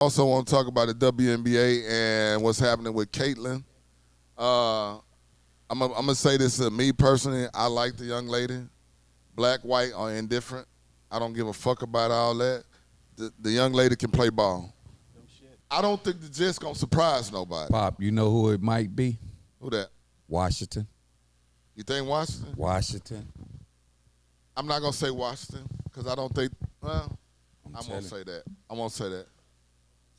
Also want to talk about the WNBA and what's happening with Caitlin. I'm gonna say this to me personally. I like the young lady, black, white, or indifferent. I don't give a fuck about all that. The young lady can play ball. I don't think the Jets gonna surprise nobody. Pop, you know who it might be? Who that? Washington. You think Washington? Washington. I'm not gonna say Washington because I don't think. Well, I won't say that. I won't say that.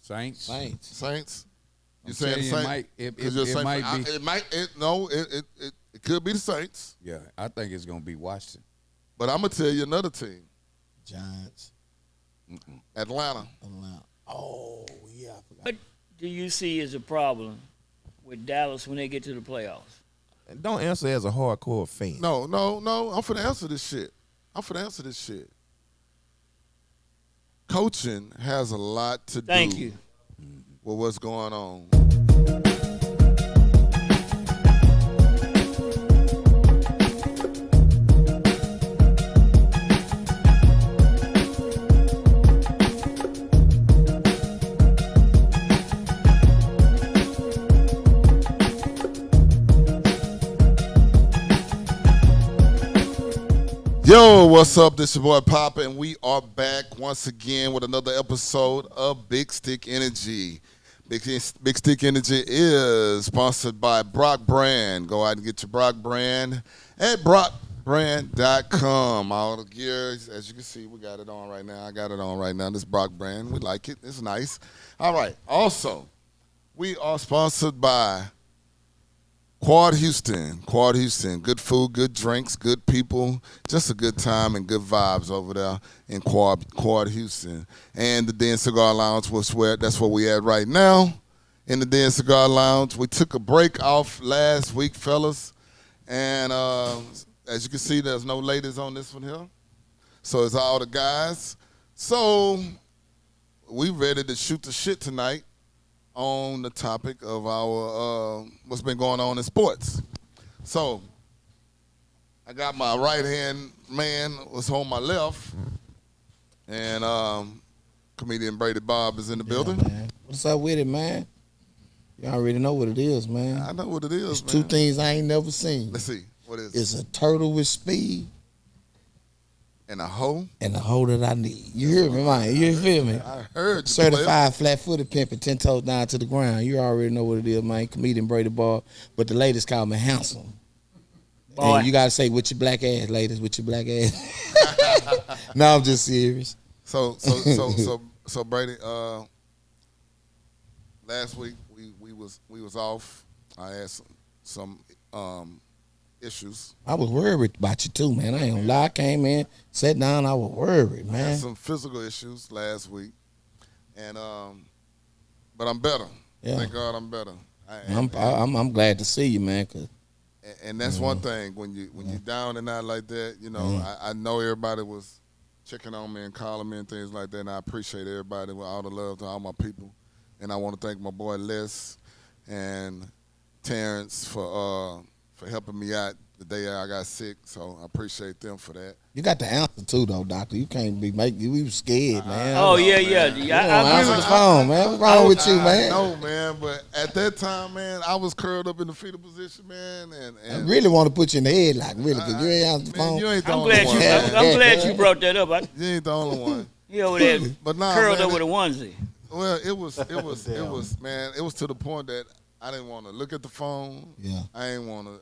Saints. Saints. You I'm saying telling you, Saints? it might be. It might. It could be the Saints. Yeah, I think it's gonna be Washington. But I'm gonna tell you another team. Giants. Atlanta. Oh, yeah, I forgot. What do you see as a problem with Dallas when they get to the playoffs? And don't answer as a hardcore fan. No. I'm finna answer this shit. Coaching has a lot to Thank do you. with what's going on. Yo, what's up? This your boy Papa, and we are back once again with another episode of Big Stick Energy. Big Stick Energy is sponsored by Brock Brand. Go out and get your Brock Brand at brockbrand.com. All the gear, as you can see, we got it on right now. I got it on right now. This Brock Brand, we like it. It's nice. All right. Also, we are sponsored by Quad Houston, good food, good drinks, good people, just a good time and good vibes over there in Quad Houston. And the Den Cigar Lounge, that's where we at right now, in the Den Cigar Lounge. We took a break off last week, fellas, and as you can see, there's no ladies on this one here, so it's all the guys. So we ready to shoot the shit tonight on the topic of our what's been going on in sports. So I got my right hand man was on my left, and comedian Brady Bob is in the building. Man. What's up with it, man? You already know what it is, man. I know what it is, It's man. two things I ain't never seen. Let's see. What is It's it? a turtle with speed And a hoe? and a hoe that I need. You hear me, man? You feel me? I heard you. Certified flat-footed pimping, 10 toes down to the ground. You already know what it is, man. Comedian Brady Ball, but the ladies call me handsome. Boy. And you gotta say with your black ass, ladies, with your black ass. No, I'm just serious. So Brady, last week we was off. I had some issues. I was worried about you too, man. I ain't gonna lie. I came in, sat down, I was worried, I man. had some physical issues last week, and but I'm better. Yeah. Thank God I'm better. I'm glad to see you, man. And that's one thing when you down and out like that, you know. I know everybody was checking on me and calling me and things like that, and I appreciate everybody with all the love to all my people. And I want to thank my boy Les and Terrence for helping me out the day I got sick. So I appreciate them for that. You got the answer too, though, doctor. You can't be making. We was scared, man. Oh, know, yeah. man. You I don't agree answer with the phone, man. What's wrong with you, man? No, man, but at that time, man, I was curled up in the fetal position, man, I and really want to put you in the headlock, really, because you ain't answer the man, phone. you ain't the I'm only glad one. you. man. I'm glad you brought that up. You ain't the only one. You over there But nah, curled man, up with a onesie. Well, it was man. It was to the point that I didn't want to look at the phone. Yeah. I ain't want to.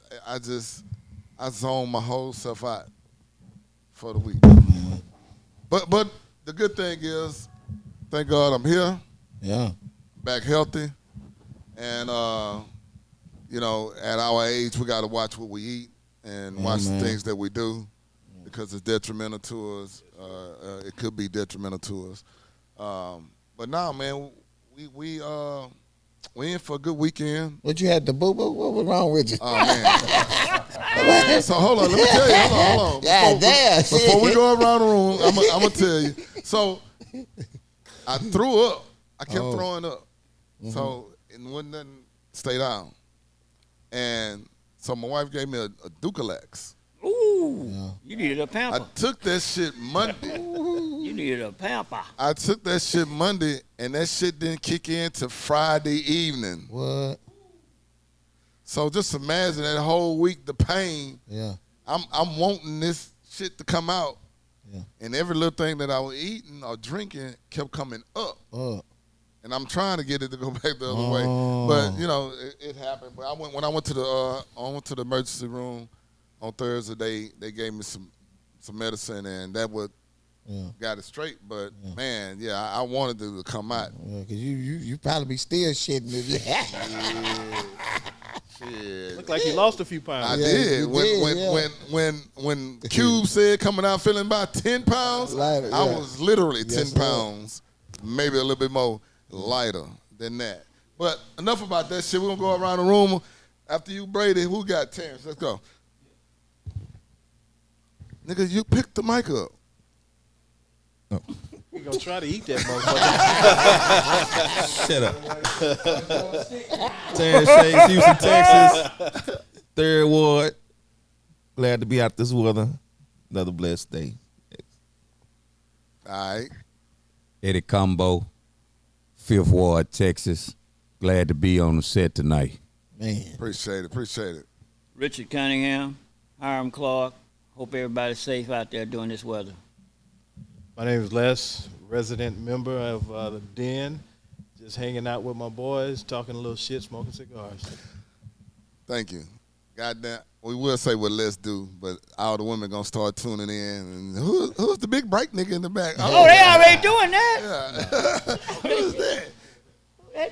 I zoned my whole self out for the week. But the good thing is, thank God I'm here, Yeah. back healthy, and you know, at our age we got to watch what we eat and watch man. the things that we do because it's detrimental to us. It could be detrimental to us. But now, man, we in for a good weekend. What you had the boo boo? What was wrong with you? Oh man. So hold on, let me tell you. Hold on. God damn. Before we go around the room, I'm gonna tell you. So I threw up. I kept throwing up. So it wouldn't nothing stay down. And so my wife gave me a Ducalax. Ooh, you needed a I pamper. took that shit Monday. You You needed a pamper. I took that shit Monday, and that shit didn't kick in till Friday evening. What? So just imagine that whole week, the pain. Yeah. I'm wanting this shit to come out. Yeah. And every little thing that I was eating or drinking kept coming up. And I'm trying to get it to go back the other way. But, you know, it happened. But when I went to the emergency room on Thursday, they gave me some medicine, and that would got it straight. But, man, I wanted it to come out. Yeah, because you probably be still shitting if you Shit. Look like you lost a few pounds. I did. When Cube said coming out feeling about 10 pounds, Lighter, I was literally 10 sir. pounds, maybe a little bit more lighter than that. But enough about that shit. We're going to go around the room. After you, Brady, who got Terrence? Let's go. Nigga, you picked the mic up. You gonna try to eat that motherfucker. Shut up. Terrence Shakes, Houston, Texas. 3rd Ward. Glad to be out this weather. Another blessed day. All right. Eddie Combo, 5th Ward, Texas. Glad to be on the set tonight. Man. Appreciate it. Richard Cunningham, Hiram Clark. Hope everybody's safe out there during this weather. My name is Les, resident member of the Den. Just hanging out with my boys, talking a little shit, smoking cigars. Thank you. Goddamn. We will say what let's do, but all the women going to start tuning in. And who's the big break nigga in the back? Oh, they already doing that? Who's that?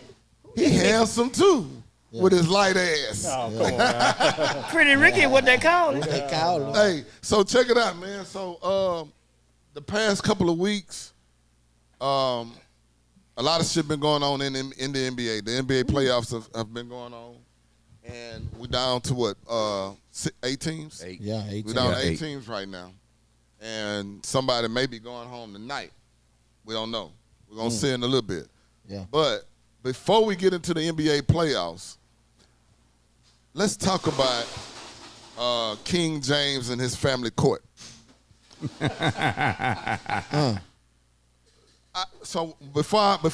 He handsome, too, with his light ass. Oh, come on, man. Pretty Ricky, what they call it. They call him. Hey, so check it out, man. So the past couple of weeks, a lot of shit been going on in the NBA. The NBA playoffs have been going on, and we're down to what, 8 teams? 8. Yeah, 18. We're down to 8 8 teams right now, and somebody may be going home tonight. We don't know. We're gonna see in a little bit. Yeah. But before we get into the NBA playoffs, let's talk about King James and his family court. So before we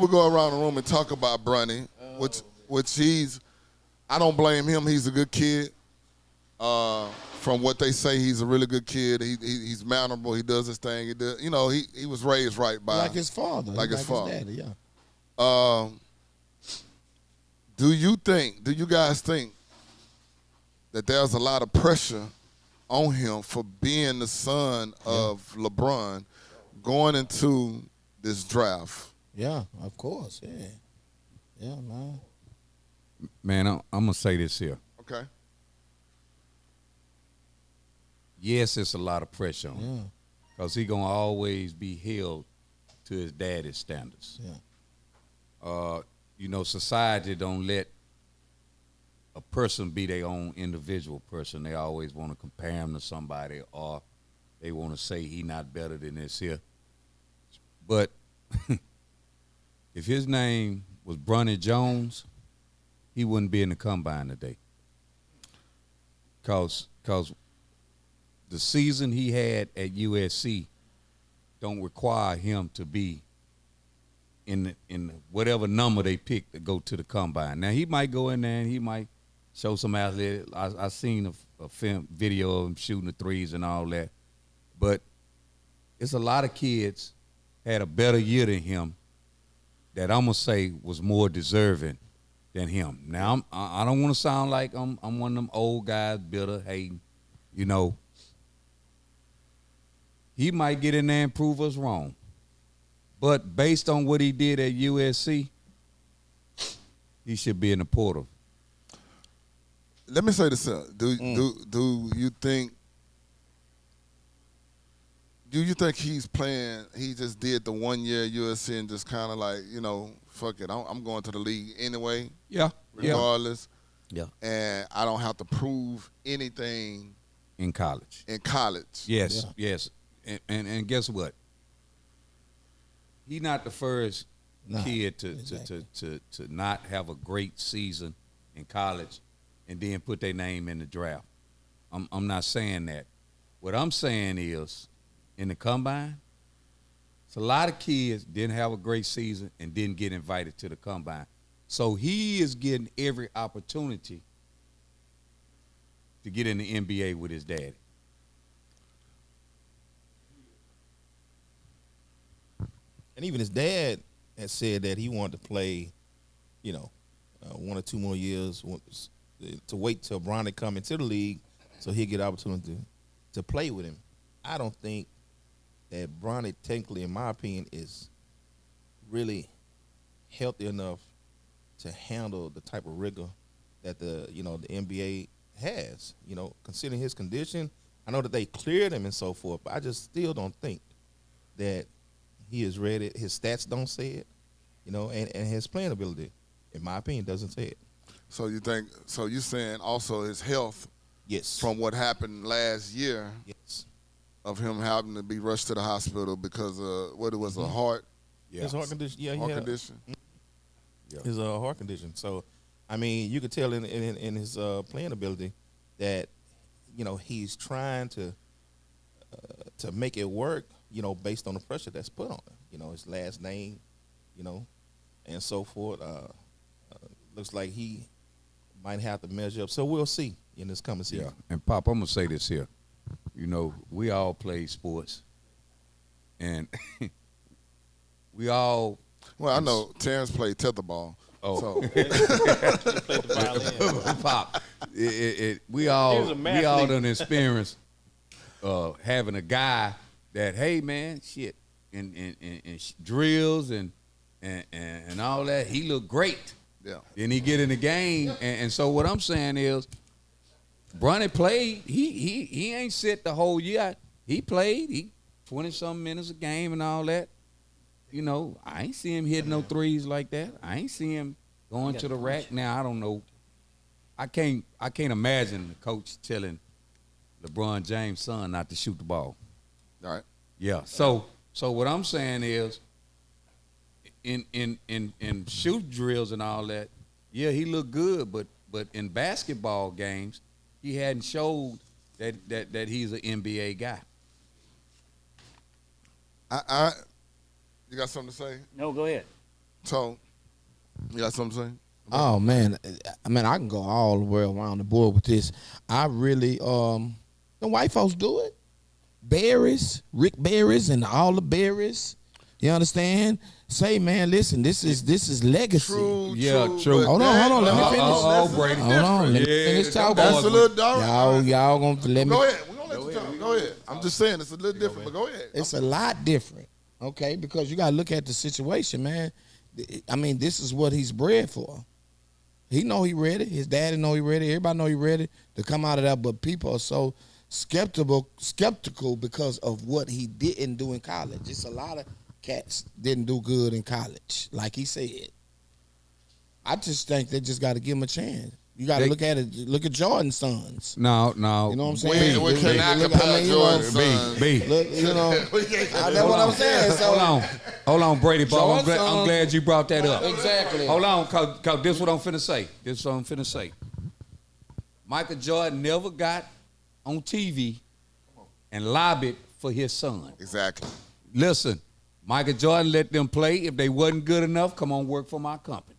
go around the room and talk about Bronny, which I don't blame him. He's a good kid. From what they say, he's a really good kid. He's mannerable. He does his thing. He was raised right by Like his father. Like his father. Daddy, yeah. Do you guys think that there's a lot of pressure on him for being the son of LeBron going into this draft? Yeah, of course. Yeah. Yeah, man. Man, I'm going to say this here. Okay. Yes, it's a lot of pressure on him. Yeah. Because he's going to always be held to his daddy's standards. Yeah. Society don't let a person be their own individual person. They always want to compare him to somebody, or they want to say he not better than this here. But if his name was Bronny Jones, he wouldn't be in the combine today. Cause the season he had at USC don't require him to be in whatever number they pick to go to the combine. Now he might go in there and he might show some athlete. I seen a film video of him shooting the threes and all that, but it's a lot of kids had a better year than him that I'm gonna say was more deserving than him. Now I don't want to sound like I'm one of them old guys bitter hating, He might get in there and prove us wrong. But based on what he did at USC, he should be in the portal. Let me say this: Do you think he's playing? He just did the 1 year at USC and just kind of like, fuck it, I'm going to the league anyway. Yeah, regardless. Yeah. And I don't have to prove anything in college. Yes, Yeah. yes. And guess what? He's not the first kid to not have a great season in college and then put their name in the draft. I'm not saying that. What I'm saying is in the combine. So a lot of kids didn't have a great season and didn't get invited to the combine. So he is getting every opportunity to get in the NBA with his daddy. And even his dad had said that he wanted to play, 1 or 2 more years to wait till Bronny come into the league so he'll get opportunity to play with him. I don't think that Bronny, technically, in my opinion, is really healthy enough to handle the type of rigor that the NBA has. Considering his condition, I know that they cleared him and so forth, but I just still don't think that he is ready. His stats don't say it, and his playing ability, in my opinion, doesn't say it. So you're saying also his health Yes. from what happened last year Yes. of him having to be rushed to the hospital because of what it was, a heart His heart condition. Yeah, heart he had condition. his heart condition. So, I mean, you could tell in his playing ability that he's trying to make it work. Based on the pressure that's put on him. His last name, and so forth. Looks like he might have to measure up. So we'll see in this coming season. Yeah. And Pop, I'm gonna say this here. We all play sports, and we all. Well, I know Terrence played tetherball. Oh. So He played the violin. Pop, we He was a mathlete. done experience having a guy that, hey man, shit, and drills and all that. He looked great. yeah, Then he get in the game, and so what I'm saying is, Bronny played. He ain't sit the whole year. He played. He 20-something minutes a game and all that. I ain't see him hitting no threes like that. I ain't see him going to the rack. Now I don't know. I can't imagine the coach telling LeBron James' son not to shoot the ball. all right. Yeah. So what I'm saying is, in shoot drills and all that, yeah, he looked good, but in basketball games, he hadn't showed that he's an NBA guy. You got something to say? No, go ahead. So, you got something to say? Oh man, I can go all the way around the board with this. I really, the white folks do it. Berries, Rick Berries, and all the berries. You understand? Say, man, listen, this is legacy. True, Yeah, true. true. but Hold on, let me finish. Oh, Brady. Hold on, let me finish talking. That's a little dark. Y'all gonna let me. Go ahead. We're gonna let you talk. Go ahead. I'm just saying it's a little different, but go ahead. It's a lot different, okay? Because you gotta look at the situation, man. I mean, this is what he's bred for. He know he ready. His daddy know he ready. Everybody know he ready to come out of that. But people are so skeptical because of what he didn't do in college. It's a lot of cats didn't do good in college, like he said. I just think they just got to give him a chance. You got to look at it. Look at Jordan's sons. No. You know what I'm saying? We cannot compare Jordan's sons. B. Look, that's what I'm saying. So, Hold on, Brady Ball. I'm Jordan's glad you brought that up. Exactly. Hold on, cause this is what I'm finna say. Michael Jordan never got on TV and lobbied for his son. Exactly. Listen, Michael Jordan let them play. If they wasn't good enough, come on work for my company.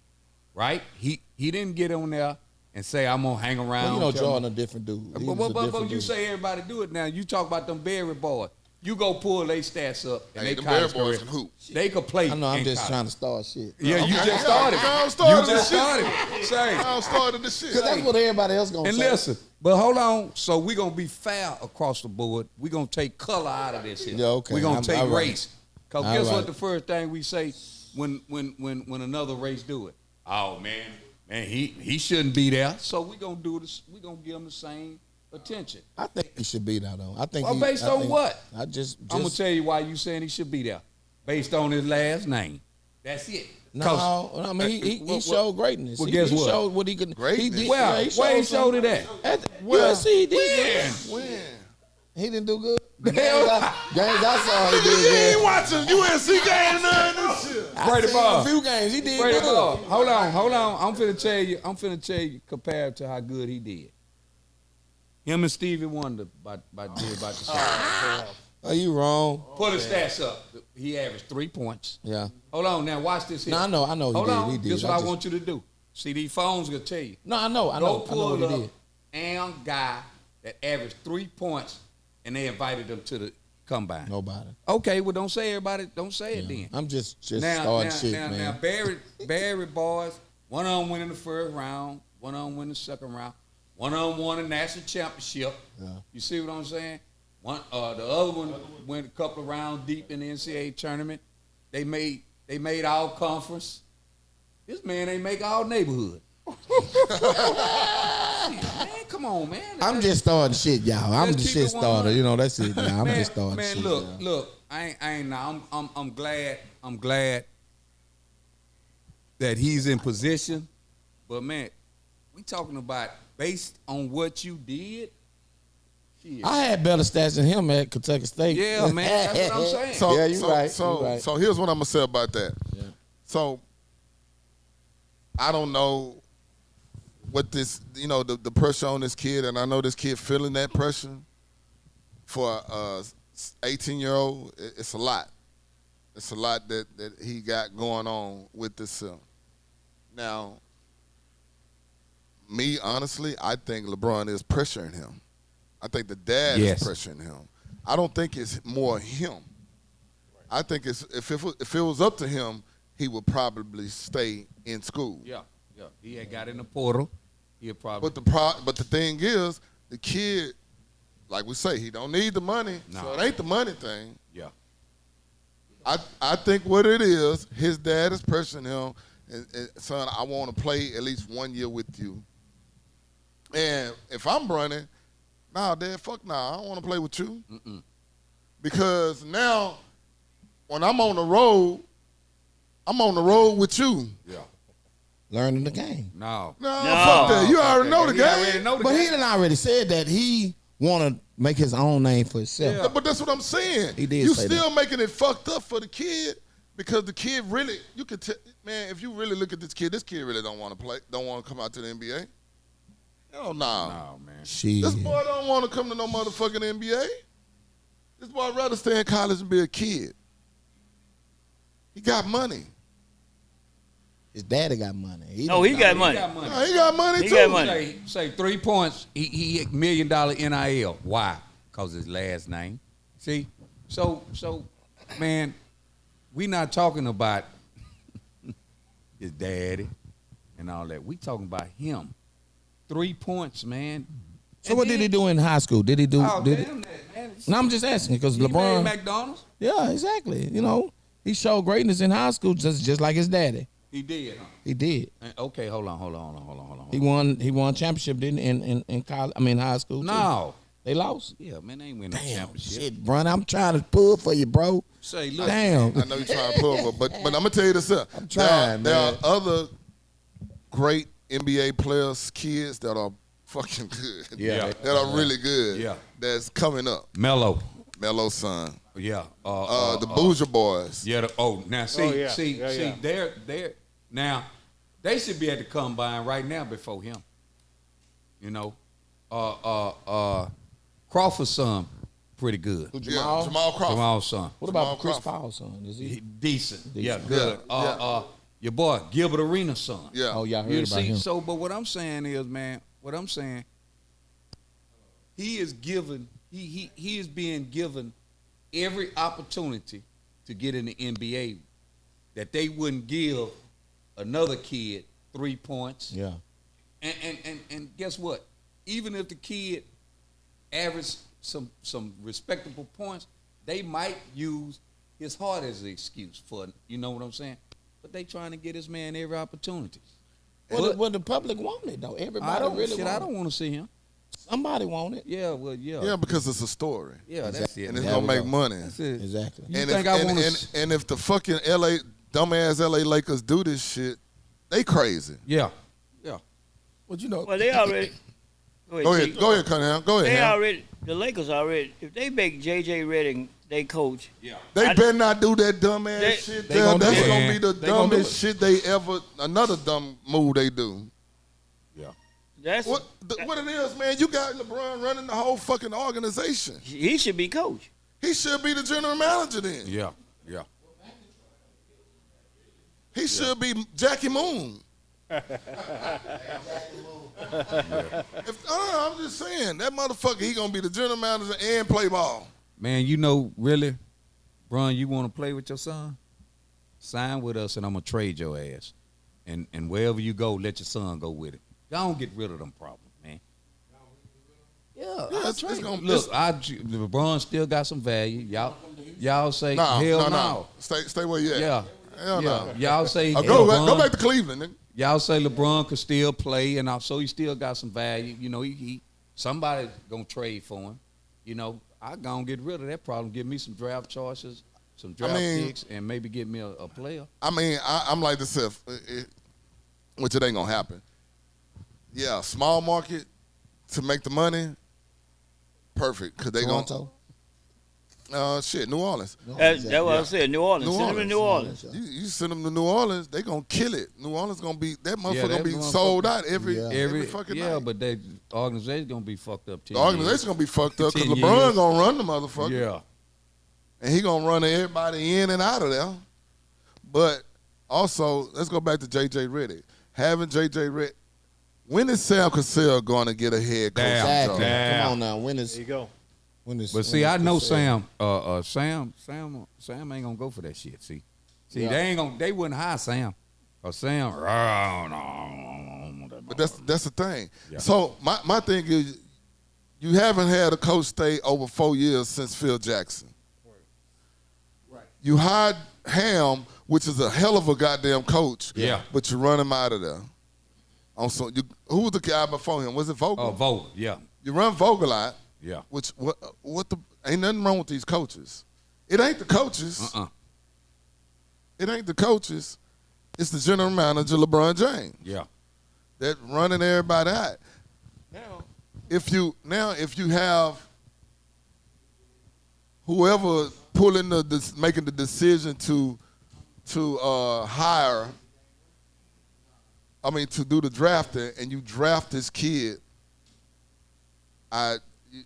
Right? He didn't get on there and say, I'm gonna hang around. well, Jordan a different dude. He was a But different you dude. say everybody do it now. You talk about them Berry boys. You go pull their stats up and Hey, they the Bear college boys career. can hoop. They could play. I know. I'm in just college. trying to start shit. Yeah, you Okay. just started. I You started just this shit. started. Say. I started this shit. Because that's what everybody else gonna And say. listen, but hold on. So we're gonna be fair across the board. We're gonna take color out of this here. Yeah, okay. We're gonna I'm- take all right. race. Cause All guess right. what the first thing we say when another race do it? Oh man, he shouldn't be there. So we're gonna do this, we're gonna give him the same attention. I think he should be there though. I think. Well, based on what? I just I'm gonna tell you why you saying he should be there. Based on his last name. That's it. No, I mean he showed greatness. well, he, guess he what? showed what he could. He Greatness? did. Well, yeah, where he showed it at? At USC, he did. When? He didn't do good. Games I saw he did He ain't good. watching UNC game none of this shit. I Brady seen Ball. a few games. He did Brady good. Ball. Hold on. I'm finna tell you compared to how good he did. Him and Stevie Wonder about the same. Are you wrong? Pull his stats up. He averaged 3 points. Yeah. Hold on, now watch this here. No, I know. Hold on. He did. This is what I want you to do. See, these phones gonna tell you. No, I know. Go What pull he up did. and guy that averaged 3 points, and they invited him to the combine. Nobody. Okay, well, don't say everybody. Don't say it then. I'm just Now, starting shit, now, man. now, Barry boys, one of them went in the first round, one of them went in the second round, one of them won a national championship. Yeah. You see what I'm saying? The other one went a couple of rounds deep in the NCAA tournament. They made all conference. This man ain't make all neighborhood. Shit, man, come on, man. I'm just starting shit, y'all. I'm Let's the keep shit it 100. starter. You know, that's it. Now. I'm Man, just starting man, shit. look, y'all. look. I ain't now. I'm glad. I'm glad that he's in position. But man, we talking about based on what you did. Shit. I had better stats than him at Kentucky State. Yeah, man. That's what I'm saying. So, Yeah, you right. So, You right. so here's what I'm gonna say about that. Yeah. So, I don't know what this, the pressure on this kid, and I know this kid feeling that pressure. For a 18-year-old, it's a lot. It's a lot that he got going on with this. Now, me honestly, I think LeBron is pressuring him. I think the dad Yes. is pressuring him. I don't think it's more him. I think it's if it was up to him, he would probably stay in school. Yeah. He had got in the portal. He'll probably. But the thing is, the kid, like we say, he don't need the money, so No. it ain't the money thing. Yeah. I think what it is, his dad is pressuring him, and son, I want to play at least 1 year with you. And if I'm running, nah, Dad, fuck nah, I don't want to play with you. Because now, when I'm on the road with you. Yeah. Learning the game. No. No, fuck that. You already know the He game. already know the But game. he done already said that he want to make his own name for himself. Yeah. But that's what I'm saying. He did You say still making it fucked up for the kid because the kid really, you could tell, man, if you really look at this kid really don't want to play, don't want to come out to the NBA. Hell no. No, man. Shit. This boy don't want to come to no motherfucking NBA. This boy rather stay in college and be a kid. He got money. His daddy got money. He got money. No, he got money He too. got money. Say 3 points. He $1 million NIL. Why? Because his last name. See, so man, we not talking about his daddy and all that. We talking about him. 3 points, man. So what did he do in high school? Did he do? Oh, did damn that, man. No, I'm just asking because He made LeBron. McDonald's. Yeah, exactly. You know, he showed greatness in high school just like his daddy. He did. Huh? He did. Okay, hold on. He won championship didn't he, in college. I mean high school. too. No. They lost. Yeah, man, they ain't win no Damn, championship. shit, Bronny, I'm trying to pull for you, bro. Say, look. Damn. I know you're trying to pull, but I'm gonna tell you this. I'm trying, there are man. other great NBA players, kids that are fucking good. Yeah. That are really good. Yeah. That's coming up. Mello. Melo's son. Yeah. The Bouger Boys. Yeah. Now see, yeah. see, Yeah, see. yeah. They're now. They should be at the combine right now before him. You know, Crawford's son, pretty good. Jamal? Jamal Crawford. Jamal's son, What about Jamal Chris Crawford. Paul's son? Is he he? decent. Yeah, good. Yeah. Your boy Gilbert Arenas' son. Yeah. Oh yeah, I heard You about see, him. so but what I'm saying is, man, he is given. He is being given every opportunity to get in the NBA that they wouldn't give another kid 3 points. Yeah. And guess what? Even if the kid averaged some respectable points, they might use his heart as an excuse for, you know what I'm saying? But they trying to get this man every opportunity. Well, the public want it though. Everybody I don't really want I it. don't want to see him. Somebody want it. Yeah, well, yeah. Yeah, because it's a story. Yeah, that's it. And it's There gonna we make go. money. That's it. Exactly. You And think if, I and, want and, to? and if the fucking dumbass LA Lakers do this shit, they crazy. Yeah. But you know, Well, they already. Go ahead, Cunningham. Go ahead. They Ham. already. The Lakers already. If they make J.J. Redick they coach, Yeah. They I- better not do that dumbass They- shit. they There. gonna do That's it. gonna be the They gonna do dumbest shit they ever. Another dumb move they do. that's What it is, man? You got LeBron running the whole fucking organization. he should be coach. He should be the general manager then. Yeah, yeah. He should be Jackie Moon. I'm just saying, that motherfucker, he gonna be the general manager and play ball. Man, really, Bron, you want to play with your son? Sign with us, and I'm gonna trade your ass. And wherever you go, let your son go with it. Don't get rid of them problems, man. Yeah, it's gonna look. LeBron still got some value. Y'all say hell no. Stay where you at. Yeah, hell no. Y'all say go back to Cleveland, nigga. Y'all say LeBron could still play, and so he still got some value. He somebody gonna trade for him. I gonna get rid of that problem. Give me some draft choices, some draft picks, and maybe get me a player. I'm like this, which it ain't gonna happen. Yeah, small market to make the money, perfect. Cause they Toronto? New Orleans. That's what I said. New Orleans. Send them to New Orleans. You send them to New Orleans, they gonna kill it. New Orleans gonna be that motherfucker gonna be sold out every fucking night. Yeah, but the organization gonna be fucked up. The organization gonna be fucked up because 10 LeBron years. gonna run the motherfucker. Yeah. And he gonna run everybody in and out of there. But also, let's go back to J.J. Redick. Having J.J. Redick, when is Sam Cassell going to get a head coach? Exactly. Damn. Come on now. When is? There you go. But see, I know Sam. Sam ain't gonna go for that shit. See, Yeah. they ain't gonna. They wouldn't hire Sam. Or Sam. But that's the thing. Yeah. So my thing is, you haven't had a coach stay over 4 years since Phil Jackson. Right. You hired Ham, which is a hell of a goddamn coach. Yeah. But you run him out of there. Who was the guy before him? Was it Vogel? Vogel. Yeah. You run Vogel out. Yeah. Which ain't nothing wrong with these coaches. It ain't the coaches. It ain't the coaches. It's the general manager, LeBron James. Yeah. That running everybody out. Now, if you have whoever making the decision to hire, to do the drafting, and you draft this kid,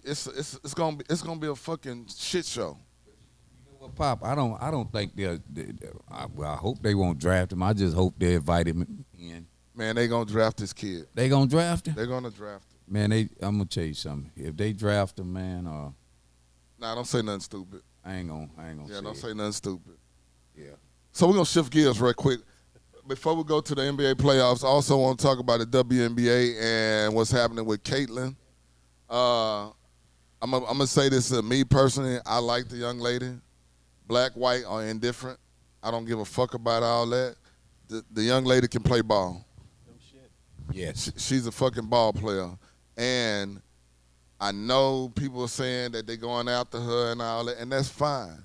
it's gonna be a fucking shit show. Well, Pop, I don't think I hope they won't draft him. I just hope they invite him in. Man, they gonna draft this kid. They gonna draft him? They're gonna draft him. Man, I'm gonna tell you something. If they draft him, man, nah, don't say nothing stupid. I ain't gonna. Yeah, don't say nothing stupid. Yeah. So we're gonna shift gears real quick. Before we go to the NBA playoffs, I also want to talk about the WNBA and what's happening with Caitlin. I'm gonna say this to me personally. I like the young lady. Black, white, or indifferent. I don't give a fuck about all that. The young lady can play ball. No shit. Yes. She's a fucking ball player. And I know people are saying that they're going after her and all that, and that's fine.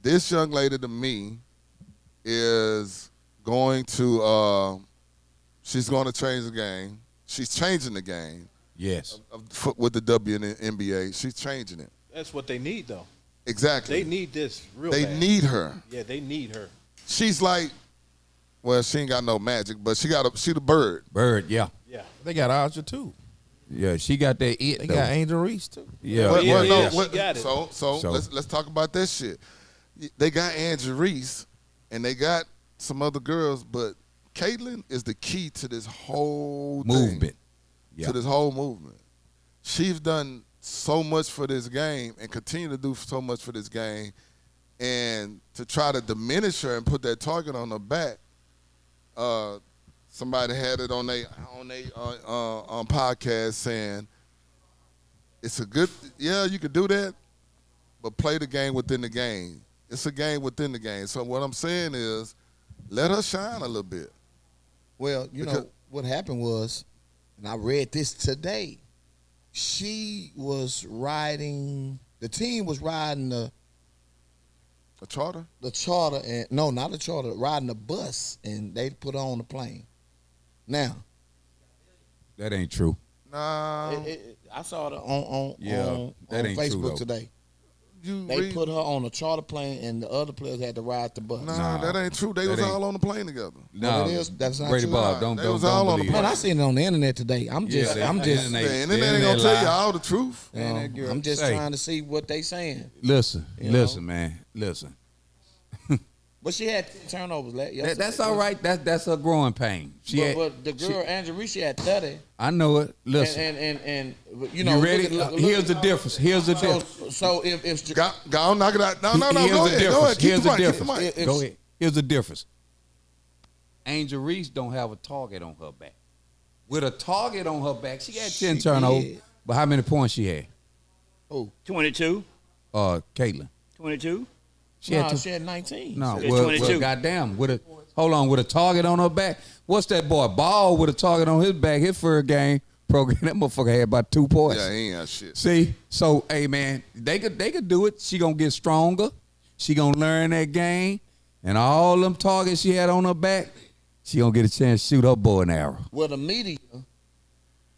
This young lady to me is going to she's going to change the game. She's changing the game. Yes. With the WNBA. She's changing it. That's what they need, though. Exactly. They need this real They bad. need her. Yeah, they need her. She's like, well, she ain't got no magic, but she the bird. Bird, yeah. Yeah. They got Aja too. Yeah, she got that it. They though. got Angel Reese too. Yeah. Well, yeah, no, she got it. So let's talk about that shit. They got Angie Reese, and they got some other girls, but Caitlin is the key to this whole movement. thing, Yeah. to this whole movement. She's done so much for this game and continue to do so much for this game, and to try to diminish her and put that target on her back. Somebody had it on they podcast saying it's a good, yeah, you could do that, but play the game within the game. It's a game within the game. So what I'm saying is, let her shine a little bit. Well, you know what happened was, and I read this today. She was riding. The team was riding A charter? the charter, and no, not the charter. Riding the bus, and they put her on the plane. Now, That ain't true. Nah. I saw it on Yeah, on that ain't true, Facebook though. today. They read? put her on a charter plane, and the other players had to ride the bus. Nah, that ain't true. They That was ain't- all on the plane together. No, it is. That's not Brady true. Bob, Nah, they don't was all on the believe Man, it. I seen it on the internet today. I'm just, the I'm just, internet- And then they ain't gonna tell you all the truth. you know, that girl- I'm just Say. trying to see what they saying. Listen, You know? listen, man, listen. But she had 10 turnovers yesterday. That's all right. That's her growing pain. But the girl Angela Reese, she had 30. I know it. Listen, And you know, you ready? look at- Here's the difference. Here's the difference. So if Go on, knock it out. No, Here's go the ahead. Go difference. ahead. Keep Here's the the mic. Keep the difference. mic. If- Go ahead. Here's the difference. Angel Reese don't have a target on her back. With a target on her back, she had 10 She turnovers. did. But how many points she had? 22. Caitlin. 22. She had no, two. she had 19. No, It's well, 22. goddamn, with a target on her back. What's that boy? Ball with a target on his back. His first game program, that motherfucker had about 2 points. Yeah, he ain't got shit. See, so hey man, they could do it. She gonna get stronger. She gonna learn that game, and all them targets she had on her back, she gonna get a chance to shoot her bow and arrow. Well, the media,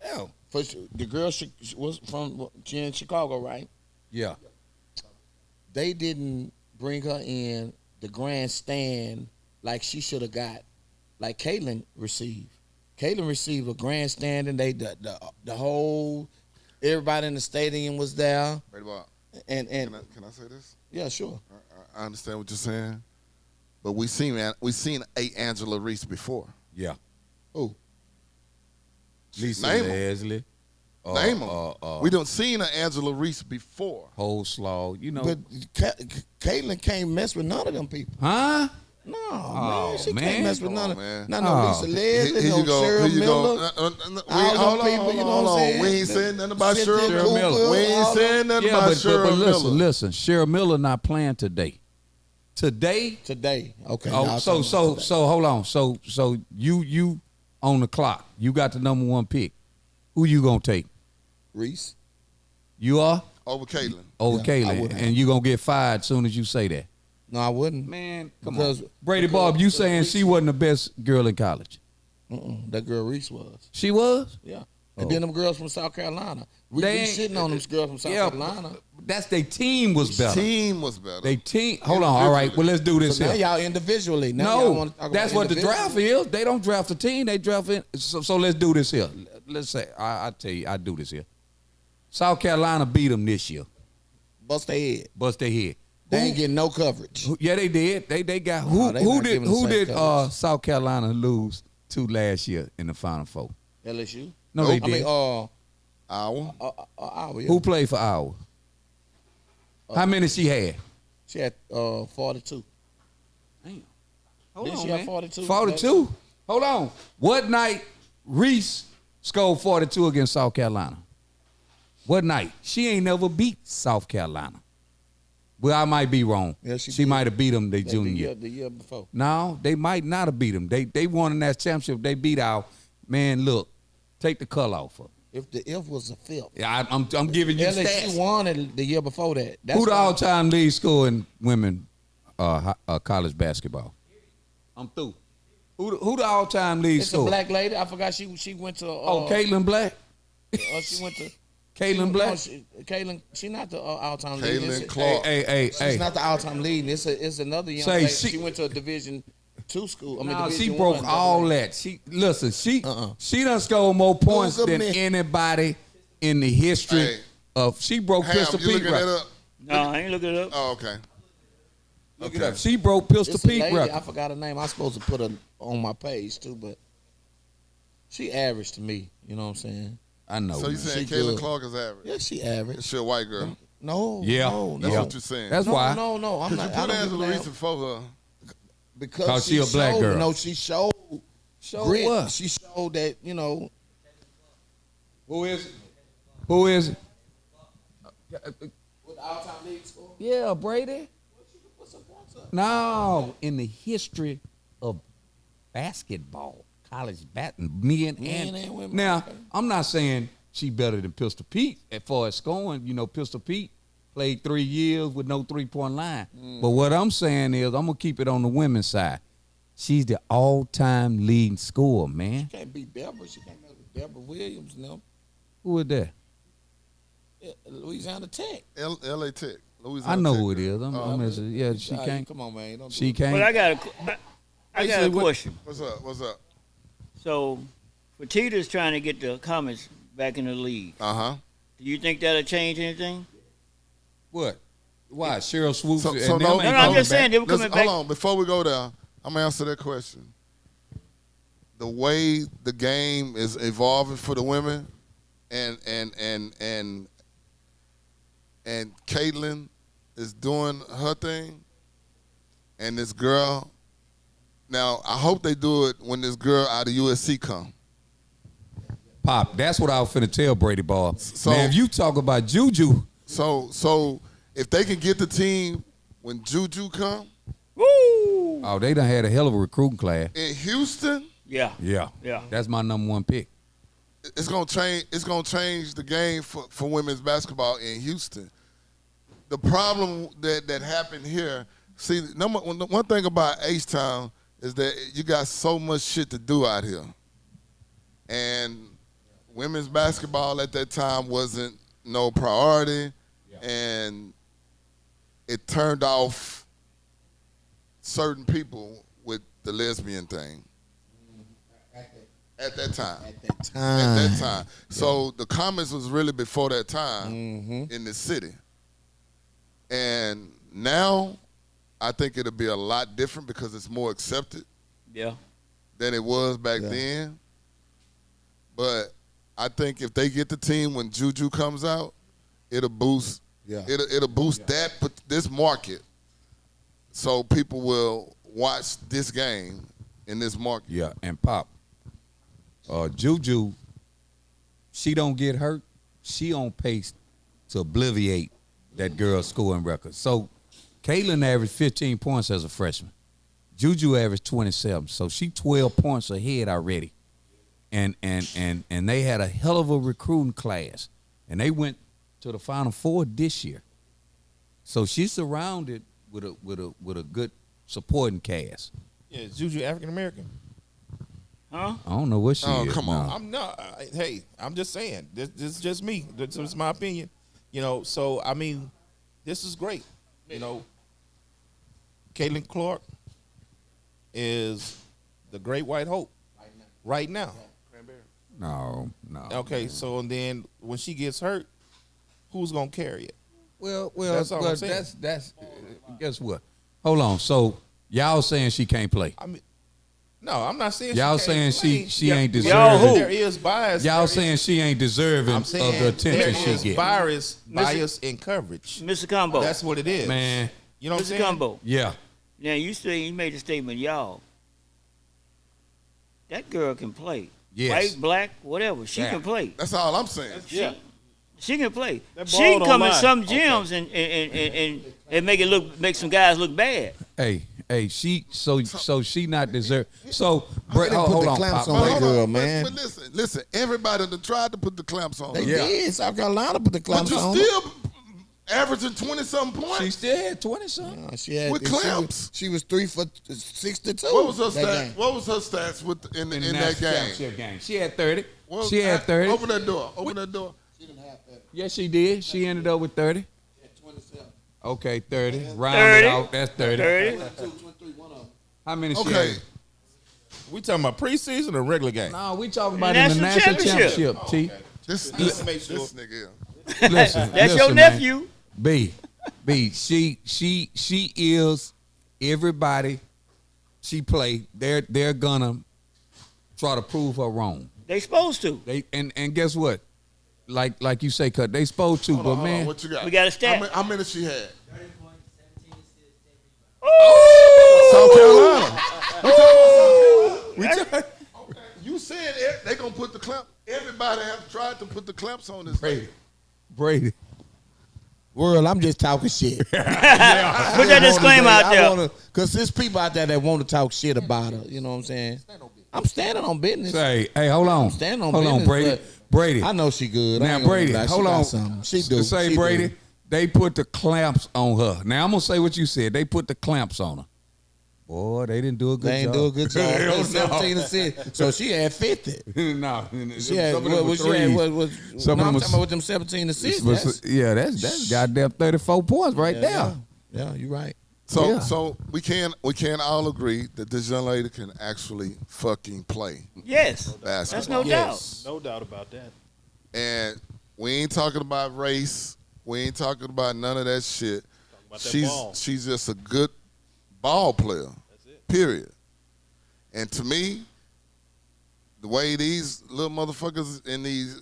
the girl she was she in Chicago, right? Yeah. They didn't bring her in the grandstand like she should have got, like Caitlin received. Caitlin received a grandstand, and the whole everybody in the stadium was there. Brady Bob, And can I say this? yeah, sure. I understand what you're saying, but we seen a Angela Reese before. Yeah. Who? Lisa Name 'em. Leslie. Name them. We done seen an Angela Reese before. Coleslaw. You know. But Caitlin can't mess with none of them people. Huh? No, Oh, man, she man. can't mess with Come none on, man. of no Oh. Lisa Leslie, Here no you go. Cheryl Here you Miller. go. All Hold them people, you know on. what I'm saying? We ain't saying nothing about Cynthia Cheryl Cooper, Miller. We ain't all saying nothing Yeah, about but Cheryl Miller. listen. Cheryl Miller not playing today. Today. Today, okay. Oh, now I'm so talking about today. hold on. So you on the clock. You got the number 1 pick. Who you gonna take? Reese. You are? Over Caitlin. Oh, Yeah, I Caitlin. would have. And you gonna get fired as soon as you say that. No, I wouldn't. Man, come Because- on. Brady Bob, you saying she wasn't the best girl in college? That girl Reese was. She was? Yeah. Oh. And then them girls from South Carolina. We They be ain't- sitting on them girls from South Carolina. That's their team was better. Team was better. They team. Hold on. All right. Well, let's do this So now here. y'all individually. Now y'all No, wanna talk that's about what the draft individually. is. They don't draft a team. They draft in. So let's do this here. Let's say I tell you, I do this here. South Carolina beat them this year. Bust their head. Bust their head. They ain't getting no coverage. Yeah, they did. They got Nah, they who not did giving the who same did coverage. South Carolina lose to last year in the Final Four? LSU. No, they I did. mean, Hour. Iowa, yeah. Who played for Iowa? How many she had? She had 42. Damn. Hold Didn't on, she have man. 42? 42. Hold on. What night Reese scored 42 against South Carolina? What night? She ain't never beat South Carolina. Well, I might be wrong. Yeah, she she did. might have beat them their The junior year, year. the year before. No, they might not have beat them. They won in that championship. They beat our man. Look, take the color off of. If the if was a fifth. Yeah, I'm giving you LSU stats. won it the year before that. That's Who the why- all-time lead scorer in women college basketball? I'm through. Who the all-time lead It's a scorer? black lady. I forgot she went to. Caitlin Black. She went to. Caitlin Black. Caitlin, she not the all-time lead. Caitlin Clark. Hey. She's not the all-time lead. It's another young Say lady. she- She went to a Division II school. I mean, Nah, she Division broke I. all that. She she Uh-uh. she done scored more points Who's a than man? anybody in the history Hey. of. She broke Ham, Pistol you Pete looking that record. up? No, I ain't looking it up. Oh, okay. Look it up. She broke Pistol It's a Pete lady. record. I forgot her name. I was supposed to put her on my page too, but she average to me. You know what I'm saying? I know. So you man. saying She Caitlin good. Clark is average? Yeah, she average. She a white girl. No, Yeah. no, That's no. what you're saying. That's no, why. No, I'm Because you not. I put don't give Angela a Reese damn. before her. Because 'Cause she a black showed- girl. No, she showed Show grit. what? She showed that Who is it? Who is it? With the all-time league score. Yeah, Brady. No, in the history of basketball, college men and women. Now, Okay. I'm not saying she better than Pistol Pete as far as scoring. You know, Pistol Pete played 3 years with no 3-point line. But what I'm saying is, I'm gonna keep it on the women's side. She's the all-time leading scorer, man. She can't beat Deborah. She can't beat Deborah Williams. No, Who is that? Louisiana Tech. L.A. Tech. Louisiana I know Tech who it girl. is. I'm messing. Yeah, she Ah, can't. Come on, man. Don't She do it. But can't. I got a question. What's up? What's up? So, Fertitta's trying to get the Comets back in the league. Uh-huh. Do you think that'll change anything? What? Why? Cheryl Swoops So and no, them no, ain't I'm coming just saying back? they were coming Listen, back. hold on. Before we go there, I'm gonna answer that question. The way the game is evolving for the women, and Caitlin is doing her thing, and this girl. Now I hope they do it when this girl out of USC come. Pop, that's what I was finna tell Brady Ball. So- Man, if you talk about Juju, So if they can get the team when Juju come Woo! oh, they done had a hell of a recruiting class. in Houston, Yeah. Yeah. Yeah. That's my number one pick. it's gonna change. It's gonna change the game for women's basketball in Houston. The problem that happened here. See, one thing about H-Town is that you got so much shit to do out here, and women's basketball at that time wasn't no priority, and it turned off certain people with the lesbian thing at that time. At that time. So the Comets was really before that time in the city. And now I think it'll be a lot different because it's more accepted Yeah. than it was back then. But I think if they get the team when Juju comes out, it'll boost it'll boost this market. So people will watch this game in this market. Yeah, and Pop, Juju, she don't get hurt. She on pace to obliviate that girl's scoring record. So Caitlin averaged 15 points as a freshman. Juju averaged 27. So she 12 points ahead already. And they had a hell of a recruiting class. And they went to the Final Four this year. So she's surrounded with a good supporting cast. Yeah, is Juju African American? Huh? I don't know what she Oh, is. come on. now. I'm not. Hey, I'm just saying. This is just me. This is my opinion. You know. So I mean, this is great. You know, Caitlin Clark is the great white hope right now. No. Okay, so and then when she gets hurt, who's gonna carry it? Well, That's all I'm saying. that's guess what? Hold on. So y'all saying she can't play? I mean, no, I'm not saying Y'all she can't saying play. she ain't Y'all deserving? who? There is bias. Y'all There saying is- she ain't deserving I'm of saying the attention there she is get? bias in coverage. Mr. Combo. That's what it is. Man, You know what I'm Mr. saying? Combo. yeah. Now you made the statement, y'all. That girl can play. Yes. White, black, whatever. She Yeah. can play. That's all I'm saying. Yeah. She can play. That She ball can don't come in lie. some gyms and make some guys look bad. Hey, she she not deserve. So They done put hold the on, clamps Pop. on But that hold girl, on, man. But listen. Everybody that tried to put the clamps on They her. did. South Carolina put the But clamps you on. still averaging 20-something points. She still had 20-something. She had With she was- clamps. She was 3 for 62. What was her that stats? game. What was her stats in In that national game? championship game, she had 30. What was- She had 30. Open that door. Open that door. Yes, she did. She ended up with 30. Okay, 30. Round 30. it out. That's 30. 30. How many? She Okay. had? We talking about preseason or regular game? No, we talking about in the National national championship. championship. This make sure. this nigga. Listen, That's your listen, man. nephew. B. She is everybody she play. They're gonna try to prove her wrong. They supposed to. They and guess what? Like you say, cut. They supposed to, Hold but on, hold on. man, What you got? We got a stat. How many she had? 30 South Carolina. You said they gonna put the clamp. Everybody have tried to put the clamps on this. Brady. World, I'm just talking shit. Put that disclaimer out there. Because there's people out there that want to talk shit about her. You know what I'm saying? I'm standing on business. Hey, hold on. Standing on hold on, business, Brady. but Brady. I know she good. I Now, ain't gonna Brady, lie. She hold got on. something. She do. Say, She Brady, do. they put the clamps on her. Now, I'm going to say what you said. They put the clamps on her. Boy, they didn't do a good They ain't job. do a good job. Hell no. 17 assists. So she had 50. No, She had, some of them were she had, threes. Some no, of I'm them talking about with them 17 assists. that's goddamn 34 points right Yeah, there. yeah, you're right. So Yeah. so we can all agree that this young lady can actually fucking play Yes, basketball. that's no Yes. No doubt about that. And we ain't talking about race. We ain't talking about none of that shit. About that ball. She's just a good ball player. That's it. Period. And to me, the way these little motherfuckers in these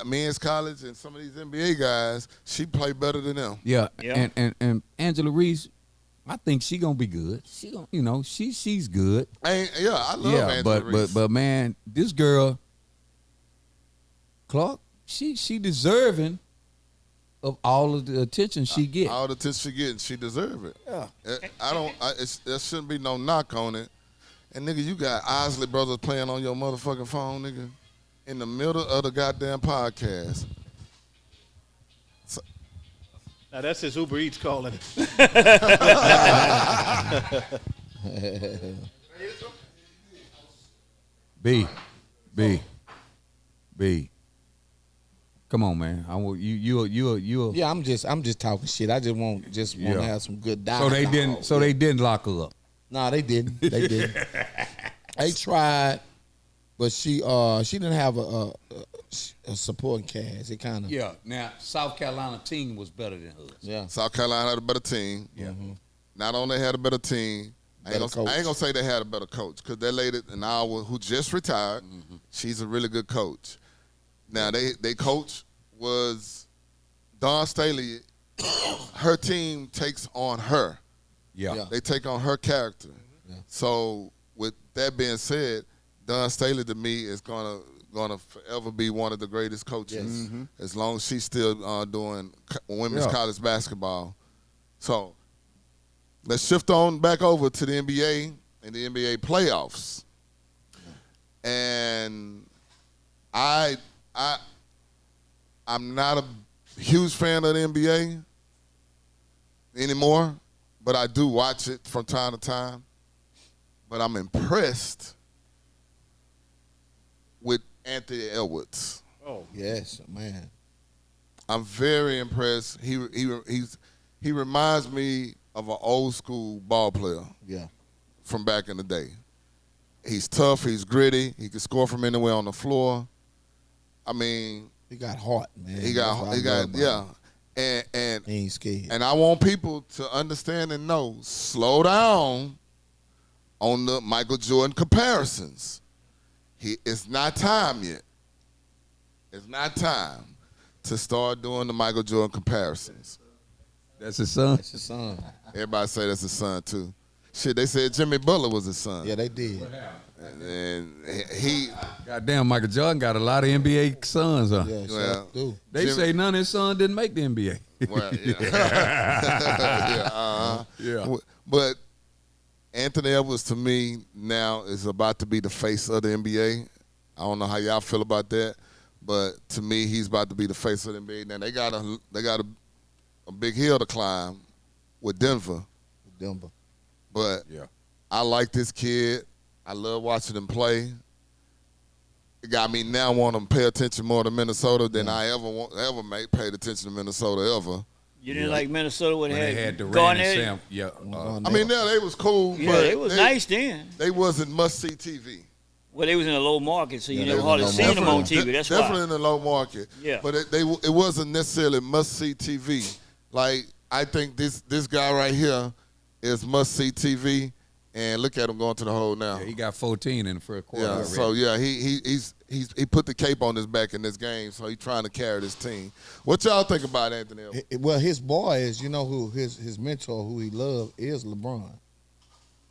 men's college and some of these NBA guys, she play better than them. Yeah, Yeah. and Angela Reese, I think she gonna be good. She gonna, she's good. I love Yeah, Angela Reese. but man, this girl, Clark, she deserving of all of the attention she get. All the attention she getting, she deserve it. Yeah. There shouldn't be no knock on it. And nigga, you got Isley Brothers playing on your motherfucking phone, nigga, in the middle of the goddamn podcast. Now that's his Uber Eats calling. B. Come on, man. I want you. Yeah, I'm just talking shit. I just want to Yeah. have some good So dialogue. they didn't lock her up. No, they didn't. They didn't. They tried, but she didn't have a supporting cast. It kind of Yeah. Now South Carolina team was better than hers. yeah. South Carolina had a better team. Yeah. Not only had a better team, I ain't Better gonna say they had a better coach because that lady in Iowa who just retired, she's a really good coach. Now they coach was Dawn Staley. Her team takes on her. Yeah. Yeah. They take on her character. Yeah. So with that being said, Dawn Staley to me is gonna forever be one of the greatest coaches as long as she's still doing women's Yeah. college basketball. So let's shift on back over to the NBA and the NBA playoffs. And I'm not a huge fan of the NBA anymore, but I do watch it from time to time. But I'm impressed with Anthony Edwards. Oh, Yes, man. I'm very impressed. He reminds me of an old school ball player Yeah. from back in the day. He's tough. He's gritty. He can score from anywhere on the floor. I mean, He got heart, man. he That's what I got love about yeah. him. And He ain't scared. and I want people to understand and know, slow down on the Michael Jordan comparisons. It's not time yet. It's not time to start doing the Michael Jordan comparisons. That's his son. That's his son. Everybody say that's his son too. Shit, they said Jimmy Butler was his son. Yeah, they did. And he Goddamn, Michael Jordan got a lot of NBA sons, huh? Yeah, sure Well, do. They Jimmy- say none of his sons didn't make the NBA. well, yeah. Yeah. But Anthony Edwards to me now is about to be the face of the NBA. I don't know how y'all feel about that, but to me he's about to be the face of the NBA. Now they got a big hill to climb with Denver, Denver. but Yeah. I like this kid. I love watching him play. It got me now wanting to pay attention more to Minnesota than I ever paid attention to Minnesota ever. You didn't like Minnesota when When they they had Durant Garnett? and Sam. Yeah. I mean, yeah, they was cool, Yeah, but it was nice then. They wasn't must-see TV. Well, they was in a low market, so you Yeah, never they was hardly in a seen low them on market. TV. That's Definitely why. in the low market. Yeah. But it wasn't necessarily must-see TV. Like, I think this guy right here is must-see TV, and look at him going to the hole now. Yeah, he got 14 in the first quarter. Yeah, already. so yeah, he put the cape on his back in this game, so he's trying to carry this team. What y'all think about Anthony Edwards? Well, his boy is, you know, who his mentor, who he loved, is LeBron.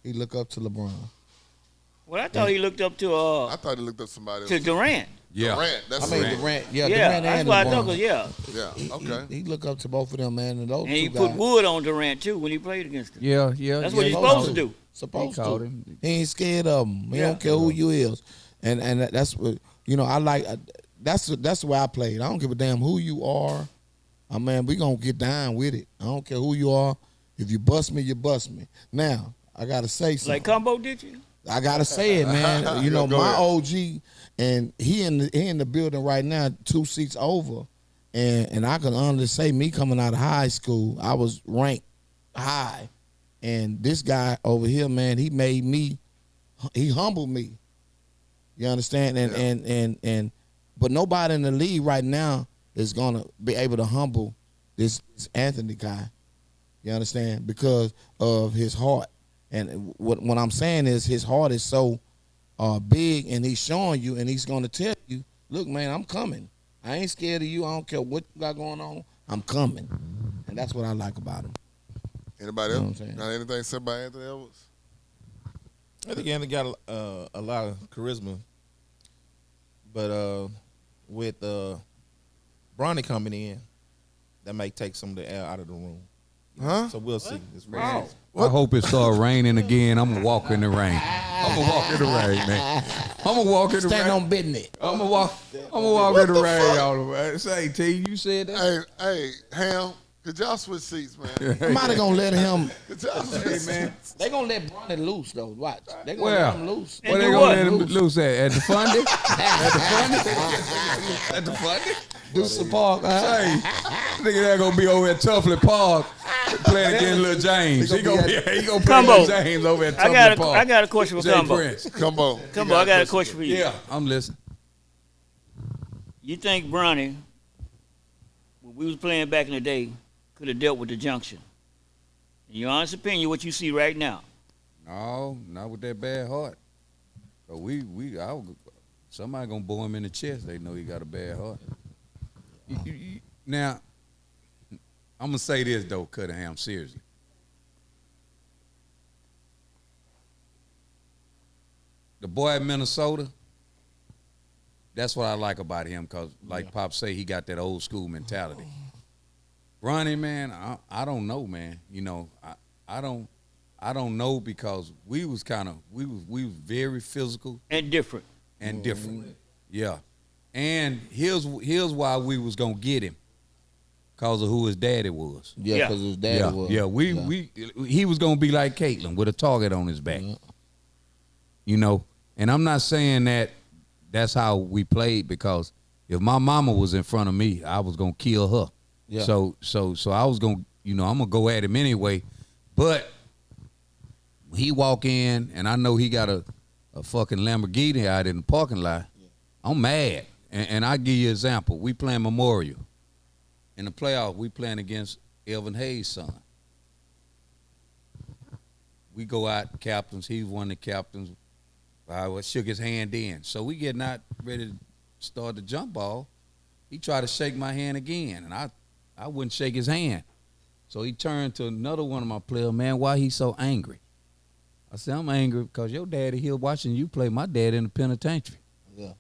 He look up to LeBron. Well, I thought he looked up to I thought he looked up somebody else. Durant. Yeah. Durant, that's I mean, Durant. Durant. Yeah, Yeah, Durant that's and what I LeBron. thought. 'Cause, yeah, Yeah, okay. He look up to both of them, man. And those and he two put guys. Wood on Durant too when he played against him. Yeah. That's yeah, what he's he supposed called to him. do. Supposed He called to. him. He ain't scared of him. He Yeah. don't care who you is. And that's what, you know, I like. That's the way I played. I don't give a damn who you are. Man, we gonna get down with it. I don't care who you are. If you bust me, you bust me. Now, I gotta say something. Like Combo did you? I gotta say it, man. You know, Go my ahead. OG, and he in the building right now, 2 seats over, and I can honestly say, me coming out of high school, I was ranked high, and this guy over here, man, he humbled me. You understand? And but nobody in the league right now is gonna be able to humble this Anthony guy. You understand? Because of his heart. And what I'm saying is his heart is so big, and he's showing you, and he's going to tell you, look, man, I'm coming. I ain't scared of you. I don't care what you got going on. I'm coming. And that's what I like about him. Anybody You know else? what I'm saying? Got anything said by Anthony Edwards? I think Anthony got a lot of charisma, but with Bronny coming in, that may take some of the air out of the room. Huh? So we'll see. It's really I hope it start raining again. I'm gonna walk in the rain. I'm gonna walk in the rain, man. I'm gonna walk in the Stand rain. on business. I'm gonna walk in the rain all the way. Say, T, you said that? Hey, Ham, could y'all switch seats, man? Somebody going to let him. Could y'all switch Hey, seats? man. They going to let Bronny loose, though. Watch. They going to Where? let him loose. Where they do gonna what? let him loose at the Fundy? At the Fundy? Do some park. Hey, nigga, that gonna be over at Tuffley Park playing against Lil James. He gonna play Combo. Lil James over at Tuffley Park. I got a question for Jay Combo. Prince. Come on. Combo, I got a question for you. Yeah, I'm listening. You think Bronny, when we was playing back in the day, could have dealt with the junction? In your honest opinion, what you see right now? No, not with that bad heart. But somebody gonna blow him in the chest. They know he got a bad heart. Now, I'm gonna say this though, Cunningham, seriously. The boy at Minnesota, that's what I like about him, cause like Pop say, he got that old school mentality. Bronny, man, I don't know, man. You know, I don't know, because we was very physical And different. and different. Yeah. And here's why we was gonna get him. Cause of who his daddy was. Yeah, Yeah. because his daddy was. Yeah, he was gonna be like Caitlin with a target on his back. Yeah. You know, and I'm not saying that's how we played, because if my mama was in front of me, I was gonna kill her. Yeah. So I was gonna, I'm gonna go at him anyway. But he walk in and I know he got a fucking Lamborghini out in the parking lot. I'm mad. And I give you an example. We playing Memorial. In the playoff, we playing against Elvin Hayes' son. We go out captains. He's one of the captains. I shook his hand in. So we getting out ready to start the jump ball. He tried to shake my hand again, and I wouldn't shake his hand. So he turned to another one of my players, man, why he so angry? I said, I'm angry because your daddy here watching you play my dad in the penitentiary. Yeah.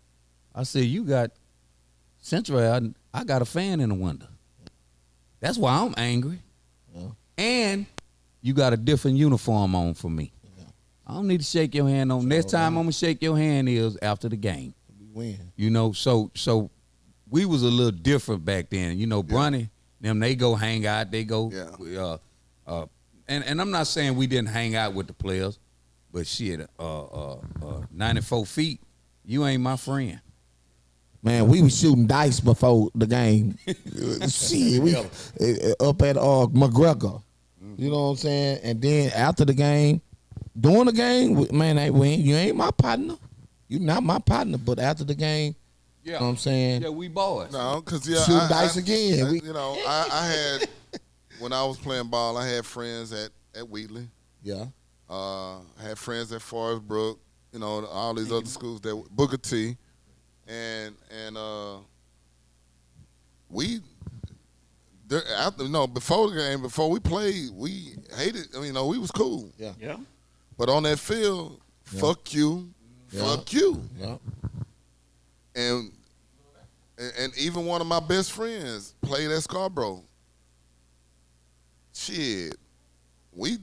I said, you got Central, I got a fan in the window. That's why I'm angry. Yeah. And you got a different uniform on for me. Yeah. I don't need to shake your hand on. Next time I'm gonna shake your hand is after the game. We win. So we was a little different back then. Bronny, them, they go hang out, they go and I'm not saying we didn't hang out with the players, but shit, 94 feet, you ain't my friend. Man, we was shooting dice before the game. Shit, we up at McGregor. You know what I'm saying? And then after the game, during the game, man, you ain't my partner. You not my partner. But after the game, you know what I'm saying? Yeah, we boys. No, because Shoot dice again. I had when I was playing ball, I had friends at Wheatley. Yeah. I had friends at Forest Brook. All these other schools that Booker T, and we. Before the game, before we played, we hated. We was cool. Yeah. Yeah. But on that field, fuck you, fuck you. Yeah. And even one of my best friends played at Scarborough. Shit, we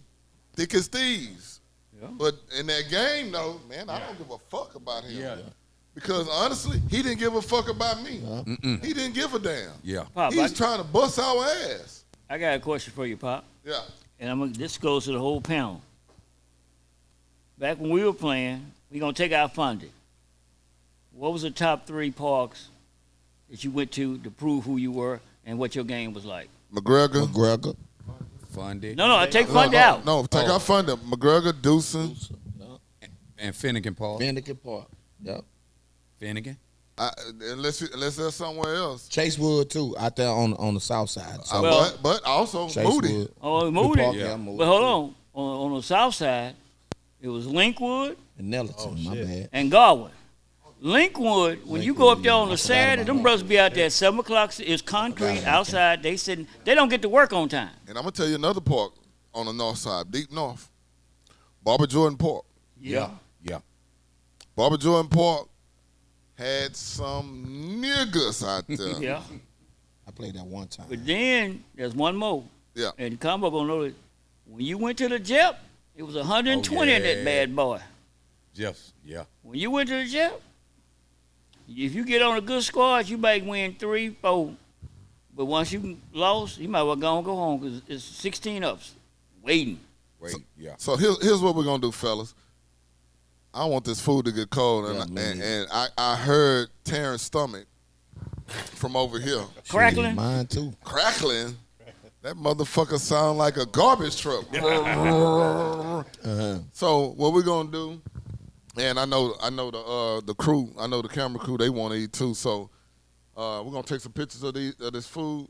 thick as thieves. Yeah. But in that game, though, man, I don't give a fuck about him. Yeah. Because honestly, he didn't give a fuck about me. He didn't give a damn. Yeah. Pop, He's trying to bust our ass. I got a question for you, Pop. Yeah. And this goes to the whole panel. back when we were playing, we're gonna take our funding. What was the top 3 parks that you went to prove who you were and what your game was like? McGregor. Funded. No, I take funding out. No, take out funding. McGregor, Doosan. And Finnegan Park. Finnegan Park. Yep. Finnegan. Unless there's somewhere else. Chasewood too, out there on the south side. So Well- but also Moody. Chasewood. Oh, The Moody. park, Yeah. Moody. But hold on the south side, it was Linkwood And Nelliton, my shit. bad. and Garwood. Linkwood, when you go up there on I the forgot Saturday, about them that. brothers be out there at 7 o'clock. It's concrete about outside. They sitting. They don't get to work on time. And I'm gonna tell you another park on the north side, deep north. Barbara Jordan Park. Yeah. Barbara Jordan Park had some niggas out there. Yeah. I played that one time. But then there's one more. Yeah. And Combo gonna know that when you went to the Jep, it was 120 in that yeah. bad boy. Jeff. Yeah. When you went to the Jep, if you get on a good squad, you might win 3, 4. But once you lost, you might well go home because it's 16 ups waiting. Wait. Yeah. So here's what we're gonna do, fellas. I want this food to get cold, Yeah, and, me and, neither. and I heard Terrence's stomach from over here Crackling. Mine too. crackling. That motherfucker sound like a garbage truck. So what we're gonna do, and I know the crew, I know the camera crew, they want to eat too. So we're gonna take some pictures of this food,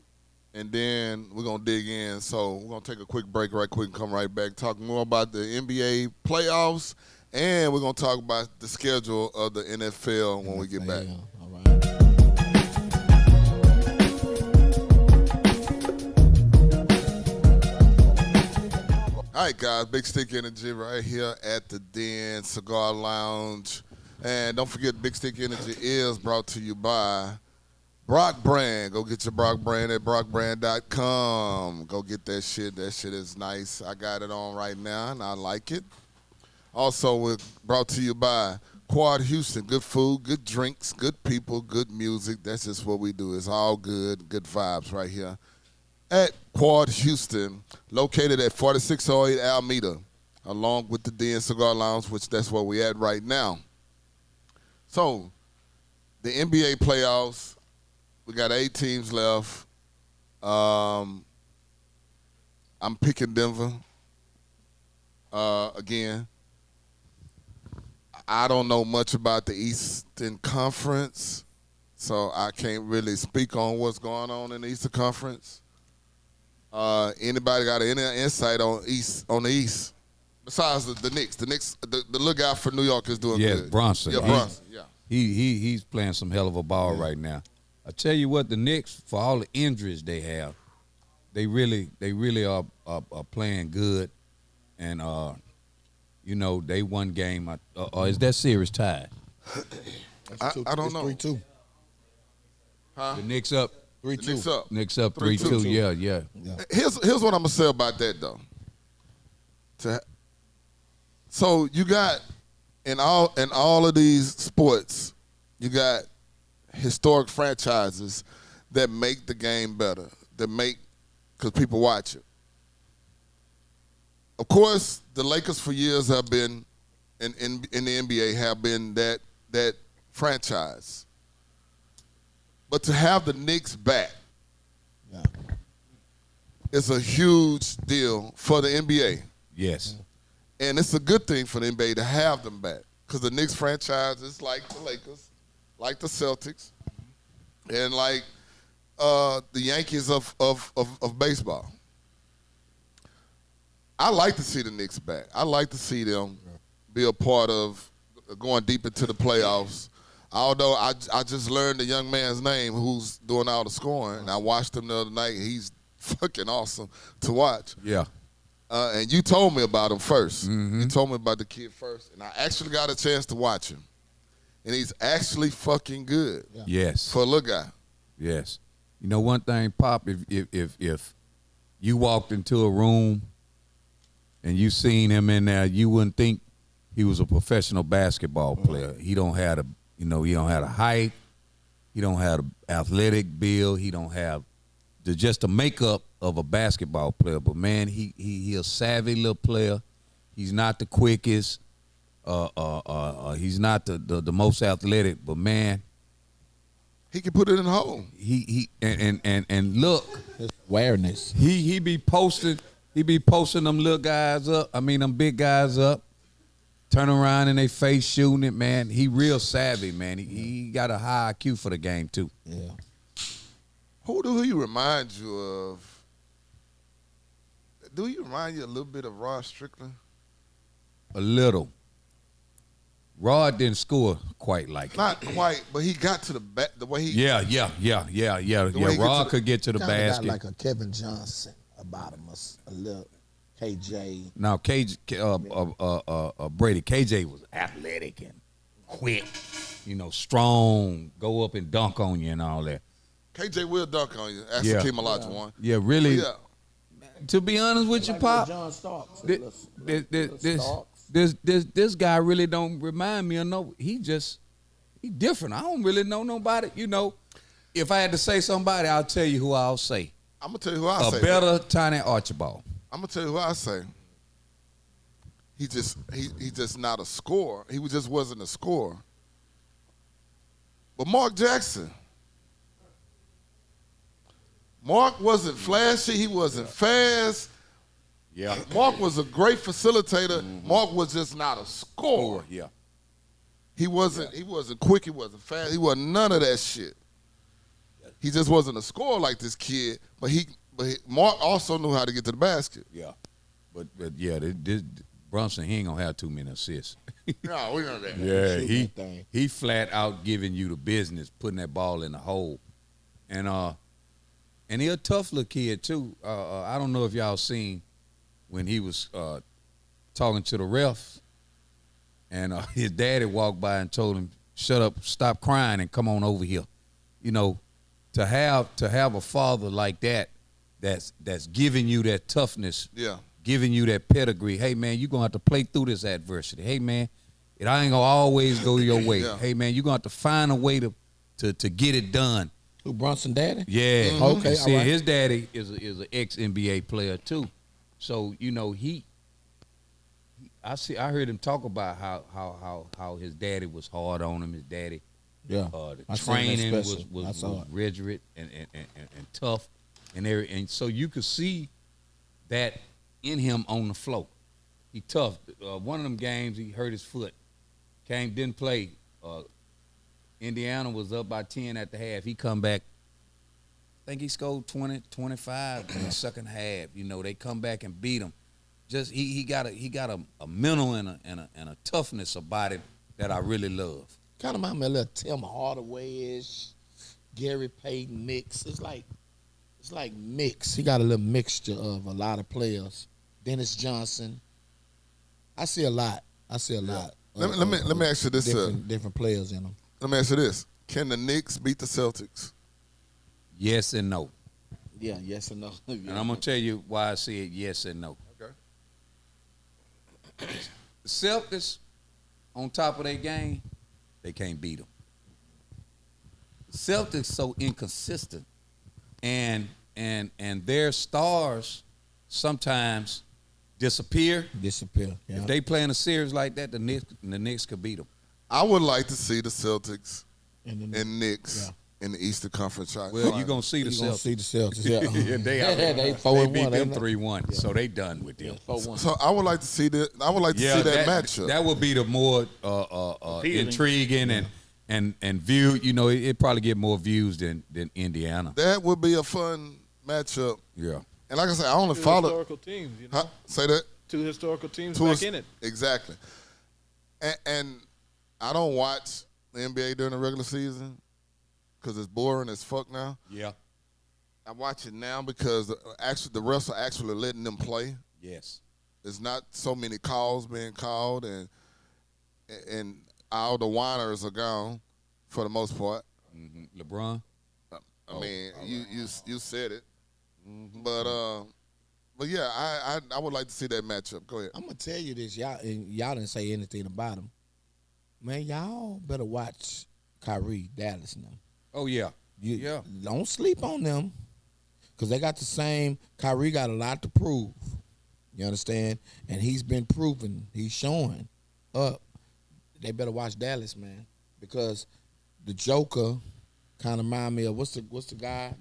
and then we're gonna dig in. So we're gonna take a quick break, right quick, and come right back, talk more about the NBA playoffs, and we're gonna talk about the schedule of the NFL when we get back. Yeah, all right. All right, guys, Big Stick Energy right here at the Den Cigar Lounge. And don't forget, Big Stick Energy is brought to you by Brock Brand. Go get your Brock Brand at brockbrand.com. Go get that shit. That shit is nice. I got it on right now, and I like it. Also, we're brought to you by Quad Houston. Good food, good drinks, good people, good music. That's just what we do. It's all good vibes right here at Quad Houston, located at 4608 Almeda, along with the Den Cigar Lounge, which that's where we at right now. So, the NBA playoffs, we got 8 teams left. I'm picking Denver again. I don't know much about the Eastern Conference, so I can't really speak on what's going on in the Eastern Conference. Anybody got any insight on the East? Besides the Knicks, the little guy for New York is doing Yes, good. Bronson. Yeah, Bronson. Yeah. He's playing some hell of a ball right now. I tell you what, the Knicks, for all the injuries they have, they really are playing good, and they won game. Or is that series tied? I don't know. 3-2. The Knicks up. 3-2. The Knicks up. Knicks up 3-2. 3-2. Yeah. Here's what I'm gonna say about that though. So you got in all of these sports, you got historic franchises that make the game better, because people watch it. Of course, the Lakers for years have been in the NBA have been that franchise. But to have the Knicks back Yeah. is a huge deal for the NBA. Yes. And it's a good thing for the NBA to have them back, because the Knicks franchise is like the Lakers, like the Celtics, and like the Yankees of baseball. I like to see the Knicks back. I like to see them be a part of going deep into the playoffs. Although I just learned the young man's name who's doing all the scoring, and I watched him the other night. He's fucking awesome to watch. Yeah. And you told me about him 1st. Mm-hmm. You told me about the kid first, and I actually got a chance to watch him. And he's actually fucking good Yes. for a little guy. Yes. You know one thing, Pop, if you walked into a room and you seen him in there, you wouldn't think he was a professional basketball player. He don't have the height, he don't have the athletic build, he don't have just the makeup of a basketball player. But man, he a savvy little player. He's not the quickest, He's not the most athletic, but man, He can put it in the hole. he and look, His awareness. he be posting them little guys up. I mean them big guys up. Turn around in their face shooting it, man. He real savvy, man. He got a high IQ for the game too. Yeah. Who do he remind you of? Do he remind you a little bit of Rod Strickland? A little. Rod didn't score quite like it. Not quite, but he got to the back the way he. Yeah. way he Rod get could get to the Kinda basket. got like a Kevin Johnson about him, a little KJ. Now, Brady, KJ was athletic and quick, strong, go up and dunk on you and all that. KJ will dunk on you. Ask Yeah. Hakeem Olajuwon. Yeah, really. Yeah. To be honest with you, Pop, John Starks. this guy really don't remind me of no. He different. I don't really know nobody. If I had to say somebody, I'll tell you who I'll say. I'm gonna tell you who I A say. better Tiny Archibald. I'm gonna tell you who I say. He just not a scorer. He just wasn't a scorer. But Mark Jackson. Mark wasn't flashy. He wasn't fast. Yeah. Mark was a great facilitator. Mark was just not a scorer. Yeah. He wasn't quick, he wasn't fast, he wasn't none of that shit. He just wasn't a scorer like this kid, but Mark also knew how to get to the basket. Yeah. But yeah, this Brunson, he ain't gonna have too many assists. No, we know that. Yeah, Shoot that thing. he flat out giving you the business, putting that ball in the hole, and he a tough little kid too. I don't know if y'all seen when he was talking to the refs, and his daddy walked by and told him, "Shut up, stop crying, and come on over here." To have a father like that, that's giving you that toughness, Yeah. giving you that pedigree. Hey man, you're gonna have to play through this adversity. Hey man, it ain't gonna always go your way. Yeah. Hey man, you're gonna have to find a way to get it done. Who, Brunson daddy? Yeah. Okay, See, all right. his daddy is an ex NBA player too, so I heard him talk about how his daddy was hard on him. His daddy, Yeah. the I seen that training was special. I saw it. rigid and tough, and so you could see that in him on the floor. He tough. One of them games he hurt his foot, didn't play. Indiana was up by 10 at the half. He come back. I think he scored 20, 25 in the second half. They come back and beat him. Just he got a mental and a toughness about him that I really love. Kind of remind me a little Tim Hardaway-ish, Gary Payton mix. It's like mix. He got a little mixture of a lot of players. Dennis Johnson. I see a lot. Let me ask you this. Different players in them. Let me ask you this. Can the Knicks beat the Celtics? Yes and no. Yeah, yes and no. And I'm gonna tell you why I say it yes and no. Okay. The Celtics, on top of their game, they can't beat them. The Celtics so inconsistent, and their stars sometimes disappear. Disappear. Yeah. If they play in a series like that, the Knicks could beat them. I would like to see the Celtics And and Knicks in the Eastern Conference. Well, you're gonna see the You gonna Celtics. see the Celtics? Yeah, they they they 4-1. beat them ain't they? 3-1, so they done with them. 4-1. So I would like to see that. I would like to see that matchup. That would be the more Appealing. intriguing and viewed. It probably get more views than Indiana. That would be a fun matchup. Yeah. And like I said, I only Two follow. historical teams, Huh? Say that. Two historical teams Two back is- in it. Exactly. And I don't watch the NBA during the regular season because it's boring as fuck now. Yeah. I watch it now because the refs are actually letting them play. Yes. There's not so many calls being called, and all the whiners are gone for the most part. LeBron. I mean, you said it, but yeah, I would like to see that matchup. Go ahead. I'm gonna tell you this, y'all, and y'all didn't say anything about him. Man, y'all better watch Kyrie, Dallas now. Oh yeah. You don't sleep on them, because they got the same. Kyrie got a lot to prove. You understand? And he's been proven. He's showing up. they better watch Dallas, man, because the Joker kind of remind me of what's the guy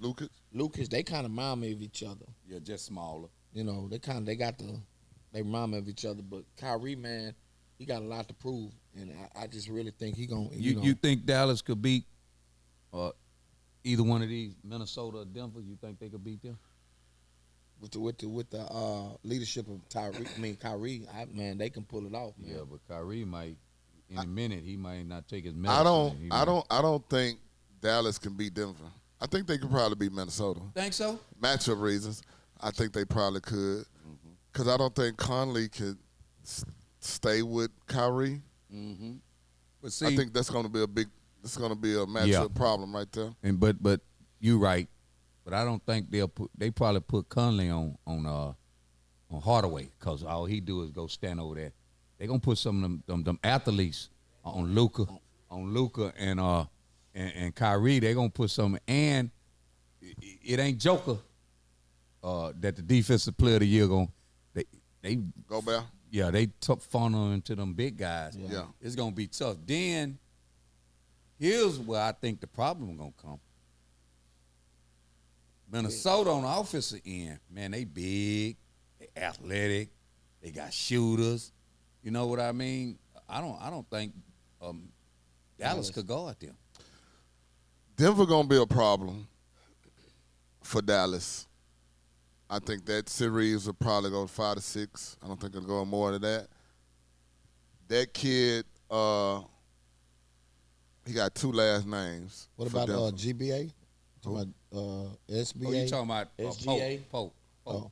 Lucas. They kind of remind me of each other. Yeah, just smaller. You know, they remind me of each other. But Kyrie, man, he got a lot to prove, and I just really think he gonna. You think Dallas could beat either one of these, Minnesota or Denver? You think they could beat them? with the leadership of Kyrie, man, they can pull it off, man. Yeah, but Kyrie might in a minute he might not take his I medicine. I don't think Dallas can beat Denver. I think they could probably beat Minnesota. Think so? Matchup reasons, I think they probably could. Because I don't think Conley could stay with Kyrie. Mm-hmm. But see, I think that's going to be a matchup problem right there. And but you right. But I don't think they probably put Conley on Hardaway because all he do is go stand over there. They gonna put some of them athletes on Luka and Kyrie. They gonna put some, and it ain't Joker that the defensive player of the year they Go back. Yeah, they funnel into them big guys. Yeah. It's gonna be tough. Then here's where I think the problem gonna come. Minnesota on the offensive end, man, they big, they athletic, they got shooters. You know what I mean? I don't think Dallas could guard them. Denver gonna be a problem for Dallas. I think that series will probably go 5-6. I don't think it'll go more than that. That kid, he got 2 last names. What for about Denver. GBA? Talking about SBA? Oh, you talking about SGA? Pope?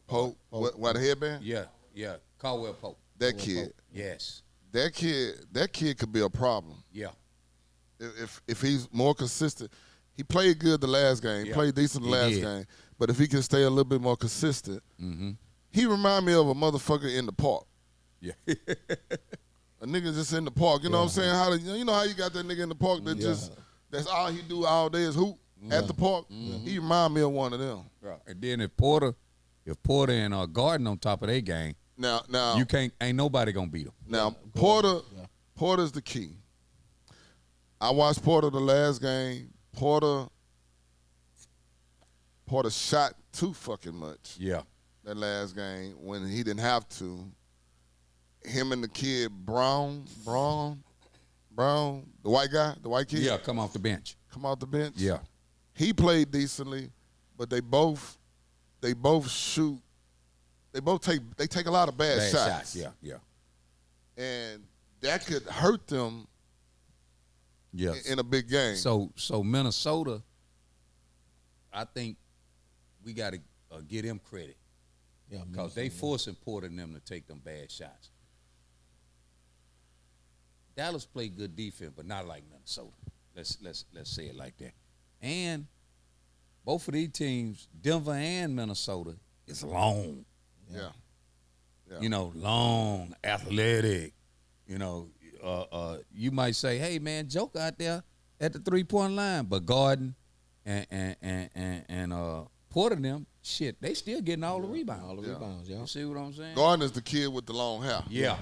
Pope? What the headband? Yeah. Caldwell Pope. That kid. Yes. That kid could be a problem. Yeah. If he's more consistent. He played good the last game. He played decent the last game. But if he can stay a little bit more consistent, he remind me of a motherfucker in the park. Yeah. A nigga just in the park. You know what I'm saying? You know how you got that nigga in the park that that's all he do all day is hoop at the park? He remind me of one of them. Right. And then if Porter and Garden on top of their game, Now ain't nobody gonna beat them. Now Porter's the key. I watched Porter the last game. Porter shot too fucking much. Yeah. That last game when he didn't have to. Him and the kid Brown, the white kid. Yeah, come off the bench. Come off the bench. Yeah. He played decently, but they both shoot. They take a lot of bad shots. Yeah. And that could hurt them in a big game. So Minnesota, I think we got to give them credit because they forcing Porter and them to take them bad shots. Dallas played good defense, but not like Minnesota. Let's say it like that. And both of these teams, Denver and Minnesota, is long. Yeah. You know, long, athletic. You know, you might say, "Hey, man, Joker out there at the 3-point line," but Garden and Porter them, shit, they still getting all the rebounds. You see what I'm saying? Garden is the kid with the long hair. Yeah.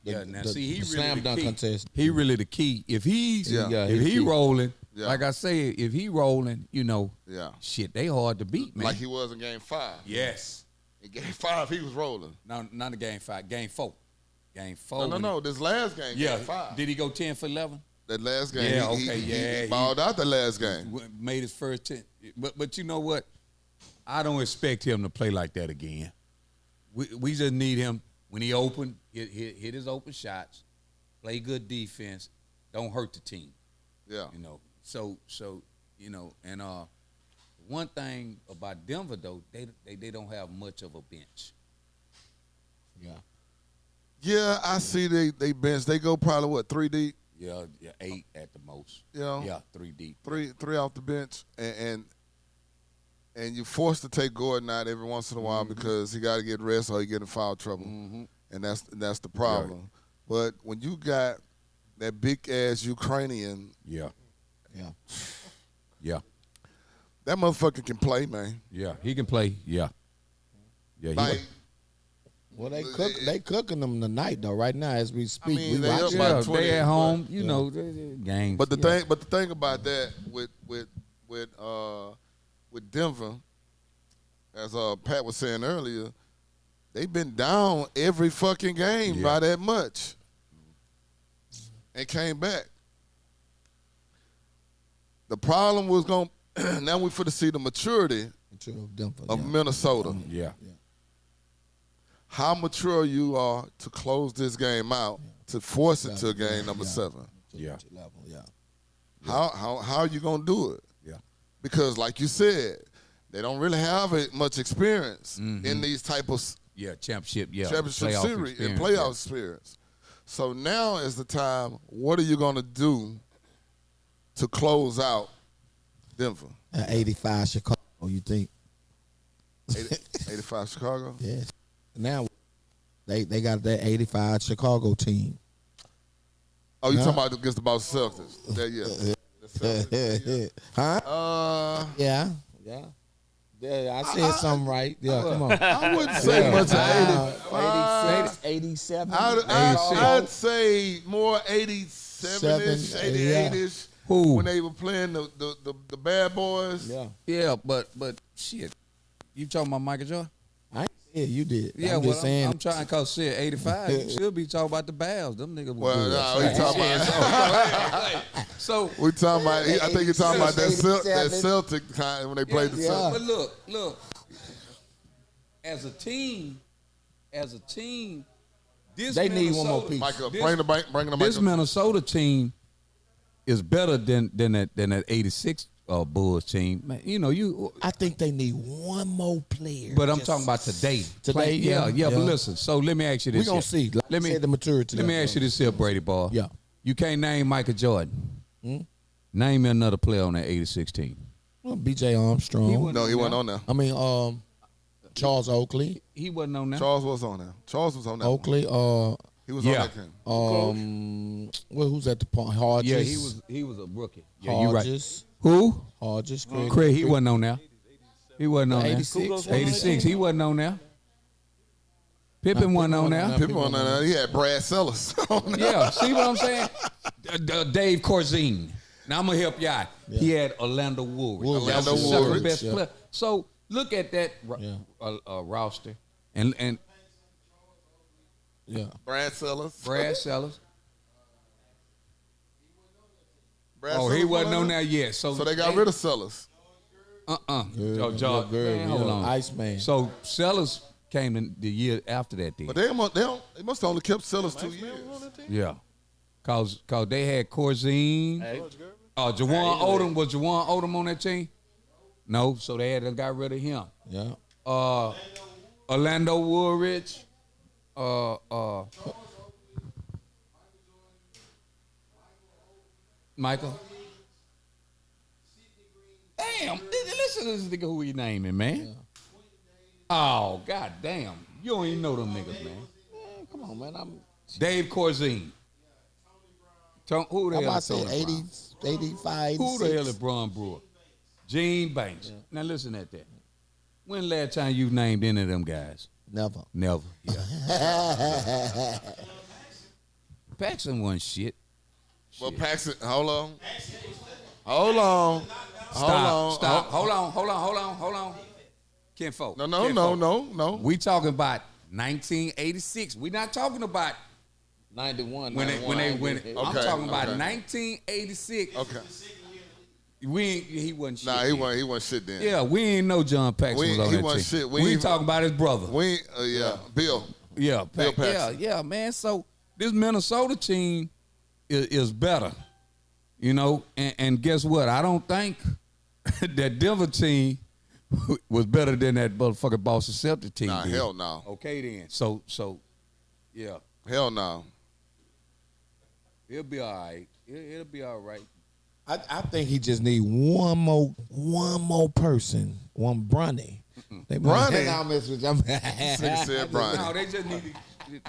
Now see, he really slam dunk the key. contest. He really the key. If he's he's he key. rolling, Yeah. like I say, if he rolling, you know, Yeah. shit, they hard to beat, man. Like he was in game 5. Yes. In game 5, he was rolling. No, not in game 5. Game 4. Game 4. No. This last game, game 5. Did he go 10 for 11? That last game, Yeah, he balled out the last game. Made his first 10. But you know what? I don't expect him to play like that again. We just need him when he open, hit his open shots, play good defense, don't hurt the team. Yeah. You know. So you know, and one thing about Denver though, they don't have much of a bench. Yeah, I see they bench. They go probably 3 deep. Yeah, 8 at the most. You know? Yeah, 3 deep. Three off the bench, and you're forced to take Gordon out every once in a while because he got to get rest or he get in foul trouble, and that's the problem. Right. But when you got that big ass Ukrainian, Yeah. that motherfucker can play, man. Yeah, he can play. Yeah. Like Well, they cooking them tonight though. Right now, as we speak, mean, we they up watching. by Yeah, 20, they at home. but- You know, games. But the thing about that with Denver, as Pat was saying earlier, they've been down every fucking game by that much, and came back. The problem was now we finna see the maturity Denver, of Minnesota. yeah. How mature you are to close this game out, to force it to game number 7. Yeah. level, yeah. How are you gonna do it? Yeah. Because like you said, they don't really have much experience in these type of Yeah, championship championship playoff series and experience, playoff experience. So now is the time. What are you gonna do to close out Denver? 85 Chicago. You think? 85 Chicago. Yes. Now they got that 85 Chicago team. Oh, you talking about against the Boston Celtics? The Celtics. Huh? Yeah. I said something right. Yeah, come on. I wouldn't say much of 86, 87. I'd say more 87-ish, 7, 88-ish. Who? When they were playing the bad boys. Yeah. Yeah, but shit. You talking about Michael Jordan? I ain't said you did. Yeah, I'm well, just saying. I'm trying to call shit 85. You should be talking about the Bears. Them niggas was Well, good. no, we talking about. So, We talking about. I think you're talking about that 87. Celtic time when they played the Yeah. Celtics. but look. As a team, this They need one more Minnesota- piece. Michael, This- bring the This Michael. Minnesota team is better than that 86 Bulls team. Man, you know I think they need one more player. But I'm Just- talking about today. Today, Yeah. yeah. But listen. So let me ask you this. We gonna here. see. Like Let I me said, the maturity. Let me ask you this here, Brady Ball. Yeah. You can't name Michael Jordan. Hmm? Name me another player on that 86 team. Well, B.J. Armstrong. No, he wasn't on there. I mean, Charles Oakley. He wasn't on that. Charles was on there. Charles was on there. Oakley. He was on Yeah. that game. Well, who's at the point? Hodges. Yeah, he was a rookie. Yeah, you right. Hodges. Who? Hodges. Craig. He wasn't on there. He wasn't on there. 86. 86. He wasn't on there. Pippen wasn't on there. People on there. He had Brad Sellers. on there. Yeah, see what I'm saying? Dave Corzine. Now I'm gonna help you out. He had Orlando Woolridge. That was Orlando the second Woolridge, best yeah. player. So look at that roster and Yeah. Brad Sellers. Brad Sellers. Brad Oh, he Sellers wasn't on there? there yet. So So they got rid of Sellers. Man, hold on. Iceman. So Sellers came in the year after that. Then. But they must have only kept Sellers 2 years. Yeah, cause they had Corzine. Jawan Odom, was Jawan Odom on that team? No, so they had got rid of him. Yeah. Orlando Woolridge. Michael. Damn, listen to this nigga who he naming, man. Oh, god damn. You don't even know them niggas, man. Come on, man. Dave Corzine. Who the I'm hell about to is say Tony 80, Brown? 85, Who the hell 86. is Bron Brewer? Gene Banks. Now listen at that. When last time you named any of them guys? Never. Never. Yeah. Paxson wasn't shit. Well, Paxson, hold on. Hold on. Stop. Hold on. Kinfolk. No. We talking about 1986. We not talking about 91. when they. I'm Okay, talking about okay. 1986. Okay. He wasn't shit. Nah, he then. wasn't shit then. Yeah, we ain't know John Paxson We- was on he that wasn't team. shit. We talking about his brother. Bill. Yeah, Bill Paxson. yeah, man. So this Minnesota team is better, you know. And guess what? I don't think that Denver team was better than that motherfucking Boston Celtics team. Nah, did. hell no. Okay then. So yeah, Hell no. it'll be all right. It'll be all right. I think he just need one more person. One Bronny. Bronny? I'll mess with you. Nigga said Bronny. No, they just need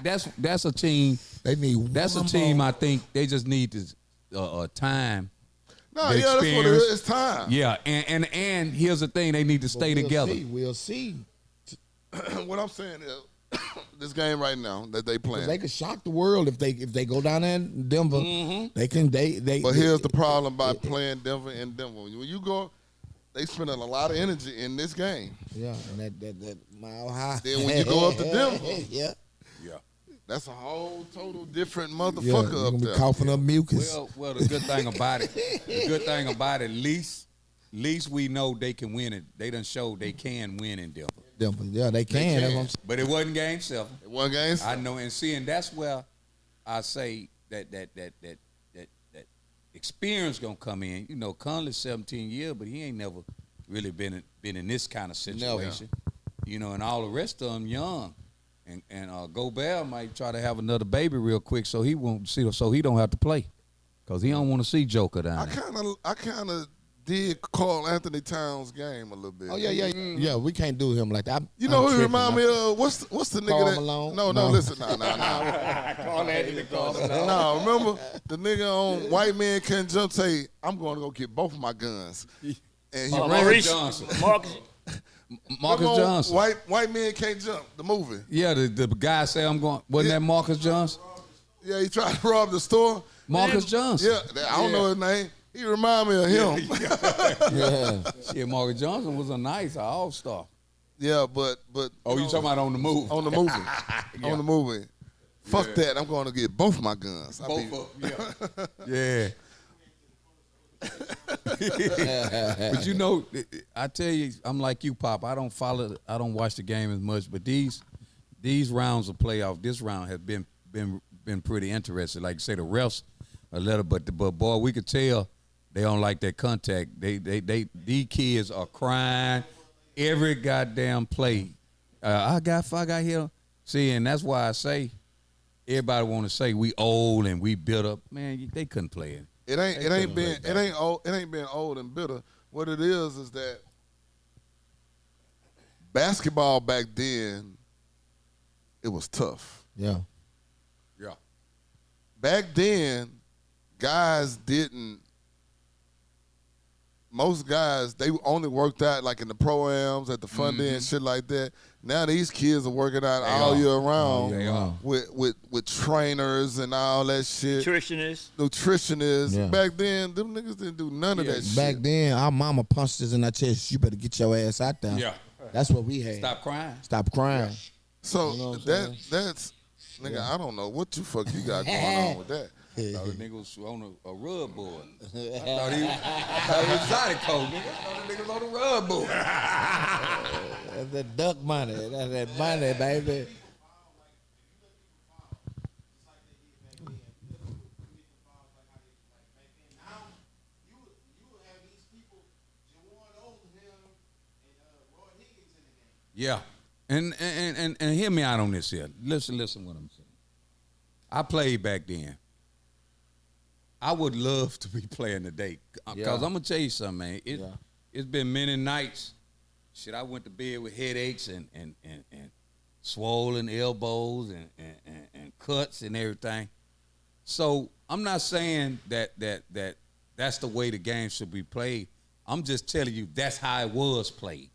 to. That's a team. They need That's a one team. more. I think they just need this time. No, The yeah, that's what it experience. is. It's time. Yeah, and here's the thing: they need to stay We'll together. see. We'll see. What I'm saying is, this game right now that they playing. They could shock the world if they go down there in Denver. They can But here's the problem by playing Denver in Denver. When you go, they spending a lot of energy in this game. Yeah, and that mile high. Then when you go up to Denver, yeah, that's a whole total different you're motherfucker gonna up be there. coughing up mucus. Well, the good thing about it, at least we know they can win it. They done showed they can win in Denver. Denver, yeah, they can. That's what I'm saying. But it wasn't game 7. It wasn't games. I know, and that's where I say that experience gonna come in. You know, Conley's 17 years, but he ain't never really been in this kind of situation. You know, and all the rest of them young. And Gobert might try to have another baby real quick, so he won't see, so he don't have to play, cause he don't want to see Joker down there. I kind of did Carl Anthony Towns game a little bit. Oh yeah. We can't do him like that. You know who he remind me of? What's the nigga Karl that? Malone? No, No. listen, no. Carl Anthony Carl. No, remember the nigga on White Man Can't Jump say, I'm going to go get both of my guns. And he ran. Maurice Johnson. Marcus Marcus Johnson. White Man Can't Jump, the movie. Yeah, the guy say I'm going. Wasn't that Marcus Johnson? Yeah, he tried to rob the store. Marcus Johnson. Yeah, I don't know his name. He remind me of him. Yeah. Yeah, Marcus Johnson was a all-star. Yeah, but Oh, you talking about on the move? on the movie? On the movie. Fuck that! I'm going to get both my guns. Both of them, yeah. But you know, I tell you, I'm like you, Pop. I don't watch the game as much. But these rounds of playoff, this round has been pretty interesting. Like you say, the refs a little, but boy, we could tell they don't like that contact. These kids are crying every goddamn play. I got here. See, and that's why I say everybody want to say we old and we built up. Man, they couldn't play it. It ain't been old and bitter. What it is that basketball back then, it was tough. Yeah. Yeah. Back then, most guys, they only worked out like in the pro-ams at the fun day and shit like that. Now these kids are working out all year round They are. with trainers and all that shit. Nutritionists. Yeah. Back then, them niggas didn't do none of that shit. Back then, our mama punched us in our chest. You better get your ass out there. Yeah. That's what we had. Stop crying. So You know what I'm that's nigga, I don't know what the fuck you got going on with that. Thought the nigga was on a rub board. I thought he was exotic coat, nigga. I thought the nigga was on the rub board. That's that duck money. That's that money, baby. Yeah. And hear me out on this here. Listen what I'm saying. I played back then. I would love to be playing today. Because I'm going to tell you something, man. It's been many nights. Shit, I went to bed with headaches and swollen elbows and cuts and everything. So I'm not saying that's the way the game should be played. I'm just telling you that's how it was played.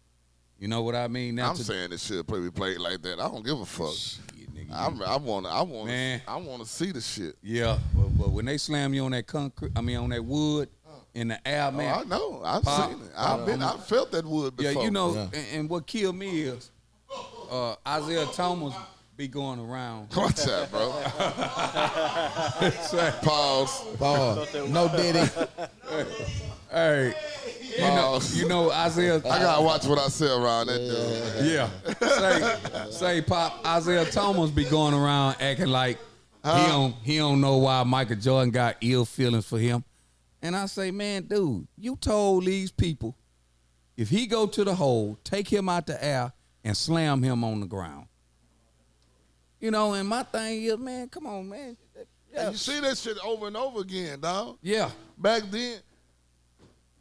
You know what I mean? Now I'm saying it should probably be played like that. I don't give a fuck. Shit, nigga, I want to see the shit. yeah, but when they slam you on that concrete, on that wood in the air, man. I know. I've Pop, seen it. I felt that wood before. Yeah, you know, and what killed me is Isaiah Thomas be going around. Watch that, bro. Pause. No Diddy. Hey, you know Isaiah. I gotta watch what I say around that dude. Yeah. Say, Pop, Isaiah Thomas be going around acting like he don't know why Michael Jordan got ill feelings for him. And I say, man, dude, you told these people if he go to the hole, take him out the air and slam him on the ground. You know, and my thing is, man, come on, man. And you see that shit over and over again, dog. Yeah. Back then,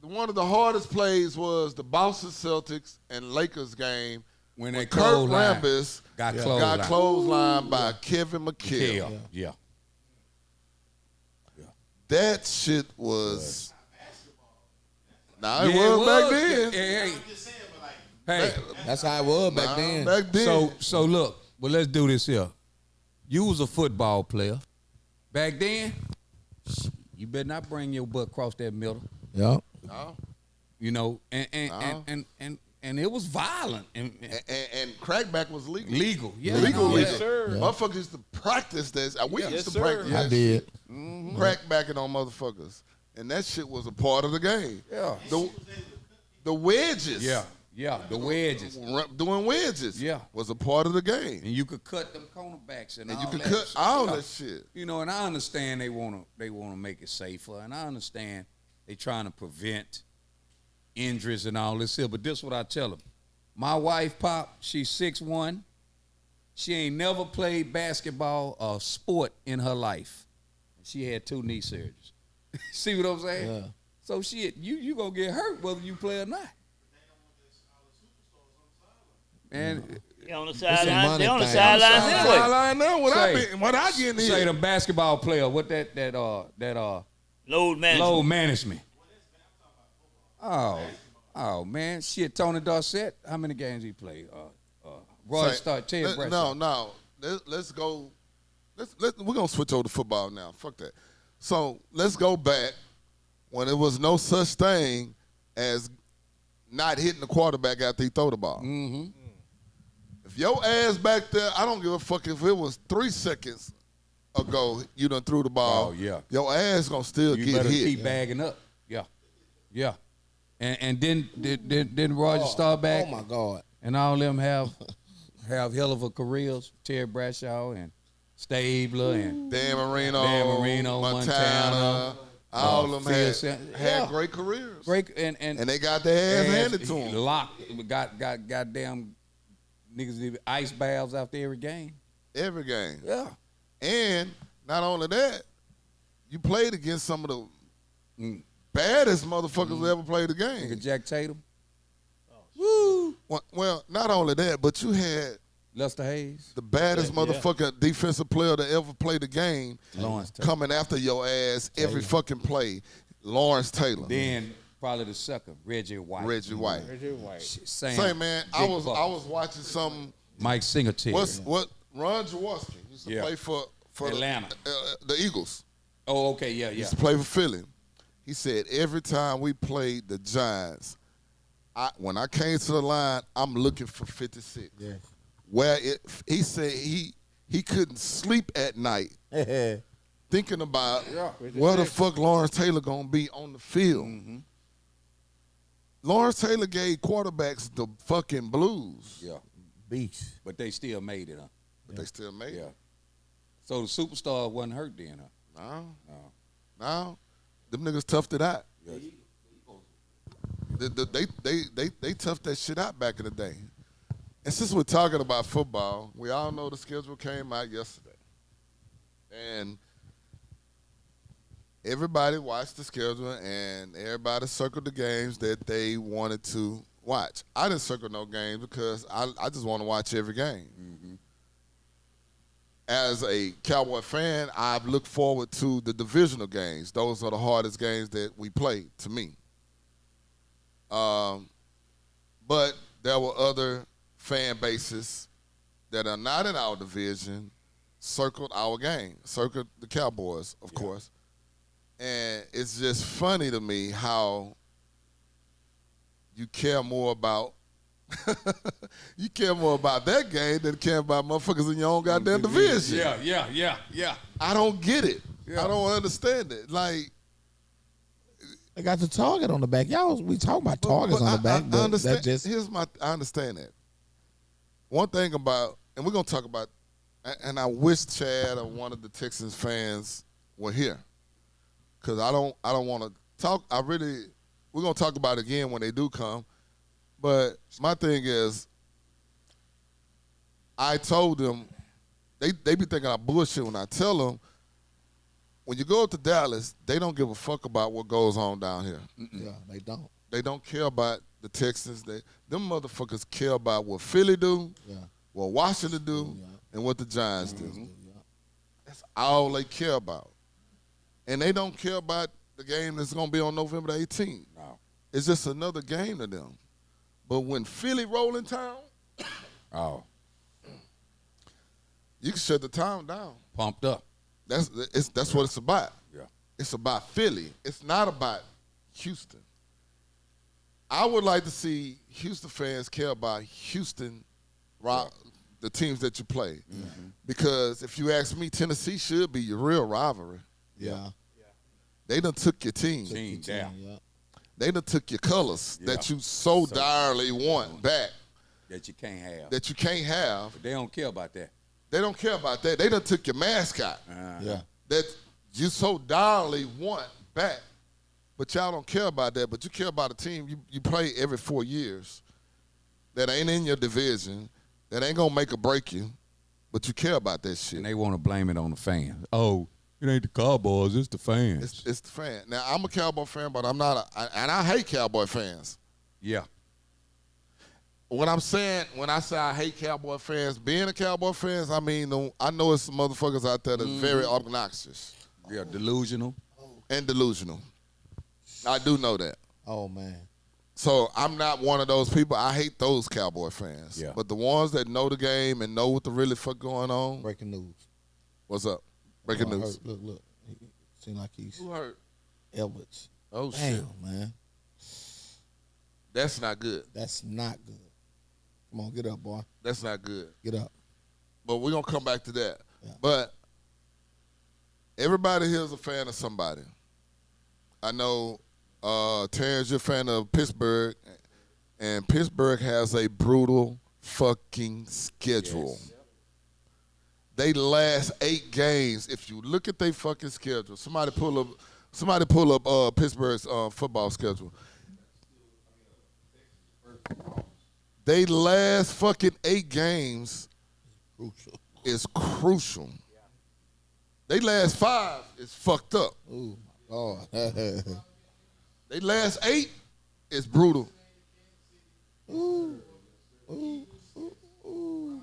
one of the hardest plays was the Boston Celtics and Lakers game When they Kurt clothesline. Rambis Got got clotheslined by Kevin McHale. Yeah. That shit was. Nah, it was back then. Hey, That's how it was back then. Back then. So look, But let's do this here. You was a football player. Back then, you better not bring your butt across that middle. Yeah. No. You know, and it was violent and crackback was legal. legal. Yeah. Legal. Yes, sir. Motherfuckers used to practice this. We Yeah. used Yes, to practice sir. that I did. shit. Crackbacking on motherfuckers. And that shit was a part of the game. Yeah. The wedges. Yeah, the wedges. Doing wedges. Yeah. Was a part of the game. And you could cut them cornerbacks and And all you could that cut shit. all Yeah. that shit. You know, and I understand they wanna make it safer, and I understand they trying to prevent injuries and all this here. But this is what I tell them: my wife, Pop, she's 6'1". She ain't never played basketball or sport in her life. She had 2 knee surgeries. See what I'm saying? Yeah. So shit, you gonna get hurt whether you play or not. And They on the a sidelines. money They on the thing. sidelines anyway. Sideline now. What I get in say here? the basketball player, what that Load management. load management. Oh man, shit. Tony Dorsett, how many games he played? Roy Stark, Ted Bradshaw. No. Let's go. We're gonna switch over to football now. Fuck that. So let's go back when there was no such thing as not hitting the quarterback after he throw the ball. Mm-hmm. If your ass back there, I don't give a fuck if it was 3 seconds ago you done threw the ball. Oh, yeah. Your ass gonna still You get better hit. keep bagging up. Yeah. And didn't Roger Staubach Oh my God. and all them have hell of a careers? Ted Bradshaw and Stabler and Dan Marino, Montana, all of them had great careers. great and And they got their ass handed to them. Locked. Got goddamn niggas leaving ice baths after every game. Every game. Yeah. And not only that, you played against some of the baddest motherfuckers who ever played the Nigga game. Jack Tatum, Well, not only that, but you had Lester Hayes, the baddest Yeah. motherfucking defensive player to ever play the game Lawrence Taylor. coming after your ass every fucking play. Lawrence Taylor. Then probably the second, Reggie White. Reggie White. Reggie White. Say, man, I was watching some. Mike Singletary. What Ron Jaworski used to Yeah. play for Atlanta. the Eagles. Oh, okay, yeah. Used to play for Philly. He said every time we played the Giants, when I came to the line, I'm looking for 56. Yeah. He said he couldn't sleep at night thinking about where the fuck Lawrence Taylor gonna be on the field. Mm-hmm. Lawrence Taylor gave quarterbacks the fucking blues, Yeah, Beast. but they still made it, huh? but they still made Yeah. it. So the superstar wasn't hurt then, huh? No, them niggas toughed it out. Yeah. They toughed that shit out back in the day. And since we're talking about football, we all know the schedule came out yesterday. And everybody watched the schedule and everybody circled the games that they wanted to watch. I didn't circle no games because I just want to watch every game. Mm-hmm. As a Cowboy fan, I've looked forward to the divisional games. Those are the hardest games that we play, to me. But there were other fan bases that are not in our division circled our game, circled the Cowboys, of course. And it's just funny to me how you care more about that game than care about motherfuckers in your own goddamn division. Yeah. I don't get it. Yeah. I don't understand it. Like, They got the target on the back. We talking about targets on the back, I but understand. that just I understand that. One thing about, and we're gonna talk about, and I wish Chad or one of the Texans fans were here, because I don't want to talk. We're gonna talk about it again when they do come. But my thing is, I told them, they be thinking I bullshit when I tell them, when you go up to Dallas, they don't give a fuck about what goes on down here. yeah, they don't. They don't care about the Texans. Them motherfuckers care about what Philly do, Yeah. what Washington do, and what the Giants do. That's all they care about. And they don't care about the game that's going to be on November the 18th. No. It's just another game to them. But when Philly roll in town, Oh. You can shut the town down. Pumped up. That's what it's about. Yeah. It's about Philly. It's not about Houston. I would like to see Houston fans care about Houston, the teams that you play. Mm-hmm. Because if you ask me, Tennessee should be your real rivalry. Yeah. They done took your team. Team down. Yeah. They done took your colors Yeah. that you so direly want back That you can't have. that you can't have. But they don't care about that. They don't care about that. They done took your mascot Yeah. that you so direly want back. But y'all don't care about that. But you care about a team you play every 4 years that ain't in your division, that ain't going to make or break you, but you care about that shit. And they want to blame it on the fans. Oh, it ain't the Cowboys, it's the fans. It's the fan. Now, I'm a Cowboy fan, but I'm not and I hate Cowboy fans. Yeah. What I'm saying, when I say I hate Cowboy fans, being a Cowboy fan, I mean, I know it's some motherfuckers out there that's very obnoxious Yeah, delusional. and delusional. I do know that. Oh man. So I'm not one of those people. I hate those Cowboy fans. Yeah. But the ones that know the game and know what the really fuck going on, Breaking news. what's up? Breaking Oh, I news. heard- Look. He seemed like he's Who hurt? Edwards. Oh, Damn, shit. man. That's not good. That's not good. Come on, get up, boy. That's not good. Get up. But we're going to come back to that. Yeah. But everybody here is a fan of somebody. I know Terrence, you're a fan of Pittsburgh, and Pittsburgh has a brutal fucking schedule. Yes. They last 8 games. If you look at their fucking schedule, somebody pull up Pittsburgh's football schedule. They last fucking 8 games Crucial. is crucial. They last 5 is fucked up. Ooh, my God. They last 8 is brutal. Ooh. Ooh. Ooh. Ooh.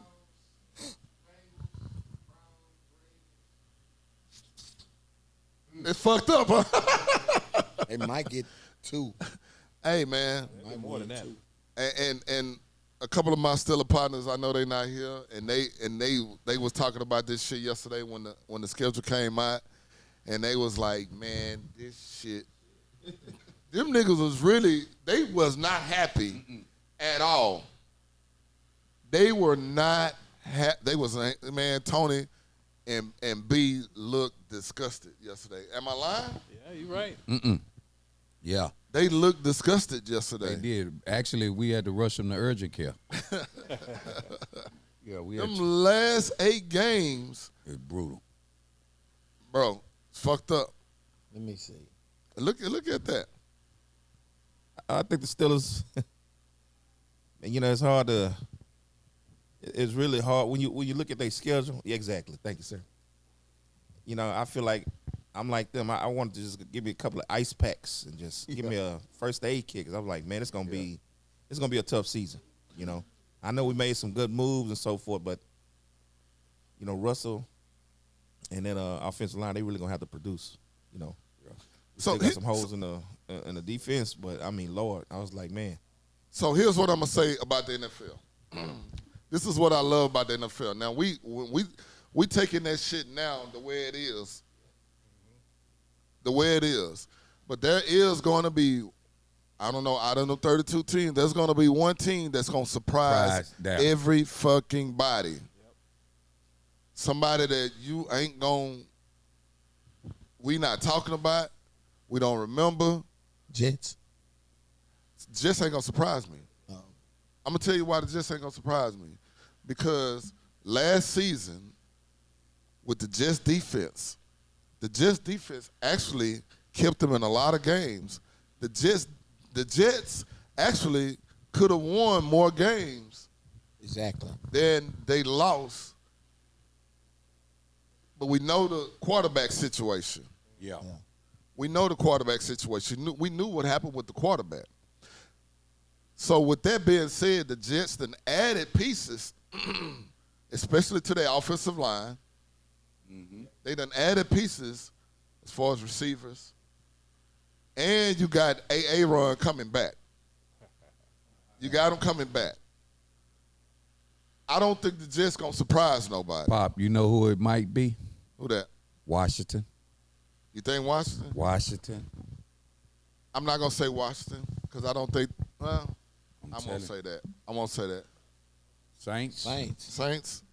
It's fucked up, huh? They might get 2. Hey, man. More than that. And a couple of my Steeler partners, I know they not here, and they was talking about this shit yesterday when the schedule came out, and they was like, man, this shit. Them niggas they was not happy at all. They were not they was, man, Tony and B looked disgusted yesterday. Am I lying? Yeah, you're right. Yeah, They looked disgusted yesterday. they did. Actually, we had to rush them to urgent care. Yeah, we had Them to. last 8 games, It's brutal. bro, it's fucked up. Let me see. Look at that. I think the Steelers. And it's hard to. It's really hard when you look at their schedule. Yeah, exactly. Thank you, sir. I feel like I'm like them. I want to just give me a couple of ice packs and just give me a first aid kit. Cause I'm like, man, it's gonna be a tough season. I know we made some good moves and so forth, but Russell and then offensive line, they really gonna have to produce. So They got some holes in the defense, but I mean, Lord, I was like, man. So here's what I'm gonna say about the NFL. This is what I love about the NFL. Now we taking that shit now the way it is. The way it is. But there is going to be, I don't know, out of the 32 teams, there's going to be one team that's going to surprise Down. every fucking body. Somebody that you ain't going, we not talking about, we don't remember, Jets. just ain't going to surprise me. Oh. I'm going to tell you why the Jets ain't going to surprise me. Because last season, with the Jets defense actually kept them in a lot of games. The Jets actually could have won more games Exactly. than they lost. But we know the quarterback situation. Yeah. We know the quarterback situation. We knew what happened with the quarterback. So with that being said, the Jets then added pieces, especially to their offensive line. They done added pieces as far as receivers. And you got Aaron coming back. You got him coming back. I don't think the Jets gonna surprise nobody. Pop, you know who it might be? Who that? Washington. You think Washington? Washington. I'm not gonna say Washington because I don't think. Well, I telling won't you. say that. I won't say that. Saints. Saints.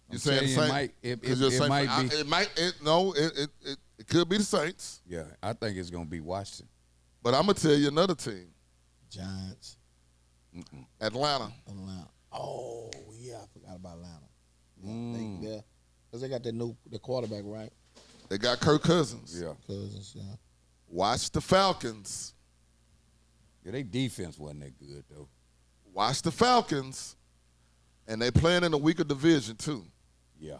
You I'm saying telling you, Saints? it might be. It might. It could be the Saints. Yeah, I think it's gonna be Washington. But I'm gonna tell you another team. Giants. Atlanta. Atlanta. Oh yeah, I forgot about Atlanta. Mm. Yeah, because they got the quarterback right. They got Kirk Cousins. Yeah. Cousins. Yeah. Watch the Falcons. Yeah, they defense wasn't that good though. Watch the Falcons. And they playing in a weaker division too. Yeah.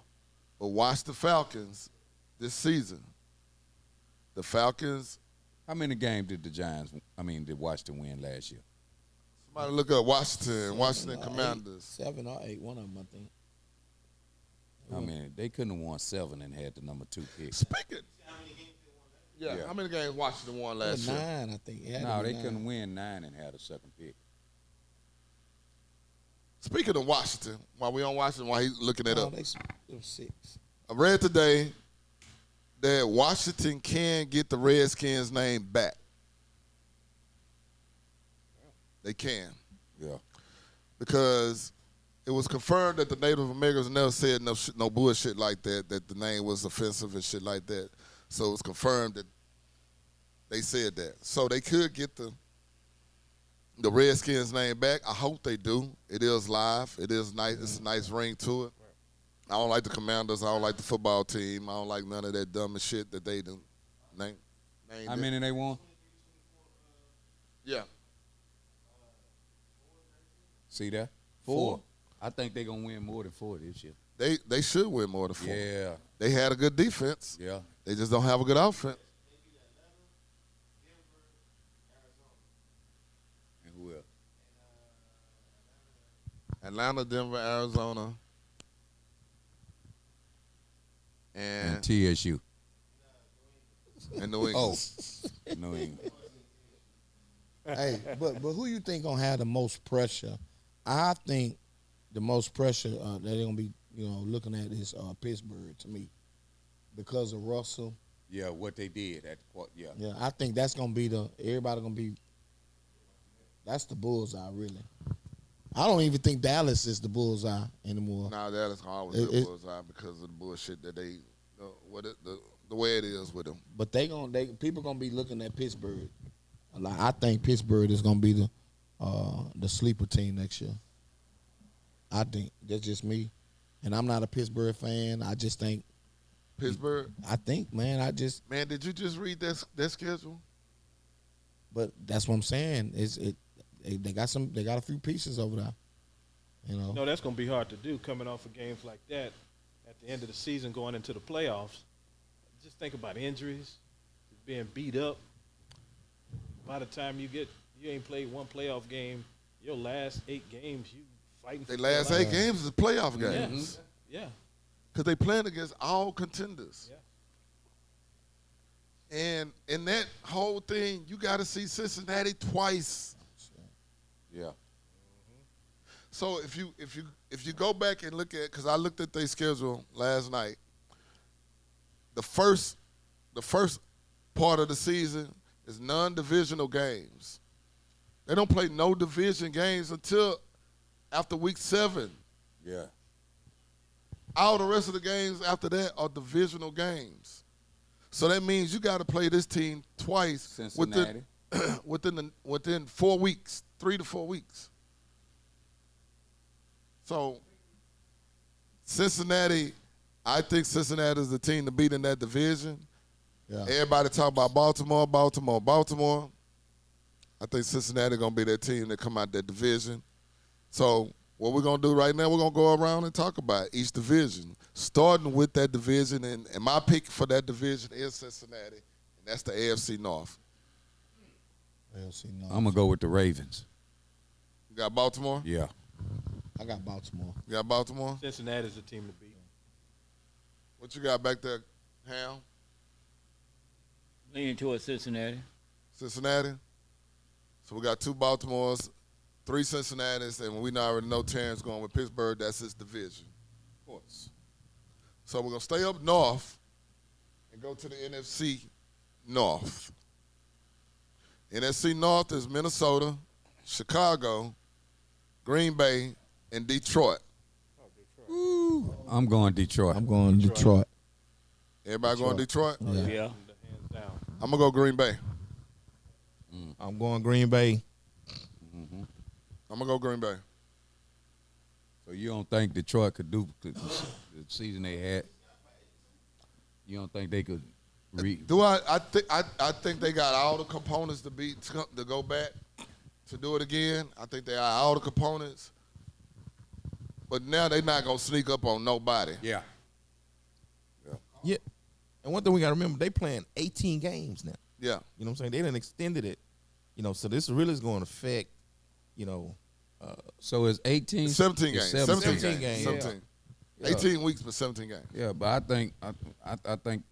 But watch the Falcons this season. The Falcons. How many games did did Washington win last year? Somebody look up Washington Commanders. 7 or 8, one of them, I think. I mean, they couldn't have won 7 and had the number 2 pick. Speaking. Yeah. How many games Washington won last year? 9, I think. It had to No, be they 9. couldn't win 9 and had a second pick. Speaking of Washington, while we on Washington, while he's looking it No, up, they were 6. I read today that Washington can get the Redskins' name back. They can. Yeah. Because it was confirmed that the Native Americans never said no bullshit like that the name was offensive and shit like that. So it was confirmed that they said that. So they could get the Redskins' name back. I hope they do. It is live. It is nice. It's a nice ring to it. I don't like the Commanders. I don't like the football team. I don't like none of that dumb shit that they do. How many they won? Yeah. See that? 4. I think they're going to win more than 4 this year. They should win more than 4. Yeah. They had a good defense. Yeah. They just don't have a good offense. And who else? Atlanta, Denver, Arizona, And TSU. and New England. Oh. New England. Hey, but who you think gonna have the most pressure? I think the most pressure that they're gonna be looking at is Pittsburgh to me because of Russell. Yeah, what they did at the yeah. Yeah, I think that's gonna be everybody gonna be. That's the bullseye, really. I don't even think Dallas is the bullseye anymore. Nah, that is always the bullseye because of the bullshit that they, the way it is with them. But people gonna be looking at Pittsburgh. Like, I think Pittsburgh is gonna be the sleeper team next year. I think that's just me, and I'm not a Pittsburgh fan. I just think Pittsburgh. I think, man. Man, did you just read that schedule? But that's what I'm saying. They got a few pieces over there. No, that's going to be hard to do coming off of games like that at the end of the season going into the playoffs. Just think about injuries, being beat up. By the time you ain't played one playoff game, your last 8 games, you fighting for Their last 8 games is playoff games. Yeah. Because they playing against all contenders. Yeah. And in that whole thing, you got to see Cincinnati twice. Yeah. So if you go back and look at, because I looked at their schedule last night, the first part of the season is non-divisional games. They don't play no division games until after week 7. Yeah. All the rest of the games after that are divisional games. So that means you got to play this team twice Cincinnati. within 4 weeks, 3 to 4 weeks. So Cincinnati, I think Cincinnati is the team to beat in that division. Yeah. Everybody talk about Baltimore. I think Cincinnati going to be that team that come out that division. So what we're going to do right now, we're going to go around and talk about each division, starting with that division. And my pick for that division is Cincinnati, and that's the AFC North. AFC North. I'm going to go with the Ravens. You got Baltimore? Yeah. I got Baltimore. You got Baltimore? Cincinnati's the team to beat. What you got back there, Ham? Leaning towards Cincinnati. Cincinnati? So we got 2 Baltimores 3 Cincinnati's, and we already know Terrence going with Pittsburgh. That's his division. Of course. So we're going to stay up north and go to the NFC North. NFC North is Minnesota, Chicago, Green Bay, and Detroit. I'm going Detroit. I'm going Detroit. Everybody going Detroit? Yeah. Hands down. I'm going to go Green Bay. I'm going Green Bay. I'm going to go Green Bay. So you don't think Detroit could do the season they had? You don't think they could I think they got all the components to go back to do it again. I think they have all the components. But now they're not going to sneak up on nobody. Yeah. Yeah. And one thing we got to remember, they playing 18 games now. Yeah. You know what I'm saying? They done extended it. You know, so this really is going to affect, you know. So it's 18? 17 games. 17 17 games. games. 17. Yeah. 18 weeks, but 17 games. Yeah, but I think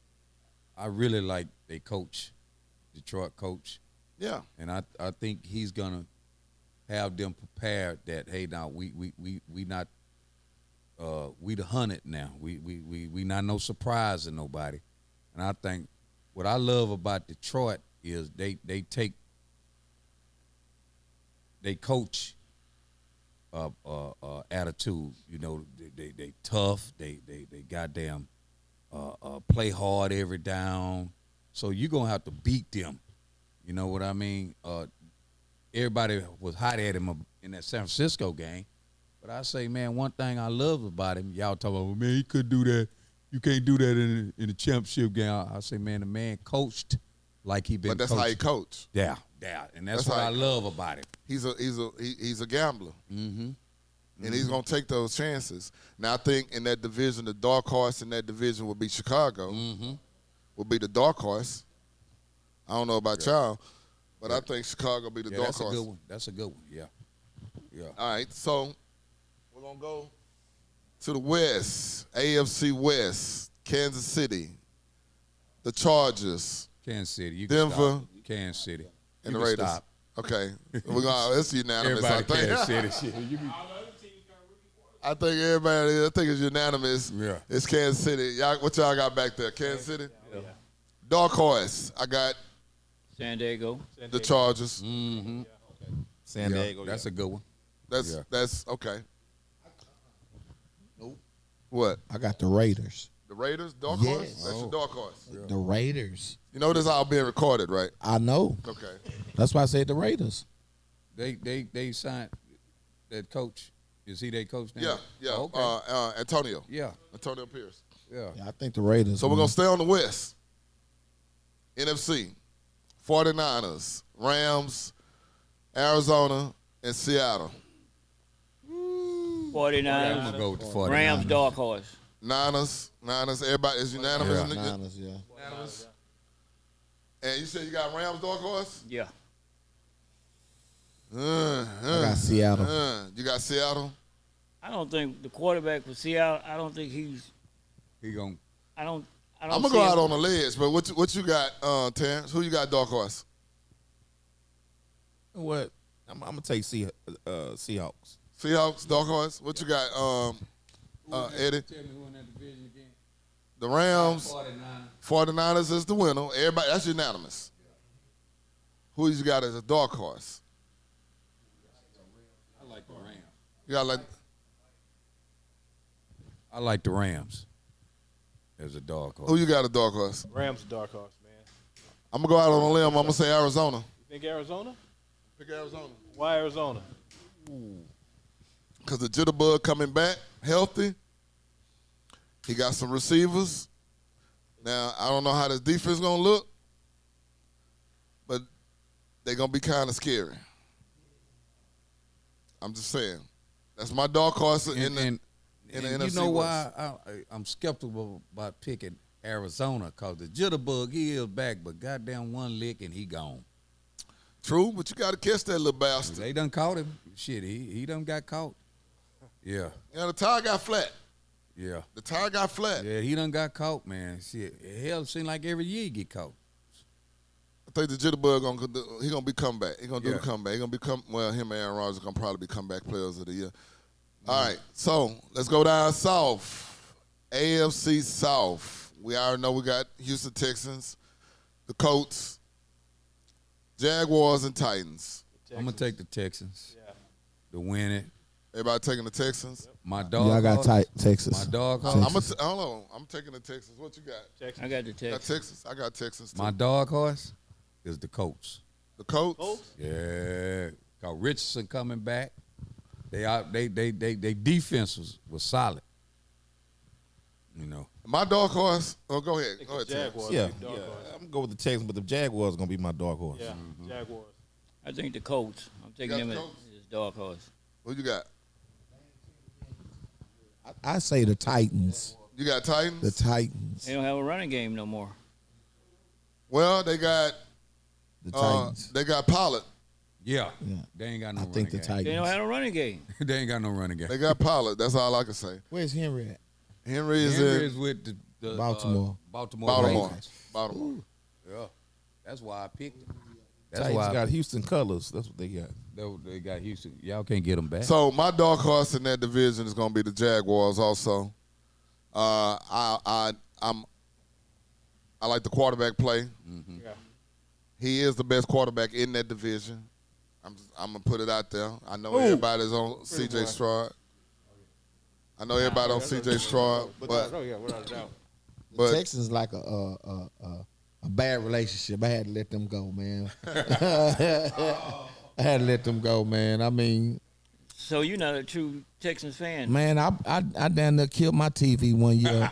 I really like they coach, Detroit coach. Yeah. And I think he's gonna have them prepared that, hey, now we not we the hunted now. We not no surprise to nobody. And I think what I love about Detroit is they coach attitude. You know, they tough. They goddamn play hard every down. So you're gonna have to beat them. You know what I mean? Everybody was hot at him in that San Francisco game. But I say, man, one thing I love about him, y'all talk about, well, man, he could do that. You can't do that in the championship game. I say, man, the man coached like he been. But that's coaching. how he coached. Yeah, and that's what how I he love about him. He's a gambler. Mm-hmm. And he's gonna take those chances. Now I think in that division, the dark horse in that division would be Chicago. Mm-hmm. Would be the dark horse. I don't know about y'all, but I think Chicago will be the dark that's horse. a good one. That's a good one. Yeah. All right, so we're gonna go to the West, AFC West, Kansas City, the Chargers, Kansas City, you Denver, can stop. Kansas City, and you the can Raiders. Stop. Okay, we're gonna. It's unanimous. Everybody I think. Kansas City. Shit. You be, I think everybody. I think it's unanimous. Yeah. It's Kansas City. Y'all, what y'all got back there? Kansas City. Yeah. Dark horse. I got San Diego. the Chargers. mm-hmm. San Diego. That's a good one. That's okay. Nope. What? I got the Raiders. The Raiders? Dark Yes. horse? That's your dark horse. The Raiders. You know this all being recorded, right? I know. Okay. That's why I said the Raiders. They signed that coach. Is he their coach now? Yeah. Oh, okay. Antonio. Yeah. Antonio Pierce. Yeah. Yeah, I think the Raiders. So we're going to stay on the West. NFC. 49ers, Rams, Arizona, and Seattle. 49ers. I'm gonna go with the 49ers. Rams, dark horse. Niners. Everybody is unanimous. Yeah. in the- Niners, yeah. Unanimous. And you said you got Rams dark horse? Yeah. I got Seattle. You got Seattle? I don't think the quarterback for Seattle, I don't think he's, He gonna I don't I'm going to go out on the ledge, but what you got, Terrence? Who you got dark horse? What? I'm gonna take Seahawks. Seahawks, dark horse. What you got, Eddie? tell me who in that division again? The Rams. 49. 49ers is the winner. Everybody, that's unanimous. Who you got as a dark horse? I like the Rams. You got like I like the Rams as a dog horse. who you got a dark horse? Rams dark horse, man. I'm gonna go out on a limb. I'm gonna say Arizona. You think Arizona? Pick Arizona. Why Arizona? Because the jitterbug coming back healthy. He got some receivers. Now I don't know how this defense gonna look, but they're gonna be kind of scary. I'm just saying. That's my dark horse in the And NFC you know West. why I'm skeptical about picking Arizona? Because the jitterbug, he is back, but goddamn one lick and he gone. True, but you got to catch that little bastard. They done caught him. Shit, he done got caught. Yeah, You know, the tire got flat. yeah. The tire got flat. Yeah, he done got caught, man. Shit, hell, it seems like every year he get caught. I think the jitterbug he gonna be comeback. He gonna do the comeback. He gonna become him and Aaron Rodgers gonna probably be comeback players of the year. All right, so let's go down south. AFC South. We already know we got Houston Texans, the Colts, Jaguars, and Titans. I'm gonna take the Texans. Yeah. To win it. Everybody taking the Texans? Yep. My dog. Yeah, I got Texas. My dog. Texas. Hold on. I'm taking the Texans. What you got? Texas. I got the Got Texans. Texas. I got Texas too. My dog horse is the Colts. The Colts. Colts? Yeah, got Richardson coming back. They defense was solid. You know. My dark horse. Oh, go ahead. I think Go ahead, the Terrence. Jaguars. Yeah, be dark horse. I'm gonna go with the Texans, but the Jaguars gonna be my dark horse. Yeah, Jaguars. I think the Colts. I'm taking got them the as Colts? dark horse. Who you got? I say the Titans. You got Titans? The Titans. They don't have a running game no more. Well, they got The Titans. they got Pollard. Yeah. Yeah. They ain't got no I think the running game. They don't Titans. have no running game. They ain't got no running game. They got Pollard. That's all I can say. Where's Henry at? Henry is Henry in is with the Baltimore. Baltimore. Ravens. Baltimore. Yeah. That's why I picked them. That's Titans why got Houston colors. That's what they got. they got Houston. Y'all can't get them back. So my dark horse in that division is going to be the Jaguars. Also, I like the quarterback play. Yeah. He is the best quarterback in that division. I'm gonna put it out there. I know everybody's on C.J. Stroud. I know everybody on C.J. Stroud, but oh yeah, without a doubt. but Texans like a bad relationship. I had to let them go, man. I had to let them go, man. I mean, So you're not a true Texans fan. man, I damn near killed my TV one year.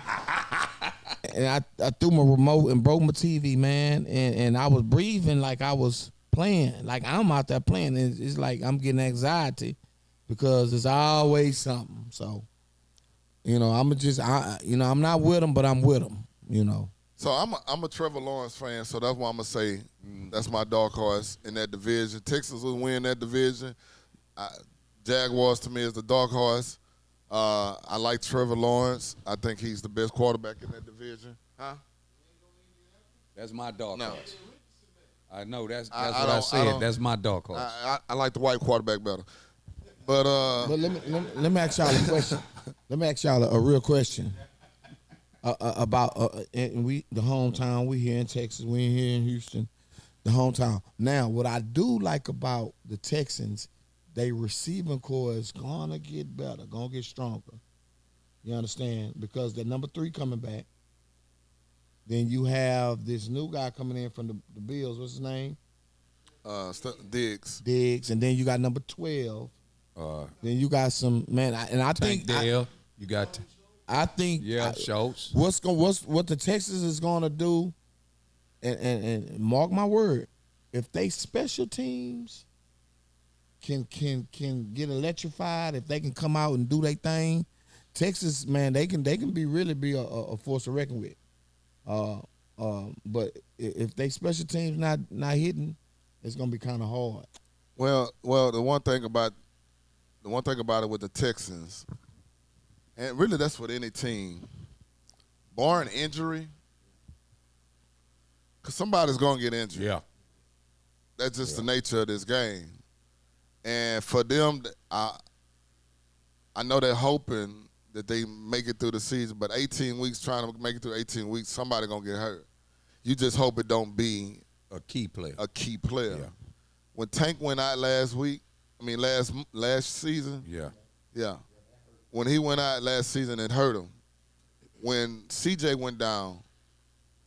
And I threw my remote and broke my TV, man. And I was breathing like I was playing. Like I'm out there playing. It's like I'm getting anxiety because there's always something. So, you know, I'm not with them, but I'm with them, you know. so I'm a Trevor Lawrence fan, so that's why I'm gonna say that's my dark horse in that division. Texas will win that division. Jaguars to me is the dark horse. I like Trevor Lawrence. I think he's the best quarterback in that division. Huh? That's my dog No. horse. I know that's I what I don't- I said. don't- That's my dog horse. I like the white quarterback better. But But let me ask y'all a question. Let me ask y'all a real question about the hometown. We here in Texas. We here in Houston, the hometown. Now, what I do like about the Texans, they receiving core is gonna get better, gonna get stronger. You understand? Because the number 3 coming back. Then you have this new guy coming in from the Bills. What's his name? Diggs. Diggs. And then you got number 12. Then you got some man, I Tank think Dale. You got Schultz. What the Texans is gonna do, and mark my word, if they special teams can get electrified, if they can come out and do their thing, Texas, man, they can really be a force to reckon with. But if they special teams not hitting, it's gonna be kind of hard. Well, the one thing about it with the Texans, and really that's with any team, barring injury, because somebody's gonna get injured. Yeah. That's just the nature of this game. And for them, I know they're hoping that they make it through the season, but 18 weeks, trying to make it through 18 weeks, somebody going to get hurt. You just hope it don't be A key player. a key player. Yeah. When Tank went out last season, Yeah. when he went out last season, it hurt him. When CJ went down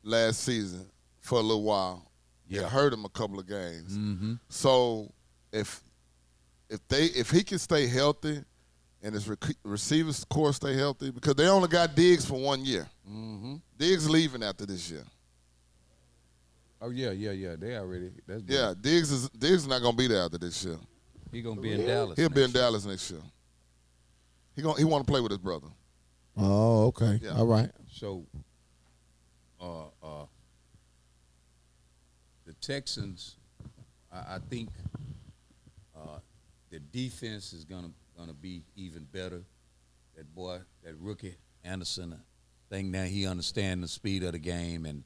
last season for a little while, it hurt him a couple of games. Mm-hmm. So if he can stay healthy and his receivers core stay healthy, because they only got Diggs for 1 year. Mm-hmm. Diggs leaving after this year. Oh yeah. They already. That's good. Yeah, Diggs is not gonna be there after this year. He gonna be in Dallas. He'll be in next year. Dallas next year. He want to play with his brother. Oh, okay, Yeah. all right. So, the Texans, I think the defense is gonna be even better. That rookie Anderson, I think now he understands the speed of the game, and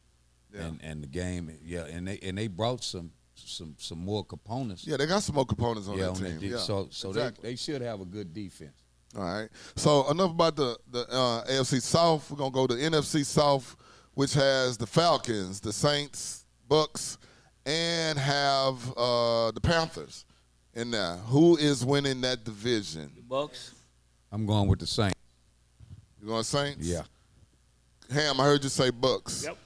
Yeah. and the game, and they brought some more components. Yeah, they got some more components on that team. Yeah, so exactly. they should have a good defense. All right. So enough about the AFC South. We're gonna go to NFC South, which has the Falcons, the Saints, Bucks, and have the Panthers in there. Who is winning that division? The Bucks. I'm going with the Saints. You going Saints? Yeah. Ham, I heard you say Bucks. Yep.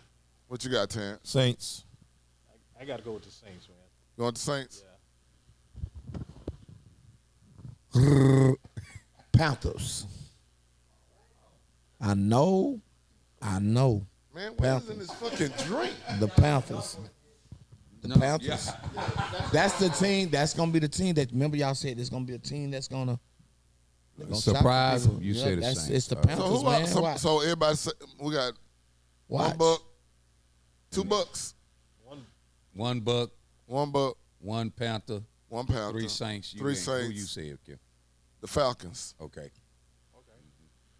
What you got, Terrence? Saints. I got to go with the Saints, man. You want the Saints? Yeah. Panthers. I know. Man, what is in Panthers. this fucking drink? The Panthers. The No, Panthers. That's the team. That's gonna be the team that. Remember, y'all said there's gonna be a team that's gonna Surprise shock them. You people. say the that's, Saints. It's the All right. Panthers, So, man. Watch. so everybody say, we got Watch. $1, $2, One Buck, $1, one Panther, $1 Panther, 3 Saints. Three Who Saints. you said, Kim? the Falcons. Okay.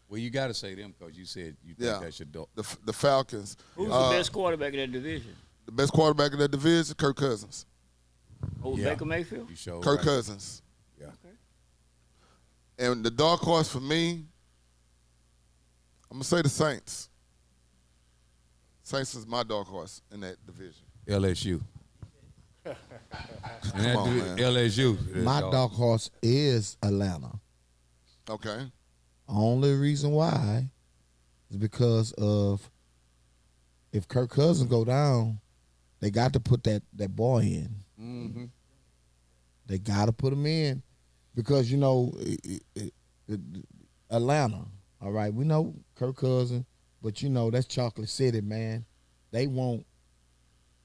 Well, you got to say them because you said you think Yeah. that's your dog. The Falcons. Who's the best quarterback in that division? The best quarterback in that division, Kirk Cousins. Oh, Yeah. Baker Mayfield? You showed Kirk right. Cousins. Yeah. Okay. And the dark horse for me, I'm going to say the Saints. Saints is my dark horse in that division. LSU. And that on, dude, man. LSU. My dog. dark horse is Atlanta. Okay. Only reason why is because of if Kirk Cousins go down, they got to put that boy in. Mm-hmm. They got to put him in because Atlanta. All right, we know Kirk Cousins, but that's Chocolate City, man. They want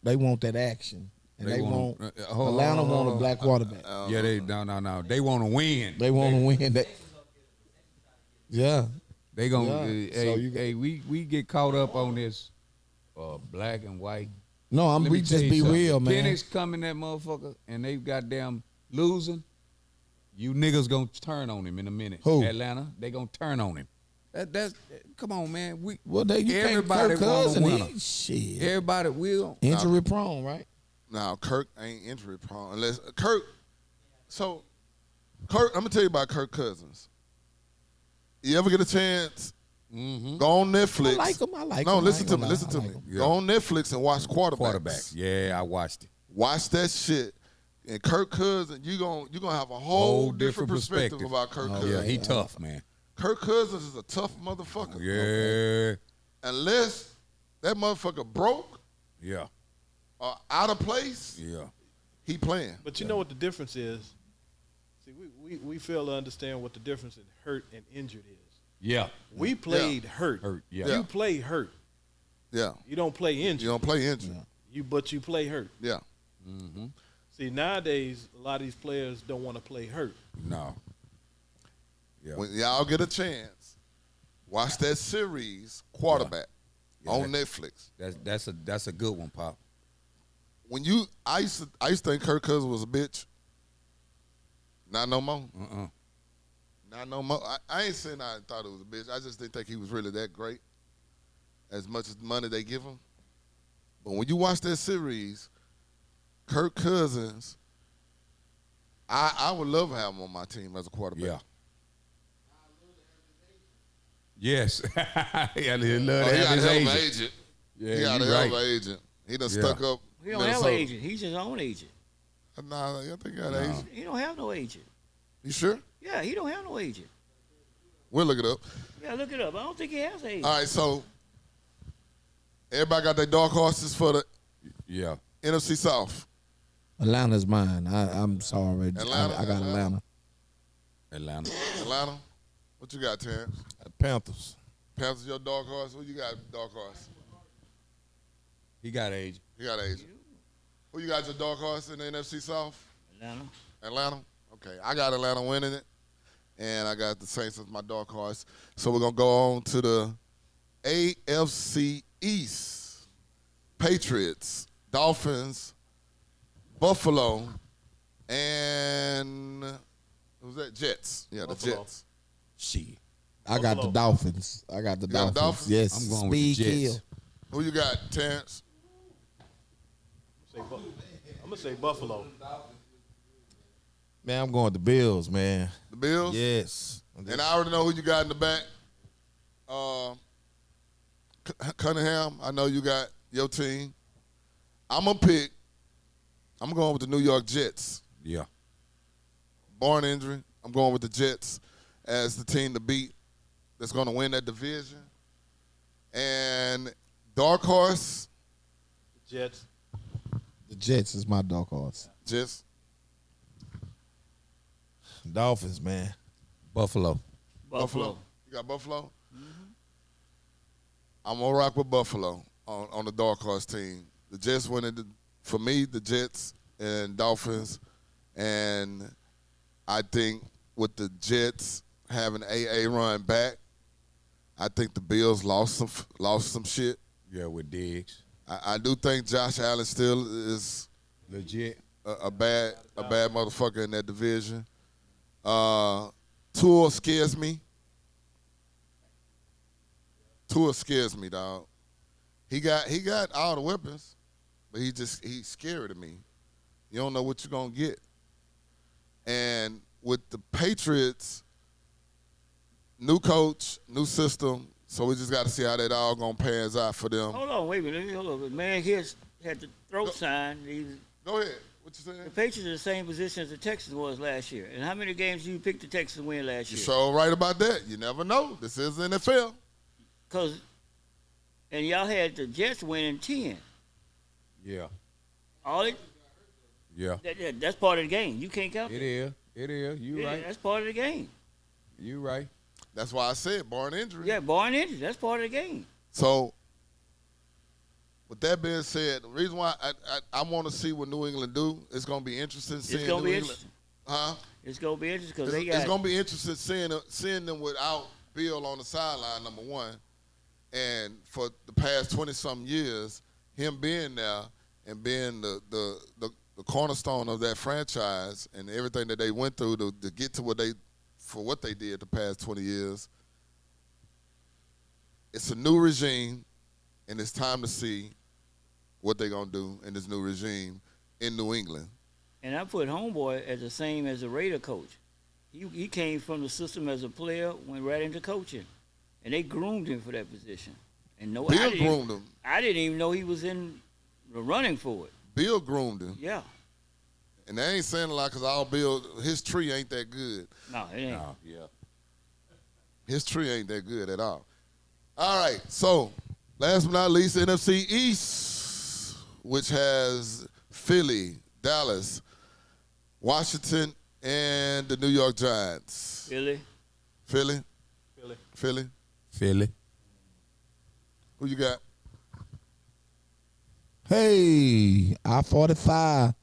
that action, and they want Atlanta want a black quarterback. Yeah, no. They want to win. They want to win. Yeah. They gonna Yeah. So we get caught up on this black and white. No, Let me we tell just you be something. real, man. Penix coming that motherfucker and they goddamn losing. You niggas gonna turn on him in a minute. Who? Atlanta, they gonna turn on him. That's come on, man. You Everybody everybody Kirk want a Cousins, winner. shit. Everybody will. Injury prone, right? Now, Kirk ain't injury prone. Unless Kirk, I'm going to tell you about Kirk Cousins. You ever get a chance, Mm-hmm. go on Netflix. I like No, him. listen to me. I Listen to like me. him. Yeah. Go on Netflix and watch quarterbacks. Quarterback. Yeah, I watched it. Watch that shit. And Kirk Cousins, you're gonna have a whole different perspective about Kirk Cousins. Yeah, he tough, man. Kirk Cousins is a tough motherfucker. Yeah. Unless that motherfucker broke Yeah. or out of place, Yeah. he playing. But you know what the difference is? See, we fail to understand what the difference in hurt and injured is. Yeah. We played hurt. Hurt. Yeah. Yeah. You play hurt. Yeah. You don't play injured. You don't play injury. But you play hurt. Yeah. Mm-hmm. See, nowadays a lot of these players don't want to play hurt. No. Yeah. When y'all get a chance, watch that series, Quarterback, Yeah, on Netflix. That's a good one, Pop. I used to think Kirk Cousins was a bitch. Not no more. Not no more. I ain't saying I thought it was a bitch. I just didn't think he was really that great. As much as money they give him. But when you watch that series, Kirk Cousins, I would love to have him on my team as a quarterback. Yeah. Yes. Yeah, he love He to got have a his hell of an agent. agent. Yeah, He got you a hell right. of an agent. He done Yeah. stuck up. He don't have an Minnesota. agent. He's his own agent. Nah, I think he got an agent. He don't have no agent. You sure? Yeah, he don't have no agent. We'll look it up. Yeah, look it up. I don't think he has an agent. All right, so everybody got their dark horses for the Yeah. NFC South. Atlanta's mine. I'm sorry. Atlanta, I got Atlanta. Atlanta. Atlanta. What you got, Terrence? Panthers. Panthers your dark horse? Who you got dark horse? He got agent. You got agent. Who you got your dark horse in the NFC South? Atlanta. Atlanta? Okay, I got Atlanta winning it, and I got the Saints as my dark horse. So we're going to go on to the AFC East. Patriots, Dolphins, Buffalo, and who's that? Jets. Yeah, Buffalo. the Jets. Shit. I got the Buffalo. Dolphins. I got the You got the Dolphins. Dolphins? Yes. I'm going with the Speed Jets. kill. Who you got, Terrence? I'm gonna say Buffalo. Man, I'm going with the Bills, man. The Bills? Yes. And I already know who you got in the back. Cunningham, I know you got your team. I'm going with the New York Jets. Yeah. Barn injury. I'm going with the Jets as the team to beat that's going to win that division. And dark horse. Jets. The Jets is my dark horse. Jets. Dolphins, man. Buffalo. Buffalo. You got Buffalo? Mm-hmm. I'm going to rock with Buffalo on the dark horse team. The Jets winning, for me, the Jets and Dolphins. And I think with the Jets having AA run back, I think the Bills lost some shit. Yeah, with Diggs. I do think Josh Allen still is Legit. a bad motherfucker in that division. Tua scares me. Tua scares me, dog. He got all the weapons, but he's scary to me. You don't know what you're gonna get. And with the Patriots, new coach, new system, so we just got to see how that all gonna pans out for them. Hold on, wait a minute. Hold on. The man here had the throat sign. Go ahead. What you saying? The Patriots are the same position as the Texans was last year. And how many games do you pick the Texans to win last year? You're so right about that. You never know. This is NFL. And y'all had the Jets winning 10. Yeah. Yeah. That's part of the game. You can't count It that. is. You right. That's part of the game. You right. That's why I said barring injury. Yeah, barring injury. That's part of the game. So, with that being said, the reason why I want to see what New England do, it's going to be interesting seeing It's going to New be England. interesting. Huh? It's going to be interesting because they got. It's going to be interesting seeing them without Bill on the sideline, number one. And for the past 20-something years, him being there and being the cornerstone of that franchise and everything that they went through to get to what they did the past 20 years, it's a new regime, and it's time to see what they're going to do in this new regime in New England. And I put Homeboy as the same as a Raider coach. He came from the system as a player, went right into coaching. And they groomed him for that position. And Bill groomed him. I didn't even know he was in the running for it. Bill groomed him. Yeah. And they ain't saying a lot because his tree ain't that good. No, it ain't. No, yeah. His tree ain't that good at all. All right, so last but not least, NFC East, which has Philly, Dallas, Washington, and the New York Giants. Philly. Who you got? Hey, I-45.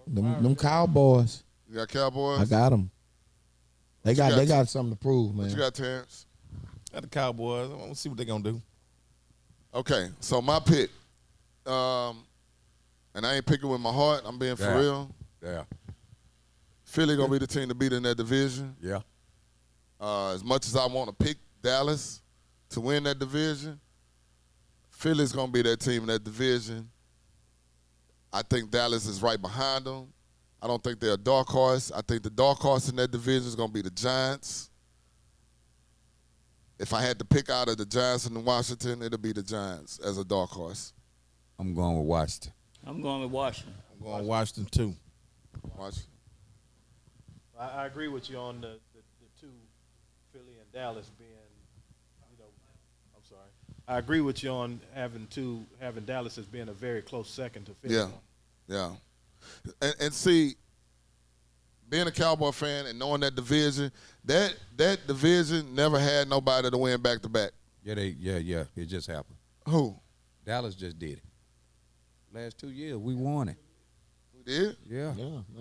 Them Cowboys. You got Cowboys? I got them. They got something to prove, man. What you got, Terrence? Got the Cowboys. I want to see what they're going to do. Okay, so my pick, and I ain't picking with my heart. I'm being for real. Yeah. Philly going to be the team to beat in that division. Yeah. As much as I want to pick Dallas to win that division, Philly's going to be that team in that division. I think Dallas is right behind them. I don't think they're a dark horse. I think the dark horse in that division is going to be the Giants. If I had to pick out of the Giants and the Washington, it'll be the Giants as a dark horse. I'm going with Washington. I'm going with Washington. I'm going with Washington, too. Washington. I agree with you on the two, Philly and Dallas being, I'm sorry. I agree with you on having Dallas as being a very close second to Philly. Yeah. And see, being a Cowboy fan and knowing that division, that division never had nobody to win back-to-back. Yeah, it just happened. Who? Dallas just did it. Last 2 years, we won it. We did? Yeah.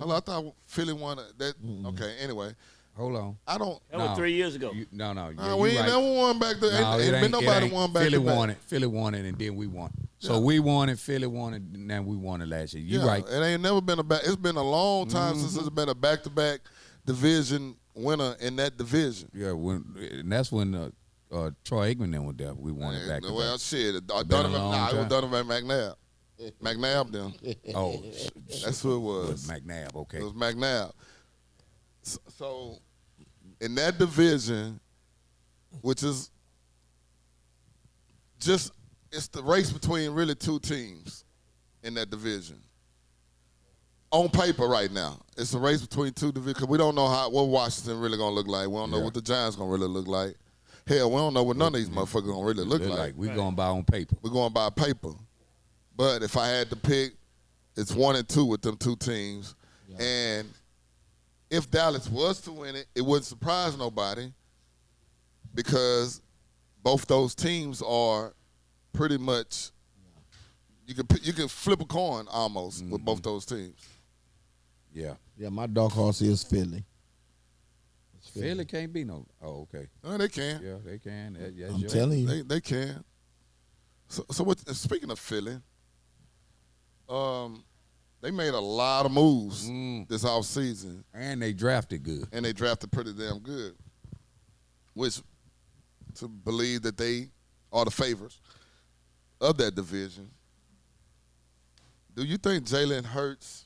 I thought Philly won it. Okay, anyway. Hold on. I don't. That was 3 years ago. We ain't never won back to ain't been nobody won back Philly to back. won it. Philly won it, and then we won. So we won it, Philly won it, and then we won it last year. You right. It ain't never been it's been a long time since there's been a back-to-back division winner in that division. Yeah, and that's when Troy Aikman then was there. We won it back to well, back. shit. Been a Donovan long it was time. Donovan McNabb. McNabb them. Oh, That's who it was. McNabb. Okay. It was McNabb. So in that division, which is just, it's the race between really two teams in that division. On paper right now, it's a race between two divisions because we don't know what Washington really gonna look like. We don't know what the Giants gonna really look like. Hell, we don't know what none of these motherfuckers gonna really look like. We're going by on paper. We're going by paper. But if I had to pick, it's 1 and 2 with them two teams. Yeah. And if Dallas was to win it, it wouldn't surprise nobody because both those teams are pretty much, you can flip a coin almost with both those teams. Yeah. Yeah, my dark horse is Philly. Philly can't be no. Oh, okay. No, they can. Yeah, they can. I'm telling you. They can. So what, speaking of Philly, they made a lot of moves this offseason. And they drafted good. And they drafted pretty damn good. Which, to believe that they are the favorites of that division. Do you think Jalen Hurts,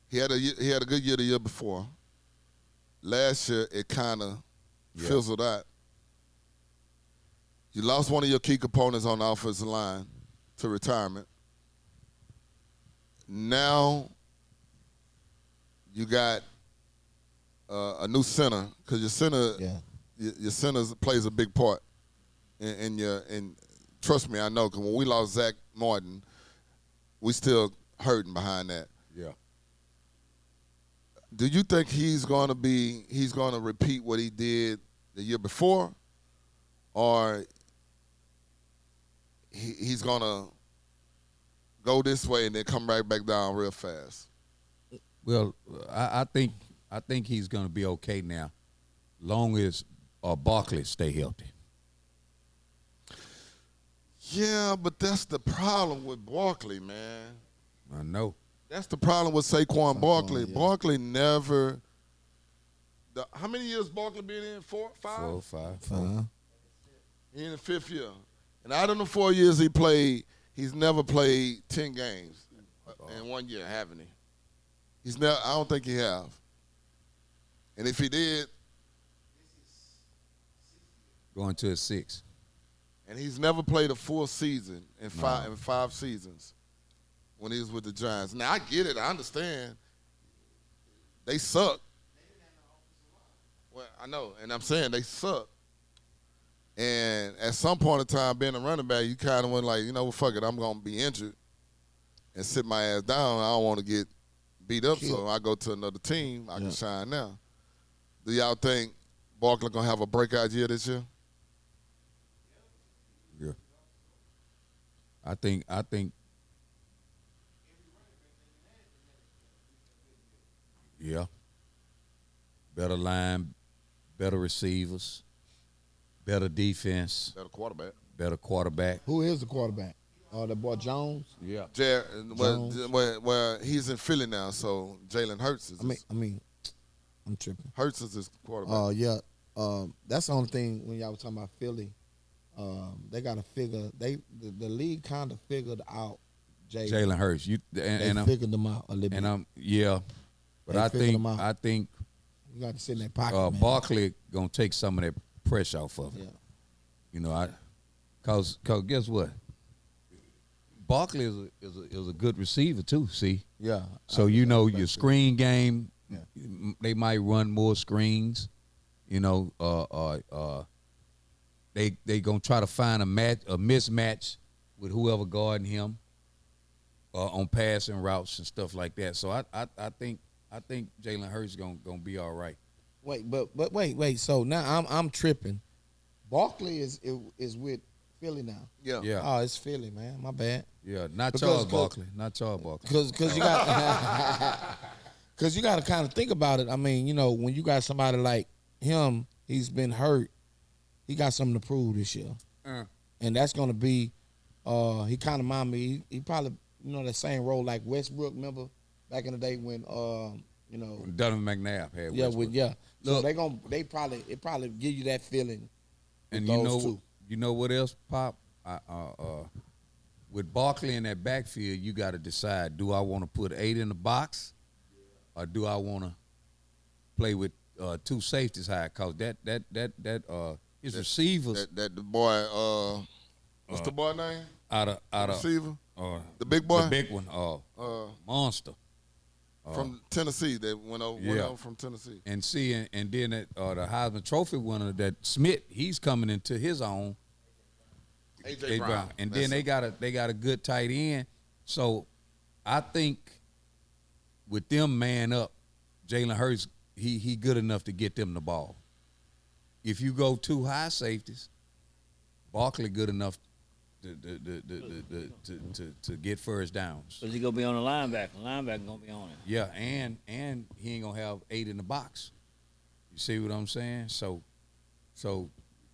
he had a good year the year before. Last year, it kind of fizzled out. You lost one of your key components on the offensive line to retirement. Now you got a new center because your center plays a big part in your. Trust me, I know because when we lost Zach Martin, we still hurting behind that. Yeah. Do you think he's going to repeat what he did the year before, or he's going to go this way and then come right back down real fast? Well, I think he's going to be okay now, long as Barkley stay healthy. Yeah, but that's the problem with Barkley, man. I know. That's the problem with Saquon Barkley. Yeah. Barkley never. How many years Barkley been in? 4, 5? 4 or 5. He in the 5th year, and out of the 4 years he played, he's never played 10 games in 1 year, haven't he? He's never. I don't think he have. And if he did, going to a 6. And he's never played a full season in five seasons when he was with the Giants. Now, I get it. I understand. They suck. Well, I know, and I'm saying they suck. And at some point in time, being a running back, you kind of went like, you know what, fuck it, I'm going to be injured and sit my ass down. I don't want to get beat up, so I go to another team. I can shine now. Do y'all think Barkley going to have a breakout year this year? Yeah. I think yeah. Better line, better receivers, better defense. Better quarterback. Who is the quarterback? The boy Jones? Yeah. Well, he's in Philly now, so Jalen Hurts is I'm tripping. Hurts is his quarterback. That's the only thing when y'all was talking about Philly. They got to figure the league kind of figured out Jalen Hurts. They figured them out a little bit. And but I think you got to sit in that pocket. Barkley gonna take some of that pressure off of him. Yeah. You know, cause guess what? Barkley is a good receiver too. See. Yeah. So your screen game, they might run more screens. You know, they gonna try to find a mismatch with whoever guarding him on passing routes and stuff like that. So I think Jalen Hurts gonna be all right. Wait. So now I'm tripping. Barkley is with Philly now. Yeah. Oh, it's Philly, man. My bad. Yeah, Charles Barkley. Because you got because you got to kind of think about it. I mean, when you got somebody like him, he's been hurt. He got something to prove this year, and that's gonna be. He kind of remind me. He probably that same role like Westbrook. Remember back in the day when Donovan McNabb had. Yeah, Westbrook. So it probably give you that feeling. And those two. You know what else, Pop? with Barkley in that backfield, you got to decide: do I want to put 8 in the box, or do I want to play with 2 safeties high? Cause his receivers That the boy. What's the boy name? out of Receiver. The big boy. the big one, monster. From Tennessee. They went over from Tennessee. And then the Heisman Trophy winner, that Smith, he's coming into his own. A.J. Brown. And then they got a good tight end. So I think with them man up, Jalen Hurts, he good enough to get them the ball. If you go 2 high safeties, Barkley good enough to get first downs. But he gonna be on the linebacker. Linebacker gonna be on it. Yeah, and he ain't gonna have 8 in the box. You see what I'm saying? So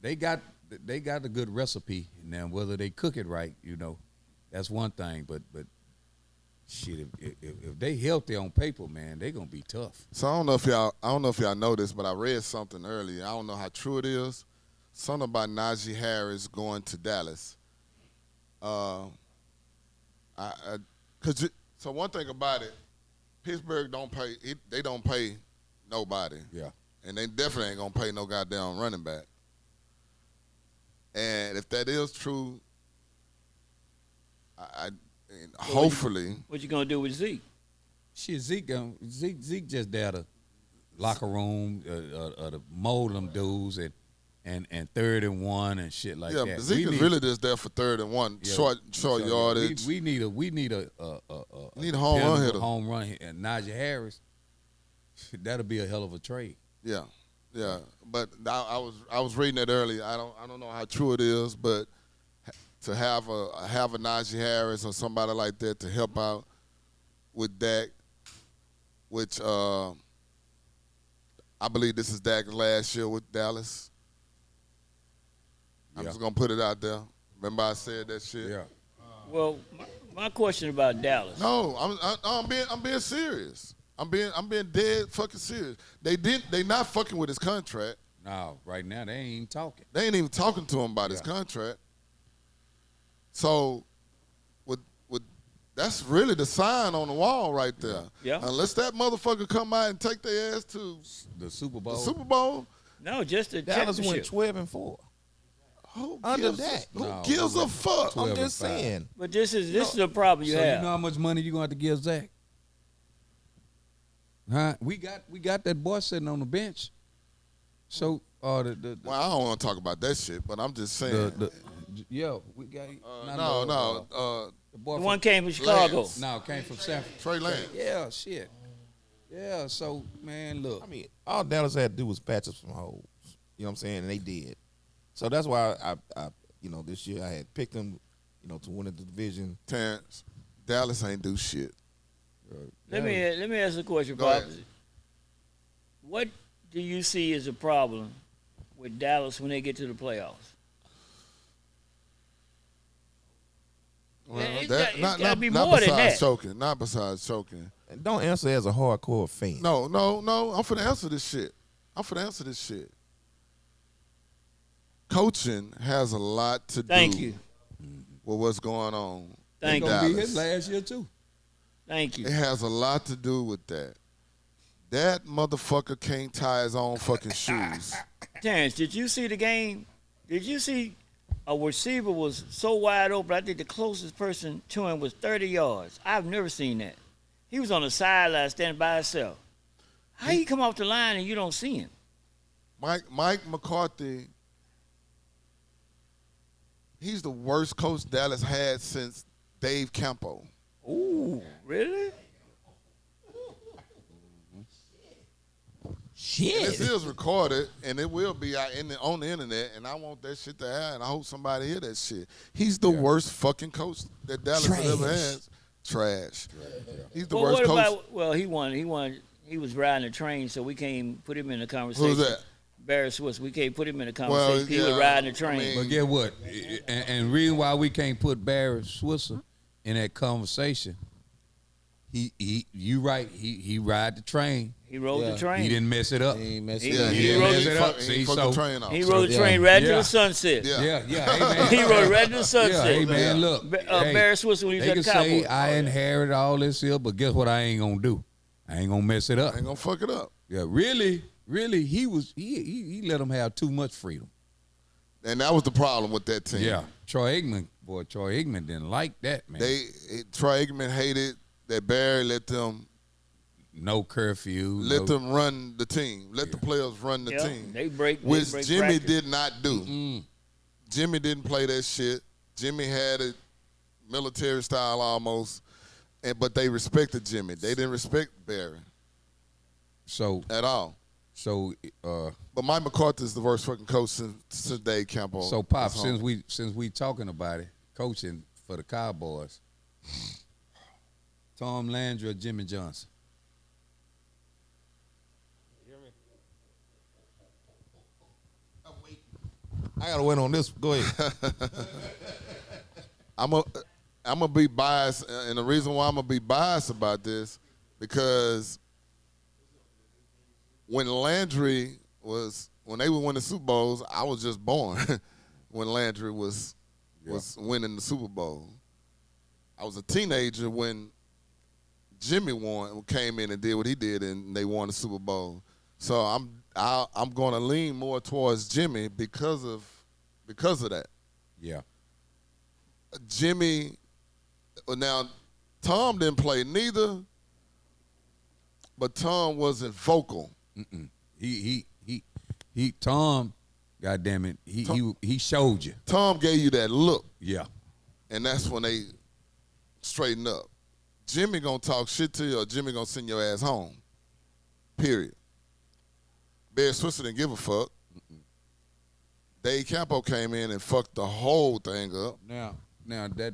they got a good recipe. Now whether they cook it right, that's one thing. But shit, if they healthy on paper, man, they gonna be tough. So I don't know if y'all know this, but I read something earlier. I don't know how true it is. Something about Najee Harris going to Dallas. So one thing about it, Pittsburgh don't pay. They don't pay nobody. Yeah. And they definitely ain't gonna pay no goddamn running back. And if that is true, hopefully. What you gonna do with Zeke? Shit, Zeke just there to locker room, to mold them dudes and 3rd and 1 and shit like that. Yeah, Zeke is really just there for 3rd and 1, short yardage. We need a home run hitter. Home run hitter. And Najee Harris, that'll be a hell of a trade. Yeah. But I was reading it earlier. I don't know how true it is, but to have a Najee Harris or somebody like that to help out with Dak, which I believe this is Dak's last year with Dallas. I'm just gonna put it out there. Remember I said that shit. Yeah. Well, my question about Dallas. No, I'm being serious. I'm being dead fucking serious. They not fucking with his contract. No, right now they ain't even talking. They ain't even talking to him about his contract. So, with that's really the sign on the wall right there. Yeah. Unless that motherfucker come out and take their ass to The Super Bowl. No, just the Dallas championship. went 12-4. Who Under gives that. Who gives a fuck? 12 I'm just and 5. saying. But this is a problem you So have. you know how much money you gonna have to give Zach? Huh? We got that boy sitting on the bench. So Well, I don't want to talk about that shit, but I'm just saying. We got the boy The one came from Chicago. Lance. No, came from San Francisco. Trey Lance. Yeah, shit. Yeah, so man, look. I mean, all Dallas had to do was patch up some holes. You know what I'm saying? And they did. So that's why I this year I had picked them, to win the division. Terrence, Dallas ain't do shit. Let me ask a question, Go Bob. ahead. What do you see as a problem with Dallas when they get to the playoffs? Well, it's that, gotta be not more than besides that. choking. Not besides choking. And don't answer as a hardcore fan. No. I'm finna answer this shit. Coaching has a lot to Thank do you. with what's going on. Thank in you. Gonna be Dallas. his last year too. Thank you. It has a lot to do with that. That motherfucker can't tie his own fucking shoes. Terrence, did you see the game? Did you see a receiver was so wide open? I think the closest person to him was 30 yards. I've never seen that. He was on the sideline standing by himself. How you come off the line and you don't see him? Mike McCarthy, he's the worst coach Dallas had since Dave Campo. Ooh, really? Shit. And this is recorded, and it will be out on the internet, and I want that shit to happen, and I hope somebody hear that shit. He's the worst fucking coach that Dallas has ever had. Trash. He's the worst what coach. about, well, he was riding a train, so we can't put him in the conversation. Who's that? Barry Swiss. We can't put him in the Well, conversation. He was yeah, riding a I train. mean- But get what? And reason why we can't put Barry Switzer in that conversation, You right. He ride the train. He rode the train. He didn't mess it up. He ain't messed He- it up. he didn't rode mess the it up. He See, fucked so the train off. He rode the train right to the sunset. Yeah. yeah, hey man. He rode right to the sunset. Hey man, look. hey, Barry Swisher when he was they at can the Cowboys. say I inherited all this here, but guess what? I ain't gonna do. I ain't gonna mess it up. I ain't gonna fuck it up. Yeah, really, he let him have too much freedom. And that was the problem with that team. Yeah, Troy Aikman didn't like that, man. Troy Aikman hated that Barry let them curfew. them run the team. Let the players run the Yeah, team. they break Jimmy practice. did not do. Jimmy didn't play that shit. Jimmy had it military style almost, but they respected Jimmy. They didn't respect Barry So at all. But Mike McCarthy is the worst fucking coach since Dave Campbell. So Pop, was home. since we talking about it, coaching for the Cowboys, Tom Landry or Jimmy Johnson? I gotta win on this. Go ahead. I'm gonna be biased, and the reason why I'm gonna be biased about this because when they were winning Super Bowls, I was just born when Landry was winning the Super Bowl. I was a teenager when Jimmy came in and did what he did, and they won the Super Bowl. So I'm going to lean more towards Jimmy because of that. Yeah. Jimmy, now Tom didn't play neither, but Tom wasn't vocal. Tom, goddamn it, he showed you. Tom gave you that look, Yeah. and that's when they straighten up. Jimmy gonna talk shit to you, or Jimmy gonna send your ass home. Period. Barry Swisher didn't give a fuck. Dave Campo came in and fucked the whole thing up. Now that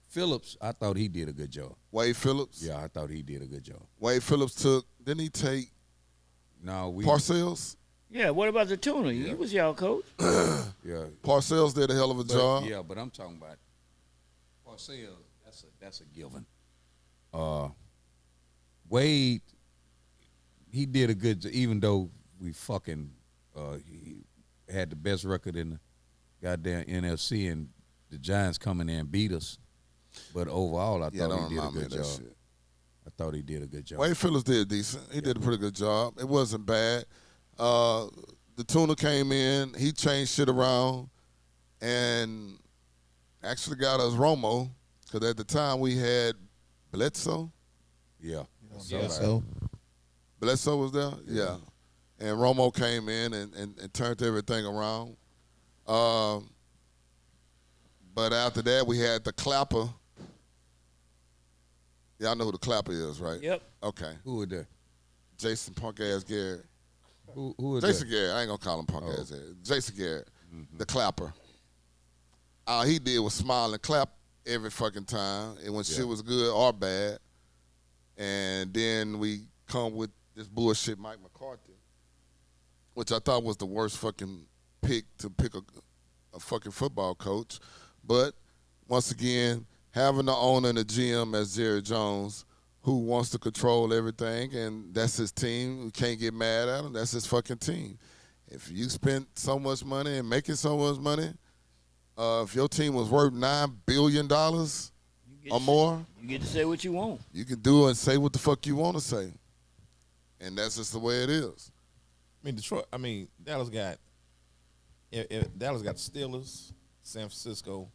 Phillips, I thought he did a good job. Wade Phillips. Yeah, I thought he did a good job. Wade Phillips didn't he take Parcells? Yeah, what about the Tuna? He was y'all coach. Yeah. Parcells did a hell of a job. Yeah, but I'm talking about Parcells. That's a given. Wade, he did a good job, even though we fucking he had the best record in the goddamn NFC, and the Giants come in there and beat us. But overall, I thought he did a good job. Shit. I thought he did a good job. Wade Phillips did decent. He did a pretty good job. It wasn't bad. The Tuna came in. He changed shit around and actually got us Romo, because at the time we had Bledsoe. Yeah. So Bledsoe was there? Yeah. And Romo came in and turned everything around. But after that, we had the Clapper. Y'all know who the Clapper is, right? Yep. Okay. Who was there? Jason Punk-ass Garrett. Who was Jason there? Garrett. I ain't going to call him Punk-ass Garrett. Jason Garrett, the Clapper. All he did was smile and clap every fucking time, and when shit was good or bad. And then we come with this bullshit Mike McCarthy, which I thought was the worst fucking pick to pick a fucking football coach. But once again, having the owner and the GM as Jerry Jones, who wants to control everything, and that's his team. We can't get mad at him. That's his fucking team. If you spent so much money and making so much money, if your team was worth $9 billion or more, You get to say what you want. you can do and say what the fuck you want to say. And that's just the way it is. Dallas got Dallas got the Steelers, San Francisco,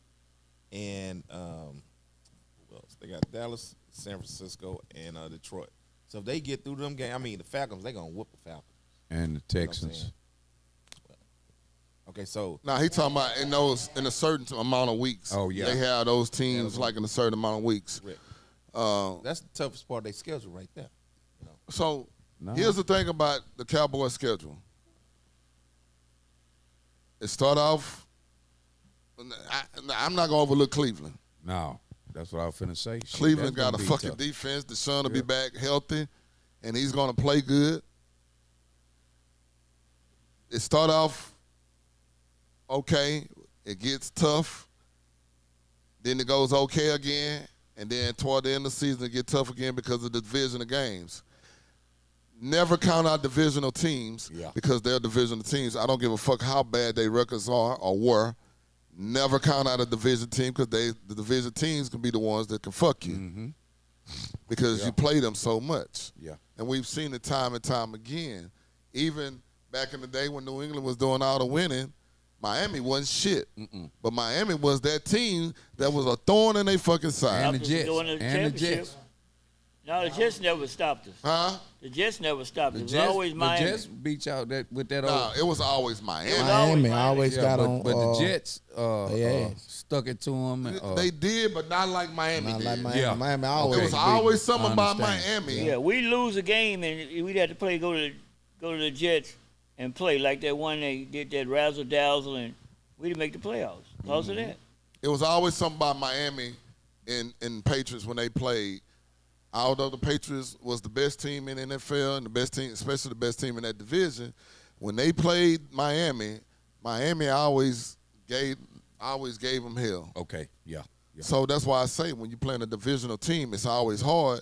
and who else? They got Dallas, San Francisco, and Detroit. So if they get through them games, the Falcons, they're gonna whoop the Falcons. And the Texans. Okay, so Now he talking about in a certain amount of weeks. Oh, yeah. They have those teams like in a certain amount of weeks. Rick, Uh, that's the toughest part of their schedule right there. so No. here's the thing about the Cowboys schedule. It start off. I'm not gonna overlook Cleveland. No, that's what I was finna say. Shit, Cleveland that's got gonna a be fucking tough. defense. Deshaun will be back healthy, and he's gonna play good. It start off okay. It gets tough. Then it goes okay again. and then toward the end of the season it get tough again because of the division of games. Never count out divisional teams because they're divisional teams. I don't give a fuck how bad their records are or were. Never count out a division team because the division teams can be the ones that can fuck you because you play them so much. Yeah. And we've seen it time and time again. Even back in the day when New England was doing all the winning, Miami wasn't shit. But Miami was that team that was a thorn in their fucking side. And the Us Jets. doing the And the championship. Jets. No, the Jets never stopped us. Huh? The Jets never stopped us. The It was Jets, always Miami. the Jets beat y'all with that old. No, it was always Miami. Miami always got but, on. but the Jets yeah. stuck it to them. They did, but not like Miami Not did. like Miami. Yeah. Miami It always. was always I something about understand. Miami. Yeah, we lose a game and we'd have to go to the Jets and play like that one they did that razzle dazzle and we didn't make the playoffs because of that. It was always something about Miami and Patriots when they played. Although the Patriots was the best team in the NFL and the best team, especially the best team in that division, when they played Miami always gave them hell. Okay, yeah. So that's why I say when you're playing a divisional team, it's always hard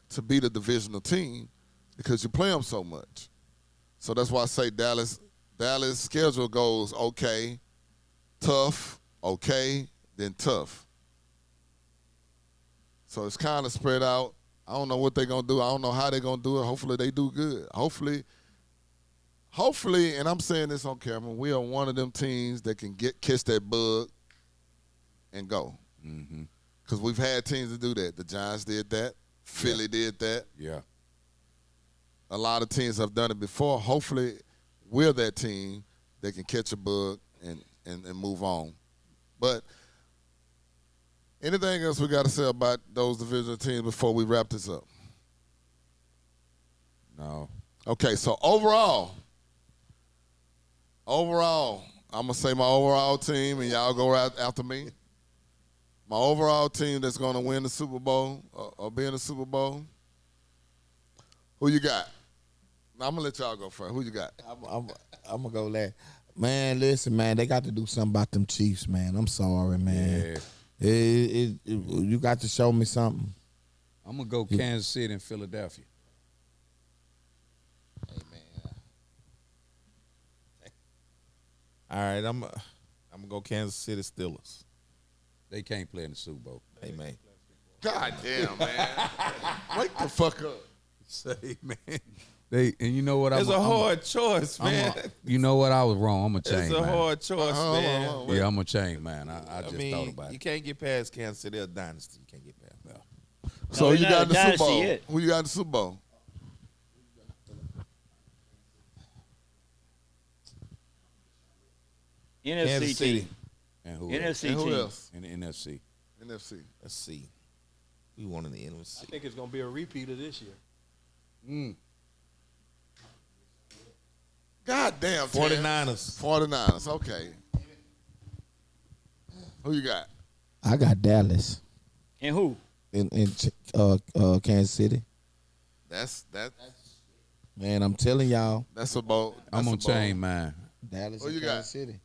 to beat a divisional team because you play them so much. So that's why I say Dallas schedule goes okay, tough, okay, then tough. So it's kind of spread out. I don't know what they're going to do. I don't know how they're going to do it. Hopefully they do good. Hopefully, and I'm saying this on camera, we are one of them teams that can kiss that bug and go. Because we've had teams to do that. The Giants did that. Philly did that. Yeah. A lot of teams have done it before. Hopefully we're that team that can catch a bug and move on. But anything else we got to say about those divisional teams before we wrap this up? No. Okay, so overall, I'm going to say my overall team, and y'all go right after me. My overall team that's going to win the Super Bowl or be in the Super Bowl, who you got? Now, I'm going to let y'all go first. Who you got? I'm gonna go last. Man, listen, man, they got to do something about them Chiefs, man. I'm sorry, man. Yeah. You got to show me something. I'm gonna go Kansas City and Philadelphia. Hey man. All right, I'm gonna go Kansas City Steelers. They can't play in the Super Bowl. Hey man. God damn, man. Wake the fuck up. Say, man. And you know what? It's a hard choice, man. You know what? I was wrong. I'm a change, It's a man. hard choice, man. Hold on. Yeah, I'm a change, man. I just mean, thought about you it. can't get past Kansas City. They're a dynasty. You can't get past that. So No, you he's got not the a Super Bowl. dynasty yet. Who you got in the Super Bowl? NFC Kansas City. team. And who NFC else? And who team. else? In the NFC. NFC. Let's see. We won in the I NFC. think it's going to be a repeat of this year. God damn. 49ers. 49ers. Okay. Who you got? I got Dallas And who? in Kansas City. That's Man, I'm telling y'all, a bowl. I'm gonna That's a bowl. change mine. Dallas Who and you got? Kansas City.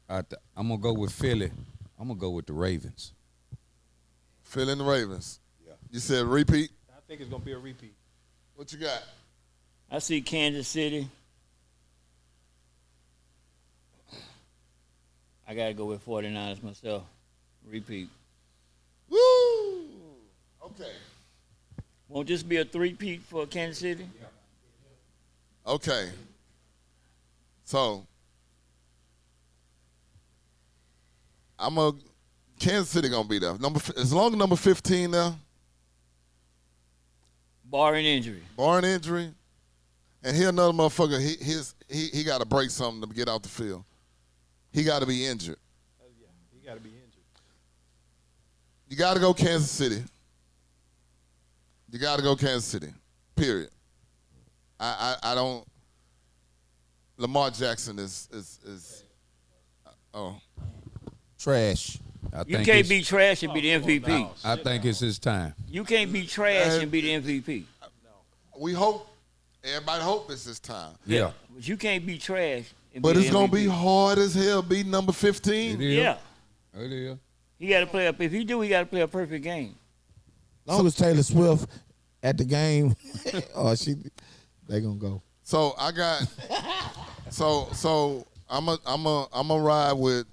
I'm gonna go with Philly. I'm gonna go with the Ravens. Phil and the Ravens. Yeah. You said repeat. I think it's going to be a repeat. What you got? I see Kansas City. I got to go with 49ers myself. Repeat. Woo! Okay. Won't this be a three-peat for Kansas City? Okay. So Kansas City gonna be there. As long as number 15 there, Barring injury. barring injury, and he another motherfucker. He got to break something to get out the field. He got to be injured. Yeah, he got to be injured. You got to go Kansas City. You got to go Kansas City. Period. I don't. Lamar Jackson is Trash. I You think can't it's- be trash and be the MVP. I think it's his time. You can't be trash and be the MVP. we hope. Everybody hope it's this time. Yeah. But you can't be trash and But be it's the gonna MVP. be hard as hell beating number It 15. is. Yeah. It is. He got to play up. If he do, he got to play a perfect game. long as Taylor Swift at the game, they gonna go. So I got so I'm a ride with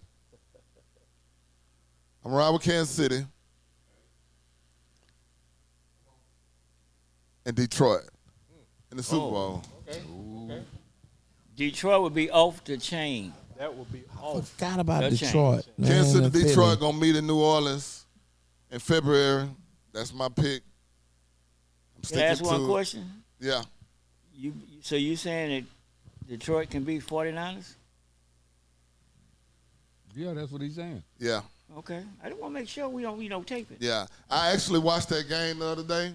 Kansas City and Detroit in the Super Bowl. Okay. Detroit would be off the chain. That would be off. Forgot about No Detroit. Man, Kansas City, and Detroit Philly. gonna meet in New Orleans in February. That's my pick. I'm Can I ask sticking one to it. question? Yeah. So you saying that Detroit can beat 49ers? Yeah, that's what he's saying. Yeah. Okay. I just want to make sure we don't tape it. Yeah. I actually watched that game the other day.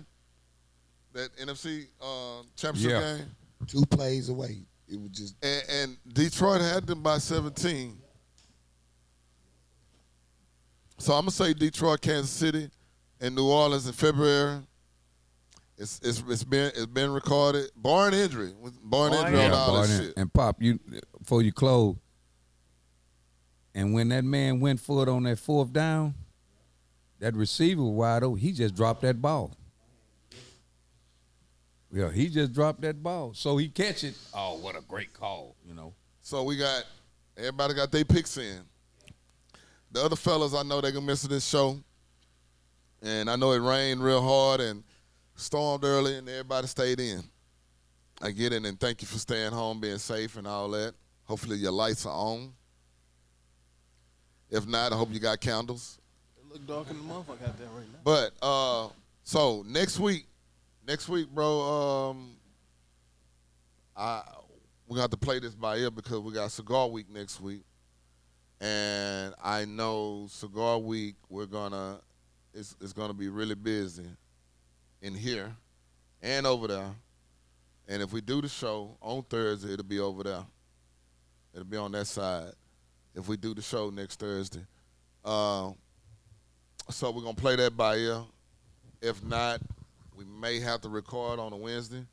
That NFC championship Yeah. game. 2 plays away. It was just And Detroit had them by 17. So I'm gonna say Detroit, Kansas City, and New Orleans in February. It's been recorded. Barring injury on all that shit. And Pop, you before you close. And when that man went for it on that 4th down, that receiver wide open, he just dropped that ball. Yeah, he just dropped that ball. So he catch it. Oh, what a great call, So everybody got their picks in. The other fellas, I know they gonna miss this show. And I know it rained real hard and stormed early and everybody stayed in. I get it, and thank you for staying home, being safe and all that. Hopefully your lights are on. If not, I hope you got candles. It look dark in the motherfucker out there right now. But so next week, bro, we're gonna have to play this by ear because we got Cigar Week next week. And I know Cigar Week it's gonna be really busy in here and over there. And if we do the show on Thursday, it'll be over there. It'll be on that side. If we do the show next Thursday. So we're gonna play that by ear. If not, we may have to record on a Wednesday.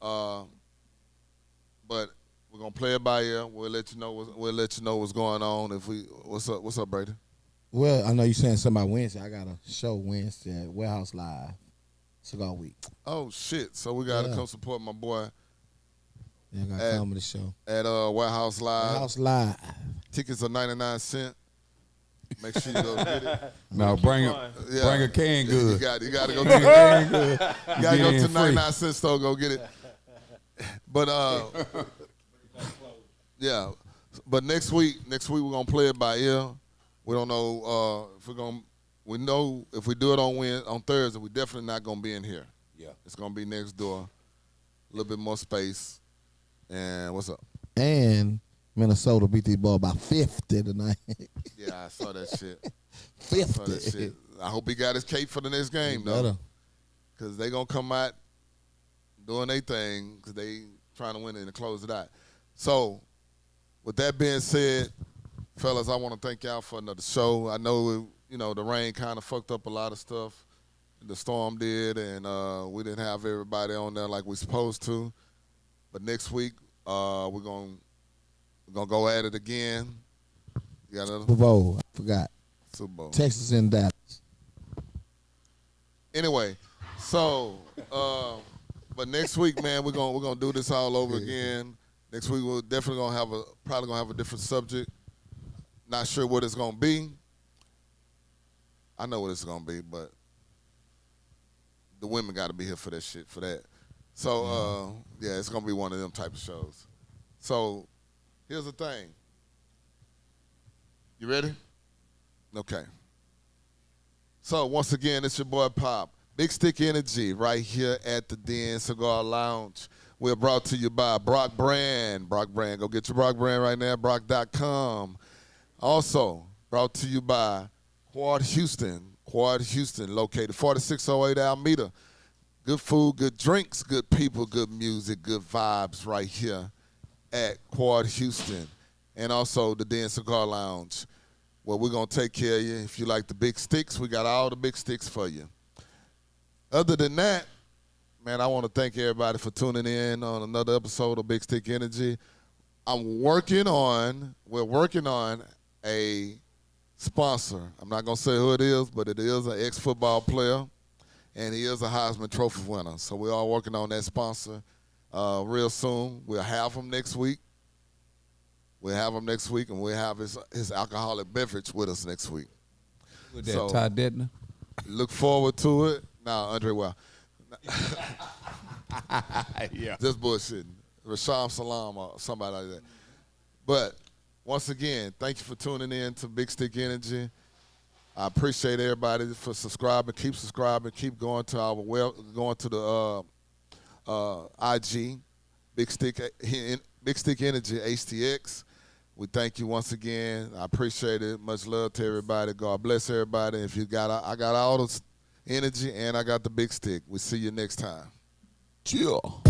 But we're gonna play it by ear. We'll let you know what's going on. What's up, Brady? well, I know you're saying something about Wednesday. I got a show Wednesday at Warehouse Live, Cigar Week. Oh shit! So we gotta come support my boy Yeah, I got to come to the show. at Warehouse Live. Warehouse Live. Tickets are 99 cents. Make sure you go get it. No, bring a can You good. got to go to the You gotta Get go in to free. 99 cent store. Go get it. But yeah. But next week we're gonna play it by ear. We don't know if we're gonna. We know if we do it on Thursday, we definitely not gonna be in here. Yeah. It's gonna be next door, a little bit more space. And what's up? And Minnesota beat these boys by 50 tonight. Yeah, I saw that shit. 50. I saw that shit. I hope he got his cape for the next game though, Better. because they gonna come out doing their thing because they trying to win it and close it out. So, with that being said, fellas, I want to thank y'all for another show. I know the rain kind of fucked up a lot of stuff. The storm did, and we didn't have everybody on there like we supposed to. But next week, we're gonna go at it again. You got another Super Bowl. I forgot. Super Bowl. Texas and Dallas. Anyway, so but next week, man, we're gonna do this all over again. Next week we're definitely probably gonna have a different subject. Not sure what it's gonna be. I know what it's gonna be, but the women got to be here for that shit, for that. So yeah, it's gonna be one of them type of shows. So here's the thing. You ready? Okay. So once again, it's your boy Pop. Big Stick Energy right here at the Den Cigar Lounge. We're brought to you by Brock Brand. Brock Brand. Go get your Brock Brand right now, brock.com. Also brought to you by Quad Houston. Quad Houston, located 4608 Almeda. Good food, good drinks, good people, good music, good vibes right here at Quad Houston. And also the Den Cigar Lounge, where we're going to take care of you. If you like the big sticks, we got all the big sticks for you. Other than that, man, I want to thank everybody for tuning in on another episode of Big Stick Energy. We're working on a sponsor. I'm not going to say who it is, but it is an ex-football player. and he is a Heisman Trophy winner. So we're all working on that sponsor real soon. We'll have him next week. We'll have him next week, and we'll have his alcoholic beverage with us next week. With that So, Ty Detner? Look forward to it. Now, Andre, well, Yeah. just bullshitting. Rasham Salam or somebody like that. But once again, thank you for tuning in to Big Stick Energy. I appreciate everybody for subscribing. Keep subscribing. Keep going to the IG, Big Stick Energy HTX. We thank you once again. I appreciate it. Much love to everybody. God bless everybody. If you I got all the energy and I got the big stick. We see you next time. Chill.